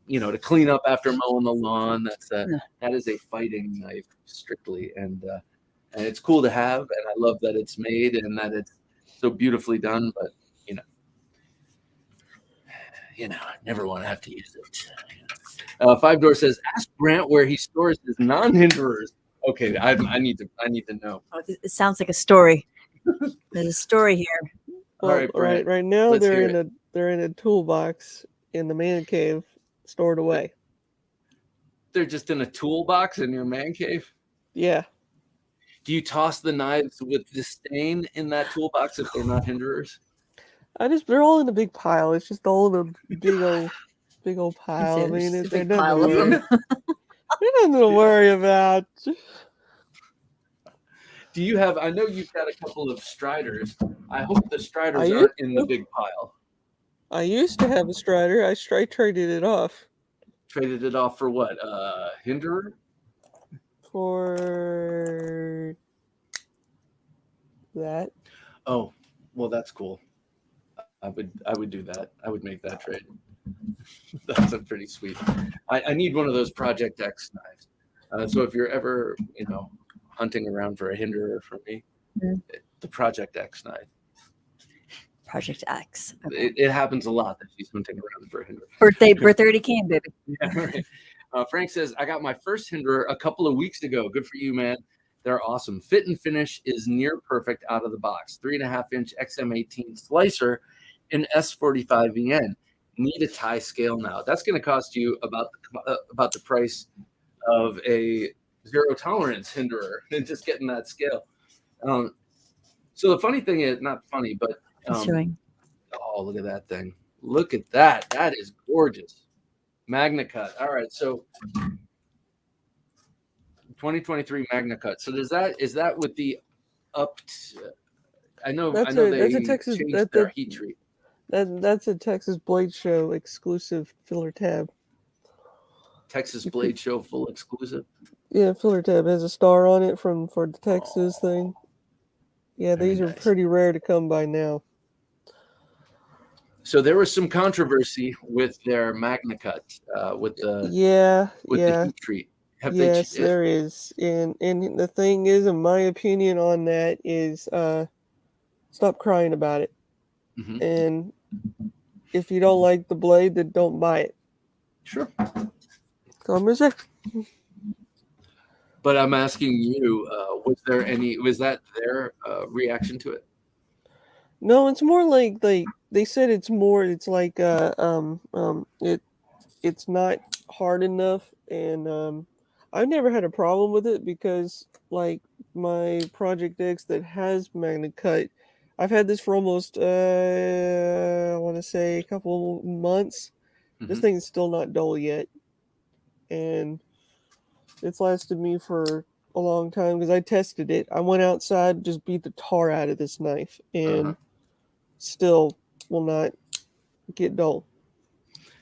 to clean up after mowing the lawn. That is a fighting knife strictly. And it's cool to have. And I love that it's made and that it's so beautifully done. But, I never want to have to use it. Five Door says, ask Brant where he stores his non-hinderers. Okay, I need to know. Oh, it sounds like a story. There's a story here. Well, all right, Brant, right now they're in a toolbox in the man cave, stored away. They're just in a toolbox in your man cave? Yeah. Do you toss the knives with disdain in that toolbox if they're not hinderers? They're all in a big pile. It's just all in a big old pile. I mean, they're nothing to worry about. Do you have? I know you've got a couple of Striders. I hope the Striders aren't in the big pile. I used to have a Strider. I traded it off. Traded it off for what? Hinderer? For that. Oh, well, that's cool. I would do that. I would make that trade. That's a pretty sweet. I need one of those Project X knives. So if you're ever, hunting around for a hinderer for me, the Project X knife. Project X. Okay. It happens a lot that she's hunting around for a hinderer. Birthday came, baby. Yeah, right. Frank says, I got my first hinderer a couple of weeks ago. Good for you, man. They're awesome. Fit and finish is near perfect out of the box. 3.5-inch XM18 slicer in S45VN. Need a tie scale now. That's going to cost you about the price of a zero tolerance hinderer and just getting that scale. So the funny thing is, not funny, but oh, look at that thing. Look at that. That is gorgeous. Magna Cut. All right, so 2023 Magna Cut. So is that with the up? I know they changed their heat treat. That's a Texas Blade Show exclusive filler tab. Texas Blade Show full exclusive. Yeah, filler tab has a star on it for the Texas thing. Yeah, these are pretty rare to come by now. So there was some controversy with their Magna Cut, with the heat treat. There is, and the thing is, in my opinion on that is, stop crying about it. Mm-hmm. And if you don't like the blade, then don't buy it. Sure. So I'm gonna say. But I'm asking you, was that their reaction to it? No, it's more like they said it's like it's not hard enough, and I've never had a problem with it because like my Project X that has Magna Cut, I've had this for almost I want to say a couple months. This thing is still not dull yet, and it's lasted me for a long time because I tested it. I went outside, just beat the tar out of this knife, and still will not get dull.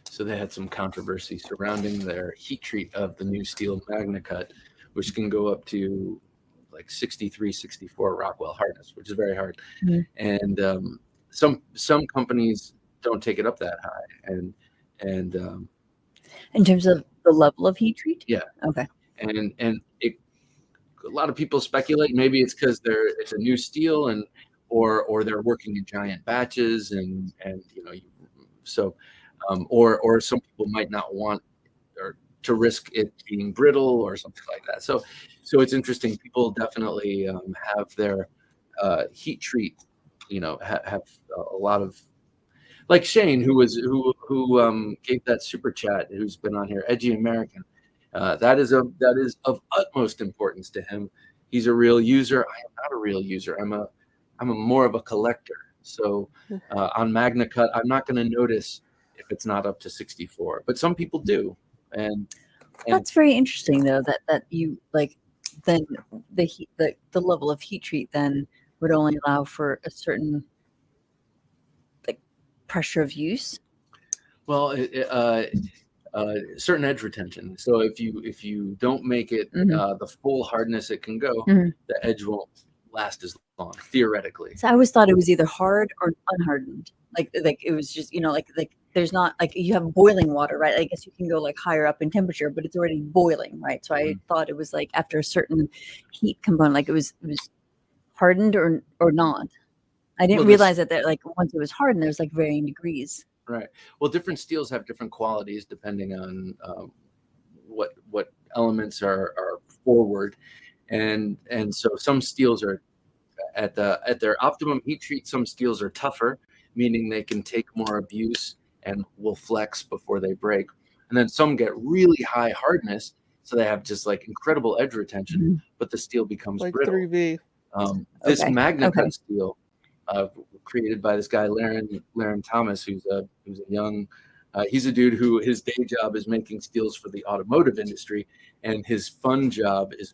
So they had some controversy surrounding their heat treat of the new steel Magna Cut, which can go up to like 63, 64 Rockwell hardness, which is very hard. And some companies don't take it up that high. And in terms of the level of heat treat? Yeah. Okay. And a lot of people speculate maybe it's because it's a new steel or they're working in giant batches and or some people might not want or to risk it being brittle or something like that. So it's interesting. People definitely have their heat treat. Have a lot of, like Shane, who gave that super chat, who's been on here, Edgy American. That is of utmost importance to him. He's a real user. I am not a real user. I'm a more of a collector. So on Magna Cut, I'm not going to notice if it's not up to 64, but some people do. And that's very interesting, though, that you like then the heat, the level of heat treat then would only allow for a certain like pressure of use. Well, certain edge retention. So if you don't make it the full hardness it can go, the edge won't last as long, theoretically. So I always thought it was either hard or unhardened. Like it was just, like there's not, like, you have boiling water, right? I guess you can go like higher up in temperature, but it's already boiling, right? So I thought it was like after a certain heat component, like it was hardened or not. I didn't realize that like once it was hardened, there's like varying degrees. Right. Well, different steels have different qualities depending on what elements are forward, and so some steels are at their optimum heat treat. Some steels are tougher, meaning they can take more abuse and will flex before they break. And then some get really high hardness, so they have just like incredible edge retention, but the steel becomes like brittle. 3V. This Magna Cut steel, created by this guy Laren Thomas, who's a young, he's a dude who his day job is making steels for the automotive industry, and his fun job is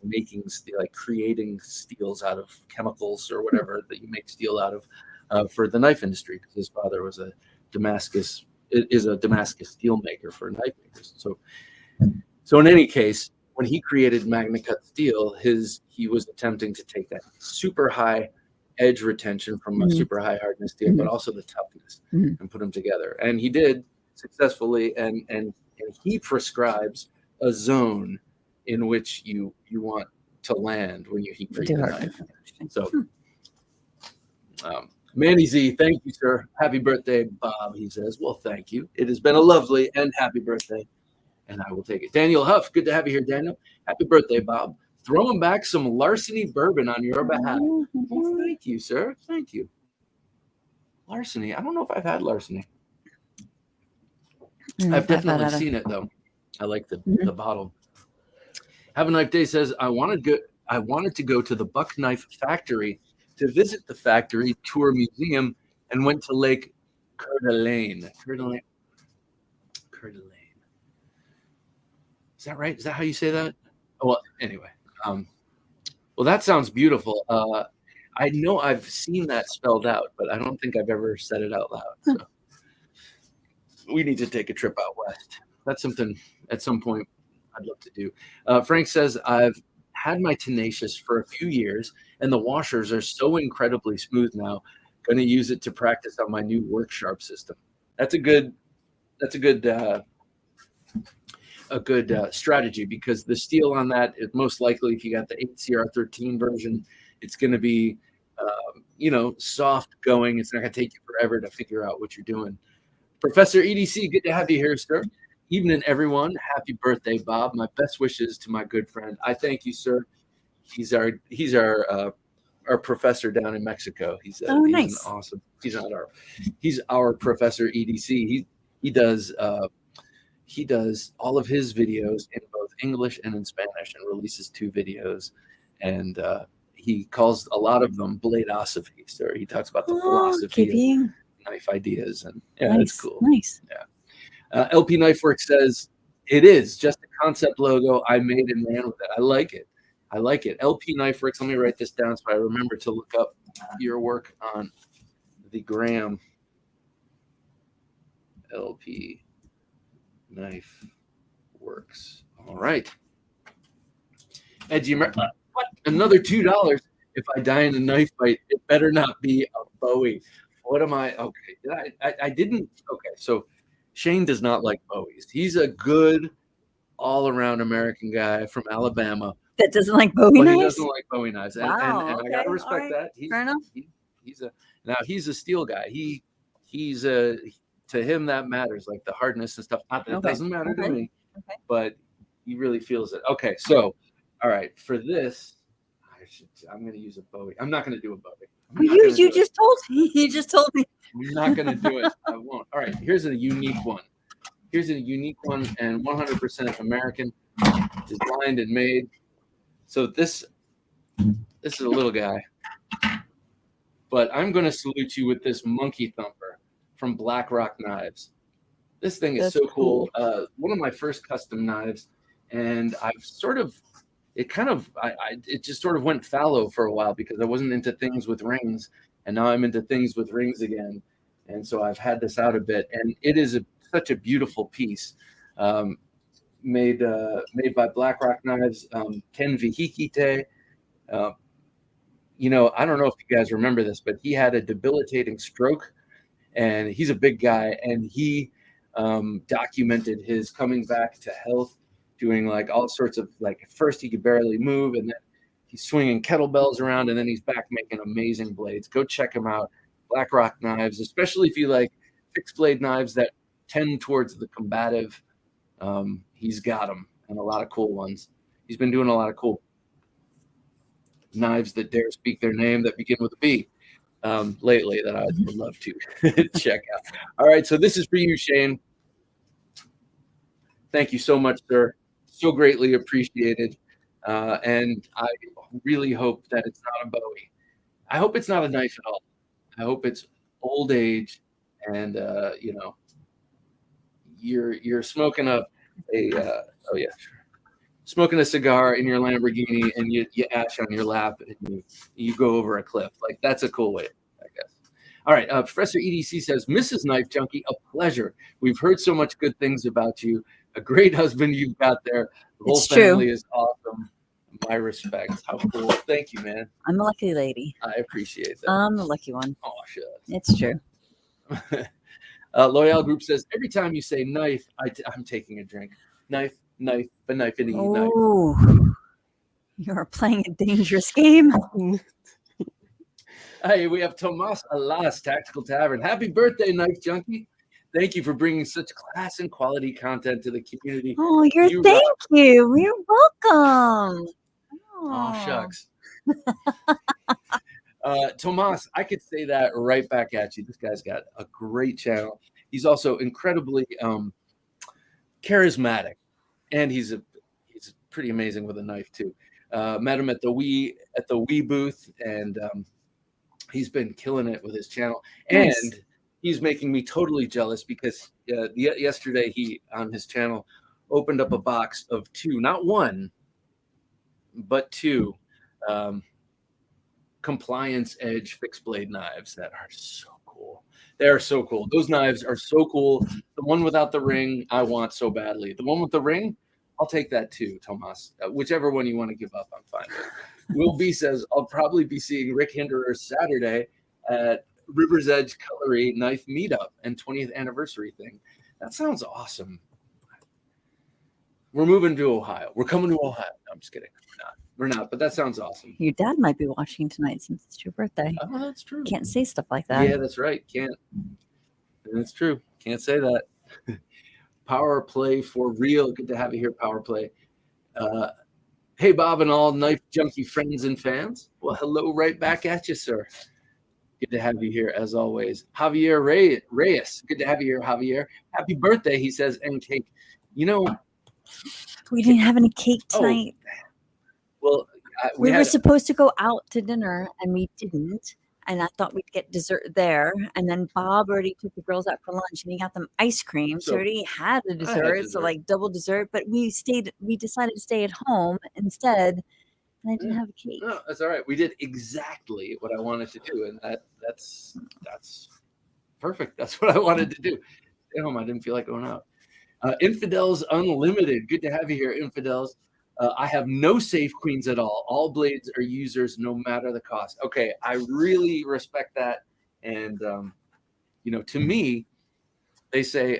creating steels out of chemicals or whatever that you make steel out of for the knife industry, because his father was a Damascus steel maker for knife makers. So in any case, when he created Magna Cut steel, he was attempting to take that super high edge retention from a super high hardness steel, but also the toughness, and put them together. And he did successfully. And he prescribes a zone in which you want to land when you heat treat the knife. So, Manny Z, thank you, sir. Happy birthday, Bob. He says, well, thank you. It has been a lovely and happy birthday, and I will take it. Daniel Huff, good to have you here, Daniel. Happy birthday, Bob. Throwing back some Larceny bourbon on your behalf. Well, thank you, sir. Thank you. Larceny. I don't know if I've had Larceny. I've definitely seen it, though. I like the bottle. Have a Knife Day says, I wanted to go to the Buck Knife Factory to visit the factory, tour museum, and went to Lake Coeur d'Alene. Coeur d'Alene. Is that right? Is that how you say that? Well, anyway. Well, that sounds beautiful. I know I've seen that spelled out, but I don't think I've ever said it out loud. So we need to take a trip out west. That's something at some point I'd love to do. Frank says, I've had my Tenacious for a few years, and the washers are so incredibly smooth now. Going to use it to practice on my new work sharp system. That's a good strategy, because the steel on that is most likely, if you got the 8CR13 version, it's going to be soft going. It's not going to take you forever to figure out what you're doing. Professor EDC, good to have you here, sir. Evening, everyone. Happy birthday, Bob. My best wishes to my good friend. I thank you, sir. He's our professor down in Mexico. He's nice. an awesome. He's our professor EDC. He does all of his videos in both English and in Spanish, and releases 2 videos, and he calls a lot of them bladeosophy. So he talks about the philosophy of knife ideas, and nice, that's cool. Nice. Yeah. LP Knifeworks says it is just a concept logo I made and ran with it. I like it. LP Knifeworks. Let me write this down so I remember to look up your work on the gram. LP Knifeworks. All right. Edgy, what? Another $2. If I die in a knife fight, it better not be a Bowie. What am I? Okay. I didn't. Okay. So Shane does not like Bowies. He's a good all-around American guy from Alabama that doesn't like Bowie knives. He doesn't like Bowie knives, and I gotta respect that. Fair enough. He's a steel guy. He's to him that matters, like the hardness and stuff. Not that it doesn't matter to me, but he really feels it. Okay, so all right, for this, I'm going to use a Bowie. I'm not going to do a Bowie. You just told me. You just told me. I'm not going to do it. I won't. All right, here's a unique one. And 100% American, designed and made. So this is a little guy, but I'm going to salute you with this Monkey Thumper from Black Rock Knives. This thing is so cool. One of my first custom knives, and I've sort of, it just sort of went fallow for a while because I wasn't into things with rings, and now I'm into things with rings again. And so I've had this out a bit, and it is such a beautiful piece, made by Black Rock Knives, Ken Vihikite. I don't know if you guys remember this, but he had a debilitating stroke, and he's a big guy, and he documented his coming back to health, doing like all sorts of, like, at first he could barely move, and then he's swinging kettlebells around, and then he's back making amazing blades. Go check him out. Black Rock Knives, especially if you like fixed blade knives that tend towards the combative. He's got them, and a lot of cool ones. He's been doing a lot of cool knives that dare speak their name that begin with a B lately that I would love to check out. All right, so this is for you, Shane. Thank you so much, sir. So greatly appreciated. And I really hope that it's not a Bowie. I hope it's not a knife at all. I hope it's old age, and you're smoking smoking a cigar in your Lamborghini, and you ash on your lap, and you go over a cliff. Like, that's a cool way, I guess. All right, Professor EDC says, Mrs. Knife Junkie, a pleasure. We've heard so much good things about you. A great husband you've got there. The whole family is awesome. My respects. How cool. Thank you, man. I'm a lucky lady. I appreciate that. I'm the lucky one. Oh, shit. It's true. Loyal Group says, every time you say knife, I'm taking a drink. Knife, knife, a knife, and knife. Oh, you're playing a dangerous game. Hey, we have Tomas Alas, Tactical Tavern. Happy birthday, Knife Junkie. Thank you for bringing such class and quality content to the community. Oh, thank you. You're welcome. Oh, shucks. Tomas, I could say that right back at you. This guy's got a great channel. He's also incredibly charismatic, and he's pretty amazing with a knife too. Met him at the Wii booth, and he's been killing it with his channel. Nice. And he's making me totally jealous because yesterday he, on his channel, opened up a box of 2, not 1, but 2 Compliance Edge fixed blade knives that are so cool. They are so cool. Those knives are so cool. The one without the ring, I want so badly. The one with the ring, I'll take that too, Tomas. Whichever one you want to give up, I'm fine with. Will B says, I'll probably be seeing Rick Hinderer Saturday at River's Edge Cutlery Knife Meetup and 20th anniversary thing. That sounds awesome. We're moving to Ohio. We're coming to Ohio. No, I'm just kidding. We're not, but that sounds awesome. Your dad might be watching tonight since it's your birthday. Oh, that's true. Can't say stuff like that. Yeah, that's right. Can't. That's true. Can't say that. Power Play for real. Good to have you here, Power Play. Hey, Bob and all Knife Junkie friends and fans. Well, hello right back at you, sir. Good to have you here, as always. Javier Reyes. Good to have you here, Javier. Happy birthday, he says, and cake. You know, We didn't have any cake tonight. Well, we were supposed to go out to dinner, and we didn't. And I thought we'd get dessert there. And then Bob already took the girls out for lunch, and he got them ice cream. So we already had a dessert, so like double dessert. But we decided to stay at home instead. And I didn't have a cake. No, that's all right. We did exactly what I wanted to do, and that's perfect. That's what I wanted to do. Stay home. I didn't feel like going out. Infidels Unlimited. Good to have you here, Infidels. I have no safe queens at all. All blades are users, no matter the cost. Okay, I really respect that. And to me, they say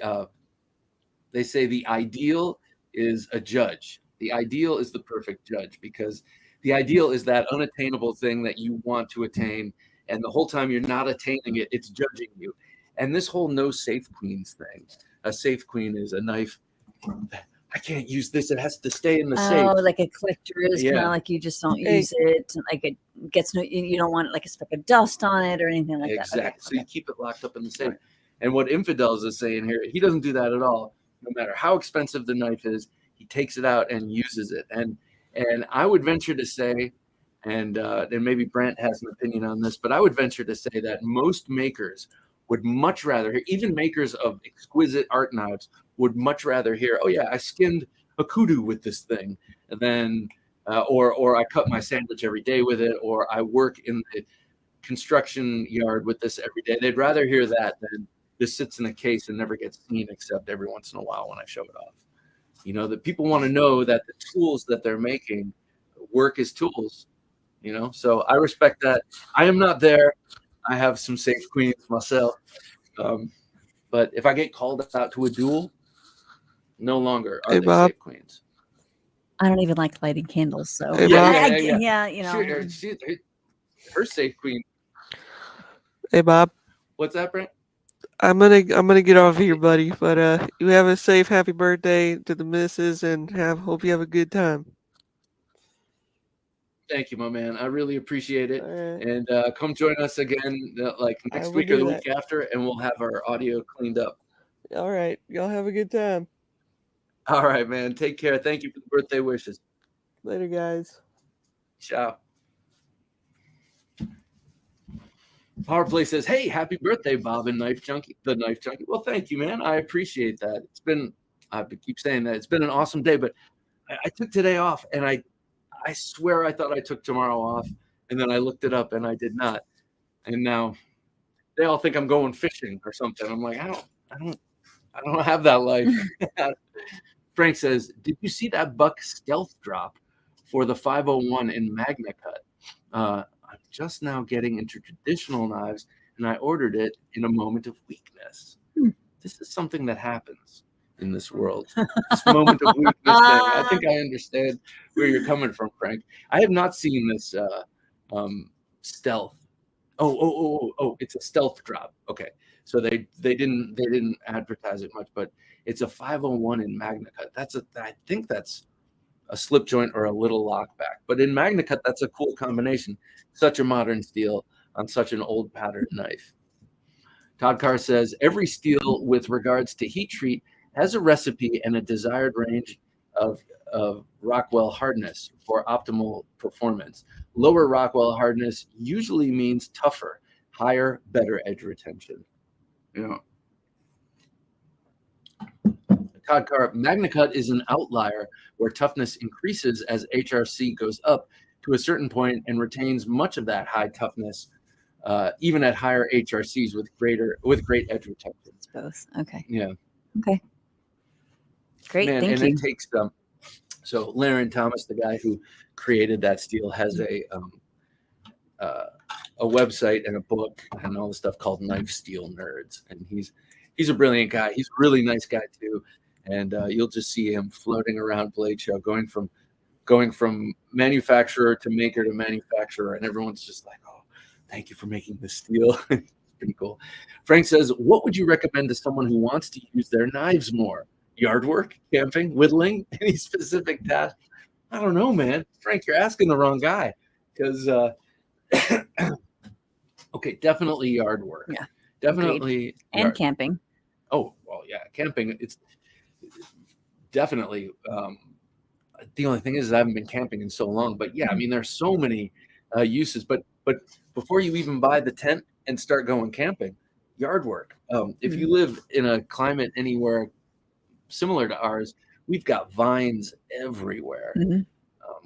the ideal is a judge. The ideal is the perfect judge, because the ideal is that unattainable thing that you want to attain, and the whole time you're not attaining it, it's judging you. And this whole no safe queens thing. A safe queen is a knife. I can't use this. It has to stay in the safe. Oh, like a collector is kind of like you just don't use it. Like it gets you don't want like a speck of dust on it or anything like that. Exactly. So you keep it locked up in the safe. And what Infidels is saying here, he doesn't do that at all. No matter how expensive the knife is, he takes it out and uses it. And I would venture to say, and maybe Brant has an opinion on this, but I would venture to say that most makers would much rather, even makers of exquisite art knives, would much rather hear, oh yeah, I skinned a kudu with this thing, and then, or I cut my sandwich every day with it, or I work in the construction yard with this every day. They'd rather hear that than this sits in a case and never gets seen except every once in a while when I show it off. That people want to know that the tools that they're making work as tools, so I respect that. I am not there. I have some safe queens myself. But if I get called out to a duel, no longer are they safe queens. I don't even like lighting candles, so yeah. Her safe queen. Hey Bob. What's that, Brent? I'm gonna get off here, buddy. But you have a safe, happy birthday to the missus, and hope you have a good time. Thank you, my man. I really appreciate it. Right. And come join us again, like next week or the week after, and we'll have our audio cleaned up. All right. Y'all have a good time. All right, man. Take care. Thank you for the birthday wishes. Later, guys. Ciao. Power Play says, hey, happy birthday, Bob and Knife Junkie, the Knife Junkie. Well, thank you, man. I appreciate that. I keep saying that. It's been an awesome day, but I took today off, and I swear I thought I took tomorrow off, and then I looked it up and I did not. And now they all think I'm going fishing or something. I'm like, I don't have that life. Frank says, did you see that buck stealth drop for the 501 in Magna Cut? I'm just now getting into traditional knives, and I ordered it in a moment of weakness. This is something that happens in this world. This moment of weakness thing. I think I understand where you're coming from, Frank. I have not seen this stealth. Oh, it's a stealth drop. Okay. So they didn't advertise it much, but it's a 501 in Magna Cut. I think that's a slip joint or a little lockback. But in Magna Cut, that's a cool combination. Such a modern steel on such an old pattern knife. Todd Carr says, every steel with regards to heat treat has a recipe and a desired range of Rockwell hardness for optimal performance. Lower Rockwell hardness usually means tougher, higher, better edge retention. Todd Carr, Magna Cut is an outlier where toughness increases as HRC goes up to a certain point and retains much of that high toughness, even at higher HRCs with great edge retention. It's both. Okay. Yeah. Okay. Great. Man, thank and you. it takes so Laren Thomas, the guy who created that steel, has a website and a book and all the stuff called Knife Steel Nerds, and he's a brilliant guy. He's a really nice guy too, and you'll just see him floating around Blade Show, going from manufacturer to maker to manufacturer, and everyone's just like, oh, thank you for making this steel. It's pretty cool. Frank says, what would you recommend to someone who wants to use their knives more? Yard work, camping, whittling, any specific task? I don't know, man. Frank, you're asking the wrong guy. Because okay, definitely yard work. Yeah. Definitely And yard. camping. Oh, well, yeah, camping. It's definitely. The only thing is I haven't been camping in so long, but yeah, I mean, there's so many uses. But before you even buy the tent and start going camping, yard work. If you live in a climate anywhere similar to ours, we've got vines everywhere.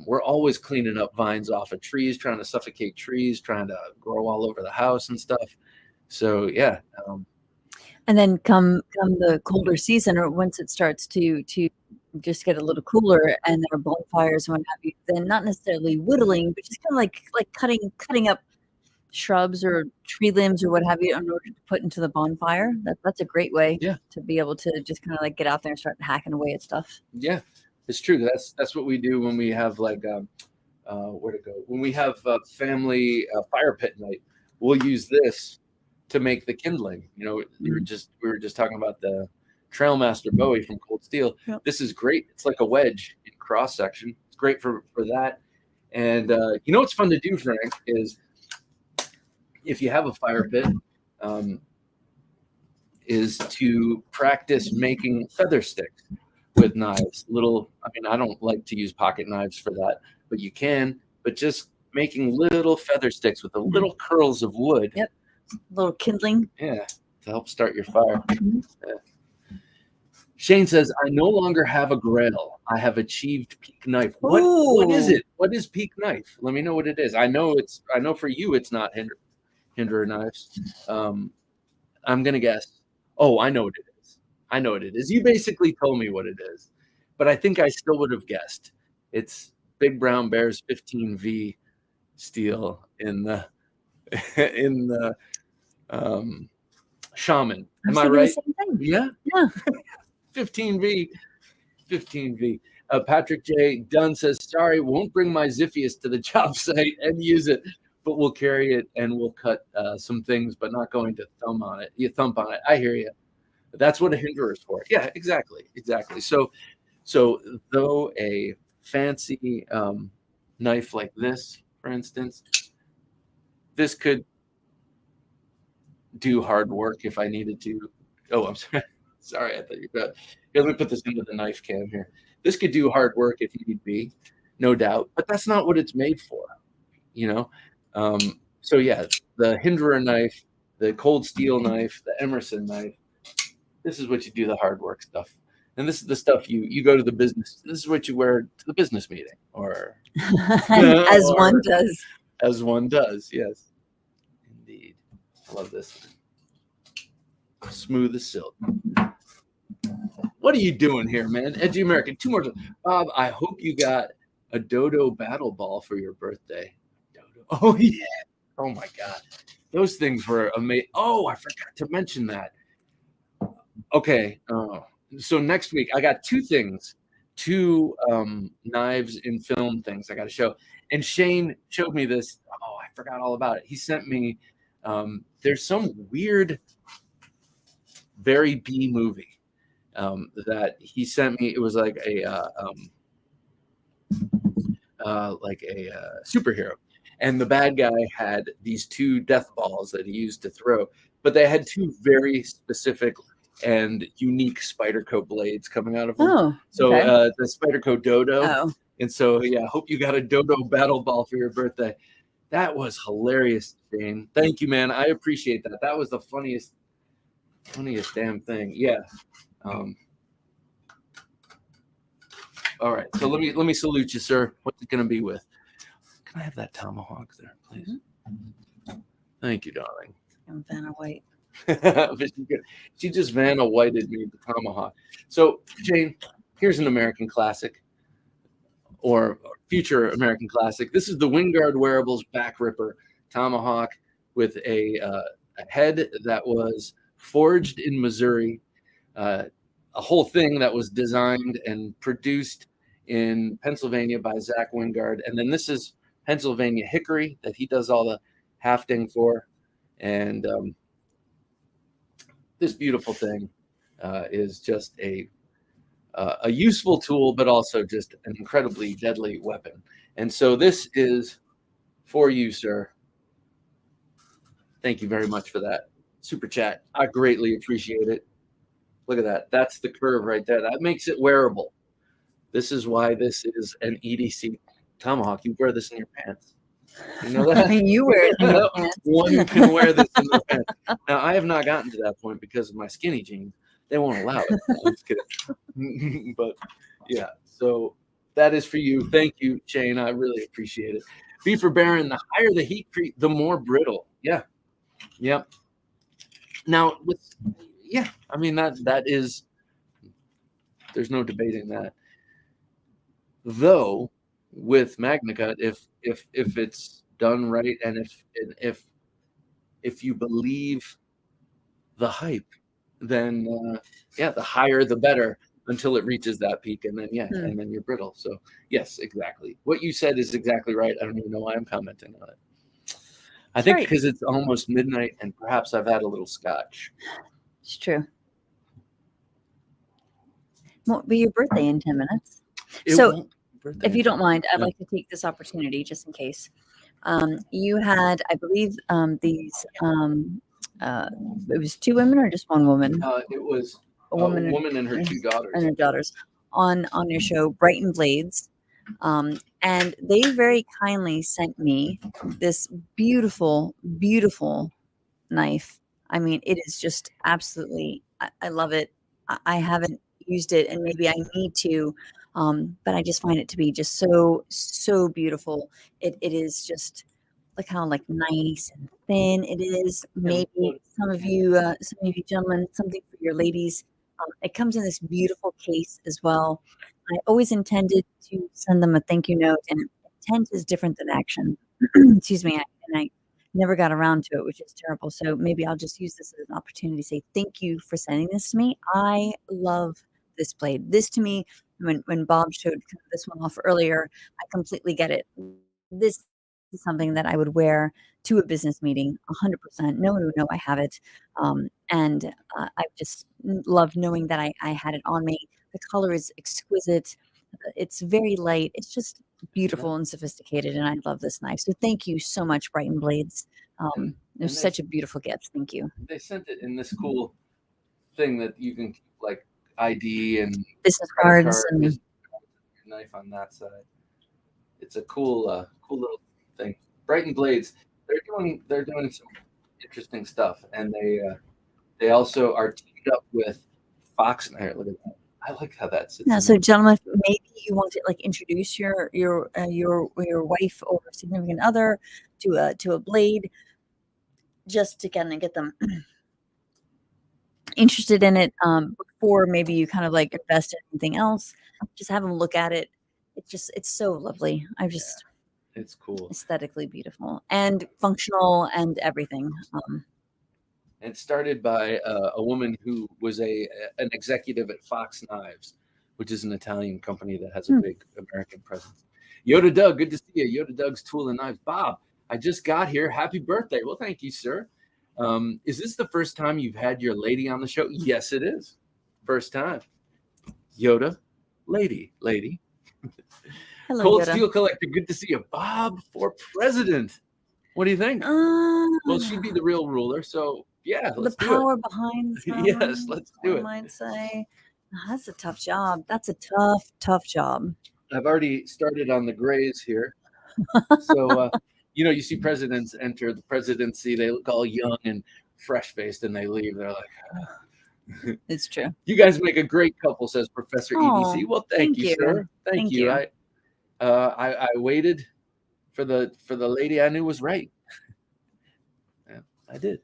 We're always cleaning up vines off of trees, trying to suffocate trees, trying to grow all over the house and stuff. So yeah. And then come the colder season, or once it starts to just get a little cooler, and there are bonfires and what have you, then not necessarily whittling, but just kind of like cutting up shrubs or tree limbs or what have you in order to put into the bonfire. That's a great way to be able to just kind of like get out there and start hacking away at stuff. Yeah, it's true. That's what we do when we have like where to go when we have family fire pit night. We'll use this to make the kindling. You know, we were just talking about the Trailmaster Bowie from Cold Steel. Yep. This is great. It's like a wedge in cross section. It's great for that. And you know what's fun to do, Frank, is if you have a fire pit, is to practice making feather sticks with knives. I mean, I don't like to use pocket knives for that, but you can. But just making little feather sticks with the little curls of wood. Yep. Little kindling. Yeah, to help start your fire. Yeah. Shane says, I no longer have a grail. I have achieved peak knife. What is it? What is peak knife? Let me know what it is. I know for you it's not Hinderer knives. I'm gonna guess. Oh, I know what it is. I know what it is. You basically told me what it is, but I think I still would have guessed. It's Big Brown Bear's 15V steel in the Shaman. Am I right? Yeah. 15V. Patrick J. Dunn says, sorry, won't bring my Ziphius to the job site and use it, but we'll carry it and we'll cut some things, but not going to thump on it. I hear you. That's what a hinderer is for. Yeah, exactly. So though a fancy knife like this, for instance, this could do hard work if I needed to. Oh, I'm sorry. Sorry, I thought you were good. Here, let me put this into the knife cam here. This could do hard work if need be, no doubt, but that's not what it's made for, you know? So yeah, the Hinderer knife, the Cold Steel knife, the Emerson knife, this is what you do the hard work stuff. And this is the stuff you go to the business. This is what you wear to the business meeting or one does. As one does, yes. Indeed. I love this. Smooth as silk. What are you doing here, man? Edgy American. 2 more. Bob, I hope you got a Dodo battle ball for your birthday. Dodo. Oh, yeah. Oh, my God. Those things were amazing. Oh, I forgot to mention that. Okay. So next week, I got 2 things. 2 knives in film things I got to show. And Shane showed me this. Oh, I forgot all about it. He sent me, there's some weird, very B movie that he sent me. It was like a superhero, and the bad guy had these 2 death balls that he used to throw, but they had 2 very specific and unique Spyderco blades coming out of them. Oh, so okay. The Spyderco Dodo. Oh. And so yeah, hope you got a Dodo battle ball for your birthday. That was hilarious, Shane. Thank you, man. I appreciate that. That was the funniest damn thing. Yeah. All right. So let me salute you, sir. What's it gonna be with? Can I have that tomahawk there, please? Mm-hmm. Thank you, darling. I'm Vanna White. She just Vanna Whited me the tomahawk. So, Jane, here's an American classic, or future American classic. This is the Wingard Wearables Back Ripper tomahawk with a head that was forged in Missouri, a whole thing that was designed and produced in Pennsylvania by Zach Wingard. And then this is Pennsylvania hickory that he does all the hafting for. And this beautiful thing is just a a useful tool, but also just an incredibly deadly weapon. And so this is for you, sir. Thank you very much for that super chat. I greatly appreciate it. Look at that. That's the curve right there. That makes it wearable. This is why this is an EDC tomahawk. You wear this in your pants. You know that? You wear it in your pants. One can wear this in their pants. Now, I have not gotten to that point because of my skinny jeans. They won't allow it. I'm just kidding. But yeah, so that is for you. Thank you, Shane. I really appreciate it. B for Baron, the higher the heat creep, the more brittle. Yeah. Yep. Now, I mean, that is, there's no debating that. Though, with MagnaCut, if it's done right, and if you believe the hype, then the higher the better until it reaches that peak, and then and then you're brittle. So yes, exactly. What you said is exactly right. I don't even know why I'm commenting on it. I think because it's almost midnight, and perhaps I've had a little scotch. It's true. Won't be your birthday in 10 minutes. If you don't mind, I'd like to take this opportunity just in case. You had, I believe, these. It was 2 women or just 1 woman? It was a woman and her 2 daughters. And her daughters on your show, Brighton Blades. And they very kindly sent me this beautiful, beautiful knife. I mean, it is just absolutely, I love it. I haven't used it, and maybe I need to, but I just find it to be just so beautiful. It is just like how like nice and thin it is. Maybe some of you gentlemen, something for your ladies. It comes in this beautiful case as well. I always intended to send them a thank you note, and intent is different than action. Excuse me, and I never got around to it, which is terrible. So maybe I'll just use this as an opportunity to say thank you for sending this to me. I love this blade. This to me, when Bob showed this one off earlier, I completely get it. This is something that I would wear to a business meeting, 100%. No one would know I have it. And I just love knowing that I had it on me. The color is exquisite. It's very light. It's just beautiful and sophisticated, and I love this knife. So thank you so much, Brighton Blades. It was such a beautiful gift. Thank you. They sent it in this cool thing that you can keep like ID and business cards and knife on that side. It's a cool little thing. Brighton Blades. They're doing some interesting stuff, and they also are teamed up with Fox. Here, look at that. I like how that sits. Now, so gentlemen, maybe you want to like introduce your wife or significant other to a blade, just to kind of get them interested in it before maybe you kind of like invest in anything else. Just have them look at it. It's so lovely. It's cool, aesthetically beautiful and functional and everything. And started by a woman who was an executive at Fox Knives, which is an Italian company that has a big American presence. Yoda Doug, good to see you. Yoda Doug's Tool and Knives. Bob, I just got here. Happy birthday. Well, thank you, sir. Is this the first time you've had your lady on the show? Yes, it is. First time. Yoda, lady. Hello, Cold Yoda. Steel Collector, good to see you. Bob for president. What do you think? Well, she'd be the real ruler, so yeah, let's do it. The power behind them, yes, let's do it. I might say. That's a tough job. That's a tough job. I've already started on the grays here. So, you see presidents enter the presidency. They look all young and fresh-faced, and they leave. They're like, It's true. You guys make a great couple, says Professor EDC. Well, thank you, sir. Thank you. I waited for the lady I knew was right. Yeah, I did.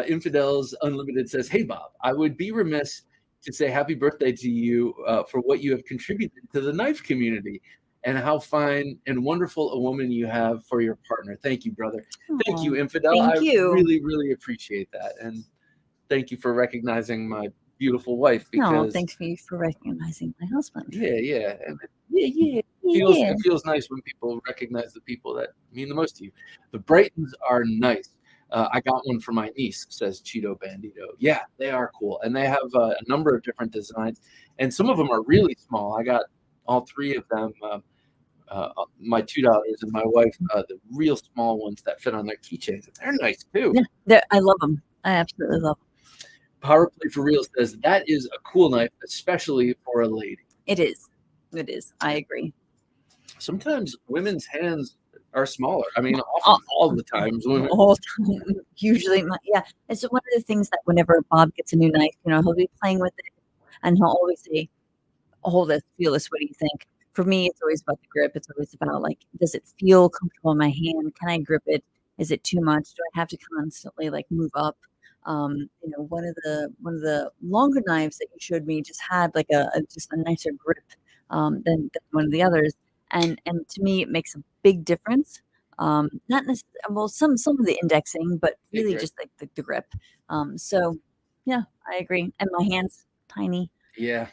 Infidels Unlimited says, "Hey Bob, I would be remiss to say happy birthday to you for what you have contributed to the knife community and how fine and wonderful a woman you have for your partner. Thank you, brother. Thank you, Infidel. I really, really appreciate that, and thank you for recognizing my beautiful wife. Because thanks for recognizing my husband. Yeah. It feels nice when people recognize the people that mean the most to you. The Brightons are nice. I got one for my niece, says Cheeto Bandito. Yeah, they are cool. And they have a number of different designs. And some of them are really small. I got all three of them, my two daughters and my wife, the real small ones that fit on their keychains. They're nice too. Yeah, I love them. I absolutely love them. Power Play for Real says that is a cool knife, especially for a lady. It is. It is. I agree. Sometimes women's hands are smaller. I mean, often, all the times women. All the time. Usually, yeah. And so one of the things that whenever Bob gets a new knife, he'll be playing with it, and he'll always say, "Hold this, feel this. What do you think?" For me, it's always about the grip. It's always about like, does it feel comfortable in my hand? Can I grip it? Is it too much? Do I have to constantly like move up? One of the longer knives that you showed me just had like just a nicer grip than one of the others, and to me it makes a big difference. Not necessarily, well, some of the indexing, but really just like the grip. So yeah, I agree. And my hands tiny. Yeah.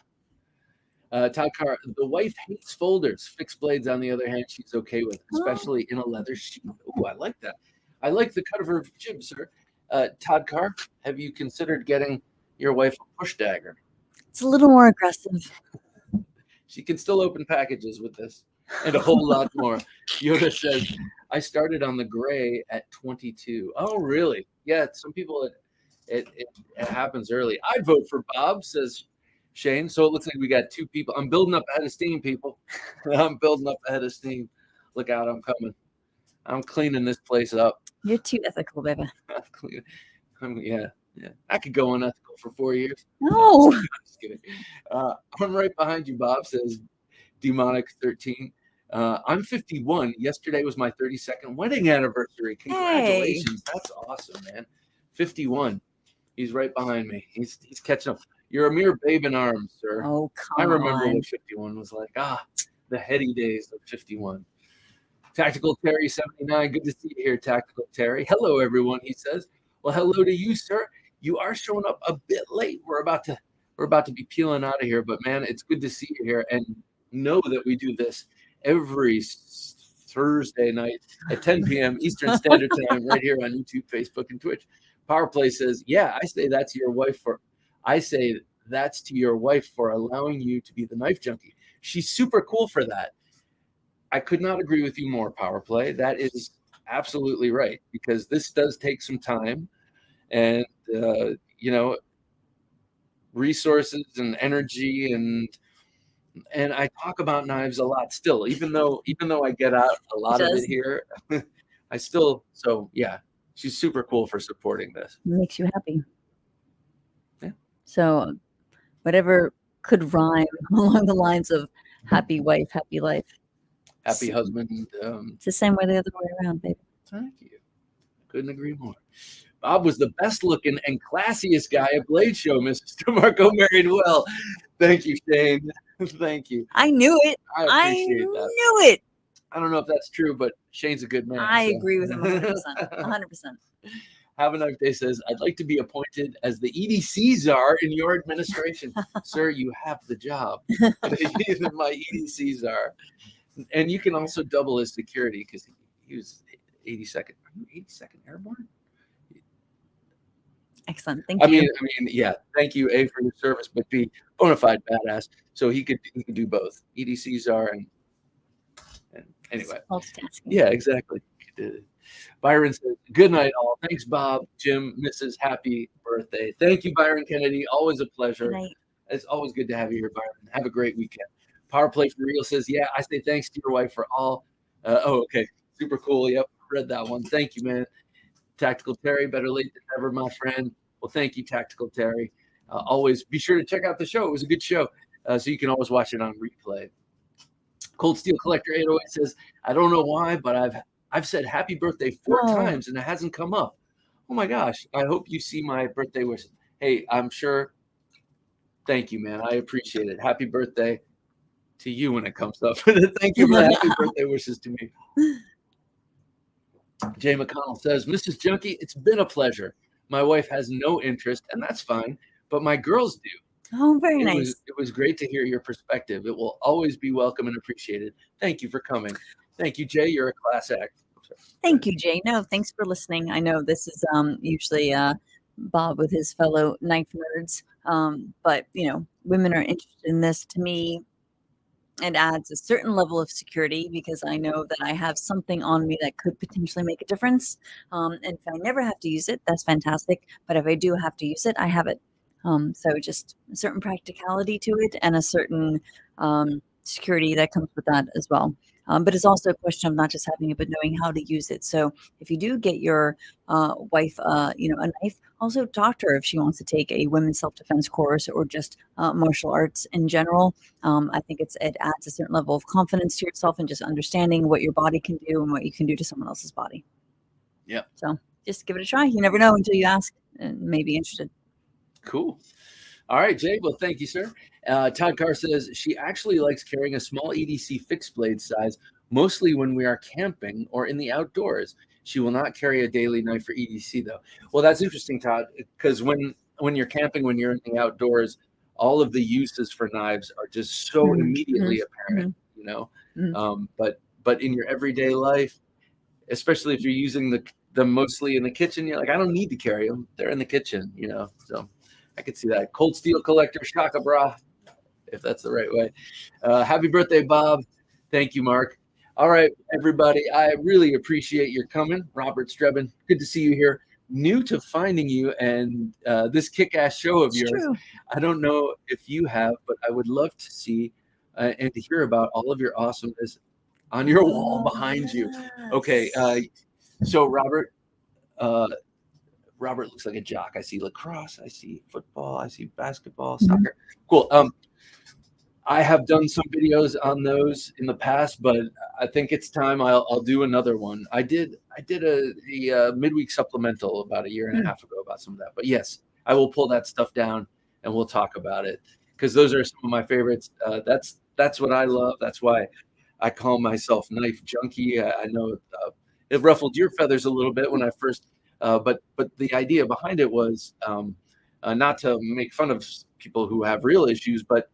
Todd Carr, the wife hates folders. Fixed blades, on the other hand, she's okay with, especially in a leather sheath. Oh, I like that. I like the cut of her jib, sir. Todd Carr, have you considered getting your wife a push dagger? It's a little more aggressive. She can still open packages with this and a whole lot more. Yoda says, I started on the gray at 22. Oh, really? Yeah, some people, it happens early. I'd vote for Bob, says Shane. So it looks like we got two people. I'm building up ahead of steam, people. I'm building up ahead of steam. Look out, I'm coming. I'm cleaning this place up. You're too ethical, baby. Yeah. I could go unethical for 4 years. No. Just kidding. I'm right behind you, Bob, says Demonic13. I'm 51. Yesterday was my 32nd wedding anniversary. Congratulations. Hey. That's awesome, man. 51. He's right behind me. He's catching up. You're a mere babe in arms, sir. Oh, come I remember on. what 51 was like. The heady days of 51. Tactical Terry 79. Good to see you here, Tactical Terry. Hello, everyone, he says. Well, hello to you, sir. You are showing up a bit late. We're about to be peeling out of here, but man, it's good to see you here. And know that we do this every Thursday night at 10 p.m. Eastern Standard Time, right here on YouTube, Facebook, and Twitch. Power Play says, yeah, I say that's to your wife for allowing you to be the knife junkie. She's super cool for that. I could not agree with you more, Power Play. That is absolutely right, because this does take some time and, resources and energy. And I talk about knives a lot still, even though I get out a lot of it here, I still, so yeah, she's super cool for supporting this. Makes you happy. Yeah. So whatever could rhyme along the lines of happy wife, happy life. Happy husband. It's the same way the other way around, baby. Thank you. Couldn't agree more. Bob was the best looking and classiest guy at Blade Show, Mrs. DeMarco married well. Thank you, Shane. Thank you. I knew it. I appreciate that. Knew it. I don't know if that's true, but Shane's a good man. I agree with him 100%. 100%. Have a nice day says, I'd like to be appointed as the EDC czar in your administration. Sir, you have the job. He's my EDC czar. And you can also double his security because he was 82nd. Are you 82nd Airborne? Excellent. Thank you. I mean, yeah. Thank you, A, for your service, but B, bona fide badass. So he could do both. EDCs are and anyway. Yeah, exactly. Byron says, good night, all. Thanks, Bob, Jim, Mrs. Happy birthday. Thank you, Byron Kennedy. Always a pleasure. Good night. It's always good to have you here, Byron. Have a great weekend. Power Play for Real says, yeah, I say thanks to your wife for all. Okay. Super cool. Yep. Read that one. Thank you, man. Tactical Terry, better late than never, my friend. Well, thank you, Tactical Terry. Always be sure to check out the show. It was a good show. So you can always watch it on replay. Cold Steel Collector 808 says, I don't know why, but I've said happy birthday 4 times and it hasn't come up. Oh my gosh. I hope you see my birthday wish. Hey, I'm sure. Thank you, man. I appreciate it. Happy birthday to you when it comes up. Thank you for the happy birthday wishes to me. Jay McConnell says, Mrs. Junkie, it's been a pleasure. My wife has no interest, and that's fine, but my girls do. Oh, very nice. It was great to hear your perspective. It will always be welcome and appreciated. Thank you for coming. Thank you, Jay. You're a class act. Thank you, Jay. No, thanks for listening. I know this is usually Bob with his fellow knife nerds, but women are interested in this. To me, it adds a certain level of security because I know that I have something on me that could potentially make a difference. And if I never have to use it, that's fantastic. But if I do have to use it, I have it. So just a certain practicality to it and a certain security that comes with that as well. But it's also a question of not just having it, but knowing how to use it. So if you do get your wife, a knife, also talk to her if she wants to take a women's self-defense course or just martial arts in general. I think it adds a certain level of confidence to yourself and just understanding what your body can do and what you can do to someone else's body. Yeah. So just give it a try. You never know until you ask and may be interested. Cool. All right, Jay. Well, thank you, sir. Todd Carr says she actually likes carrying a small EDC fixed blade size, mostly when we are camping or in the outdoors. She will not carry a daily knife for EDC, though. Well, that's interesting, Todd, because when you're camping, when you're in the outdoors, all of the uses for knives are just so immediately apparent, But in your everyday life, especially if you're using them mostly in the kitchen, you're like, I don't need to carry them. They're in the kitchen, So I could see that. Cold Steel Collector, Shaka Bra, if that's the right way. Happy birthday, Bob. Thank you, Mark. All right, everybody. I really appreciate your coming. Robert Strebin, good to see you here. New to finding you and this kick-ass show of yours. True. I don't know if you have, but I would love to see and to hear about all of your awesomeness on your wall behind you. Okay, so Robert looks like a jock. I see lacrosse, I see football, I see basketball, soccer. Cool. I have done some videos on those in the past, but I think it's time I'll do another one. I did a midweek supplemental about a year and a half ago about some of that. But yes, I will pull that stuff down and we'll talk about it because those are some of my favorites. That's what I love. That's why I call myself Knife Junkie. I know it ruffled your feathers a little bit when I first. But the idea behind it was not to make fun of people who have real issues, but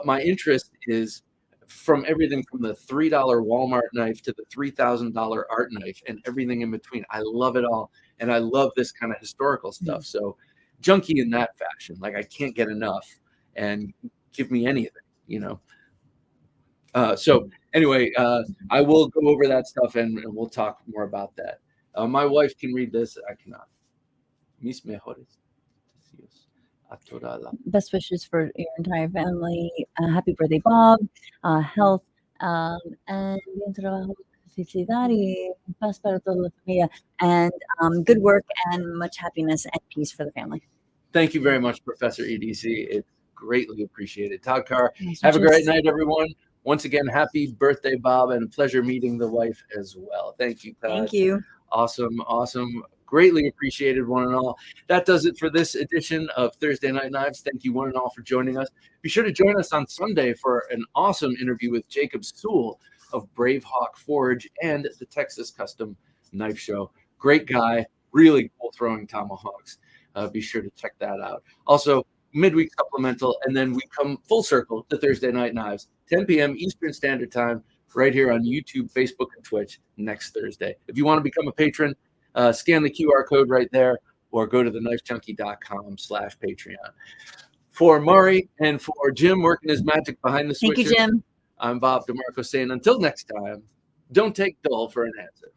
my interest is from everything from the $3 Walmart knife to the $3,000 art knife and everything in between. I love it all, and I love this kind of historical stuff. So, junkie in that fashion, like I can't get enough, and give me anything, So anyway, I will go over that stuff and we'll talk more about that. My wife can read this. I cannot. Mis mejores deseos a toda la. Best wishes for your entire family. Happy birthday, Bob. Health and bien trabajo, felicidad y paz para toda la familia. And good work and much happiness and peace for the family. Thank you very much, Professor EDC. It's greatly appreciated. Todd Carr, have a great night, everyone. Once again, happy birthday, Bob, and a pleasure meeting the wife as well. Thank you, Todd. Thank you. Awesome. Greatly appreciated, one and all. That does it for this edition of Thursday Night Knives. Thank you, one and all, for joining us. Be sure to join us on Sunday for an awesome interview with Jacob Sewell of Brave Hawk Forge and the Texas Custom Knife Show. Great guy, really cool throwing tomahawks. Be sure to check that out. Also, midweek supplemental, and then we come full circle to Thursday Night Knives, 10 p.m. Eastern Standard Time, right here on YouTube, Facebook, and Twitch next Thursday. If you want to become a patron, scan the QR code right there or go to theknifejunkie.com/Patreon. For Maury and for Jim working his magic behind the switcher. Thank you, Jim. I'm Bob DeMarco saying until next time, don't take dull for an answer.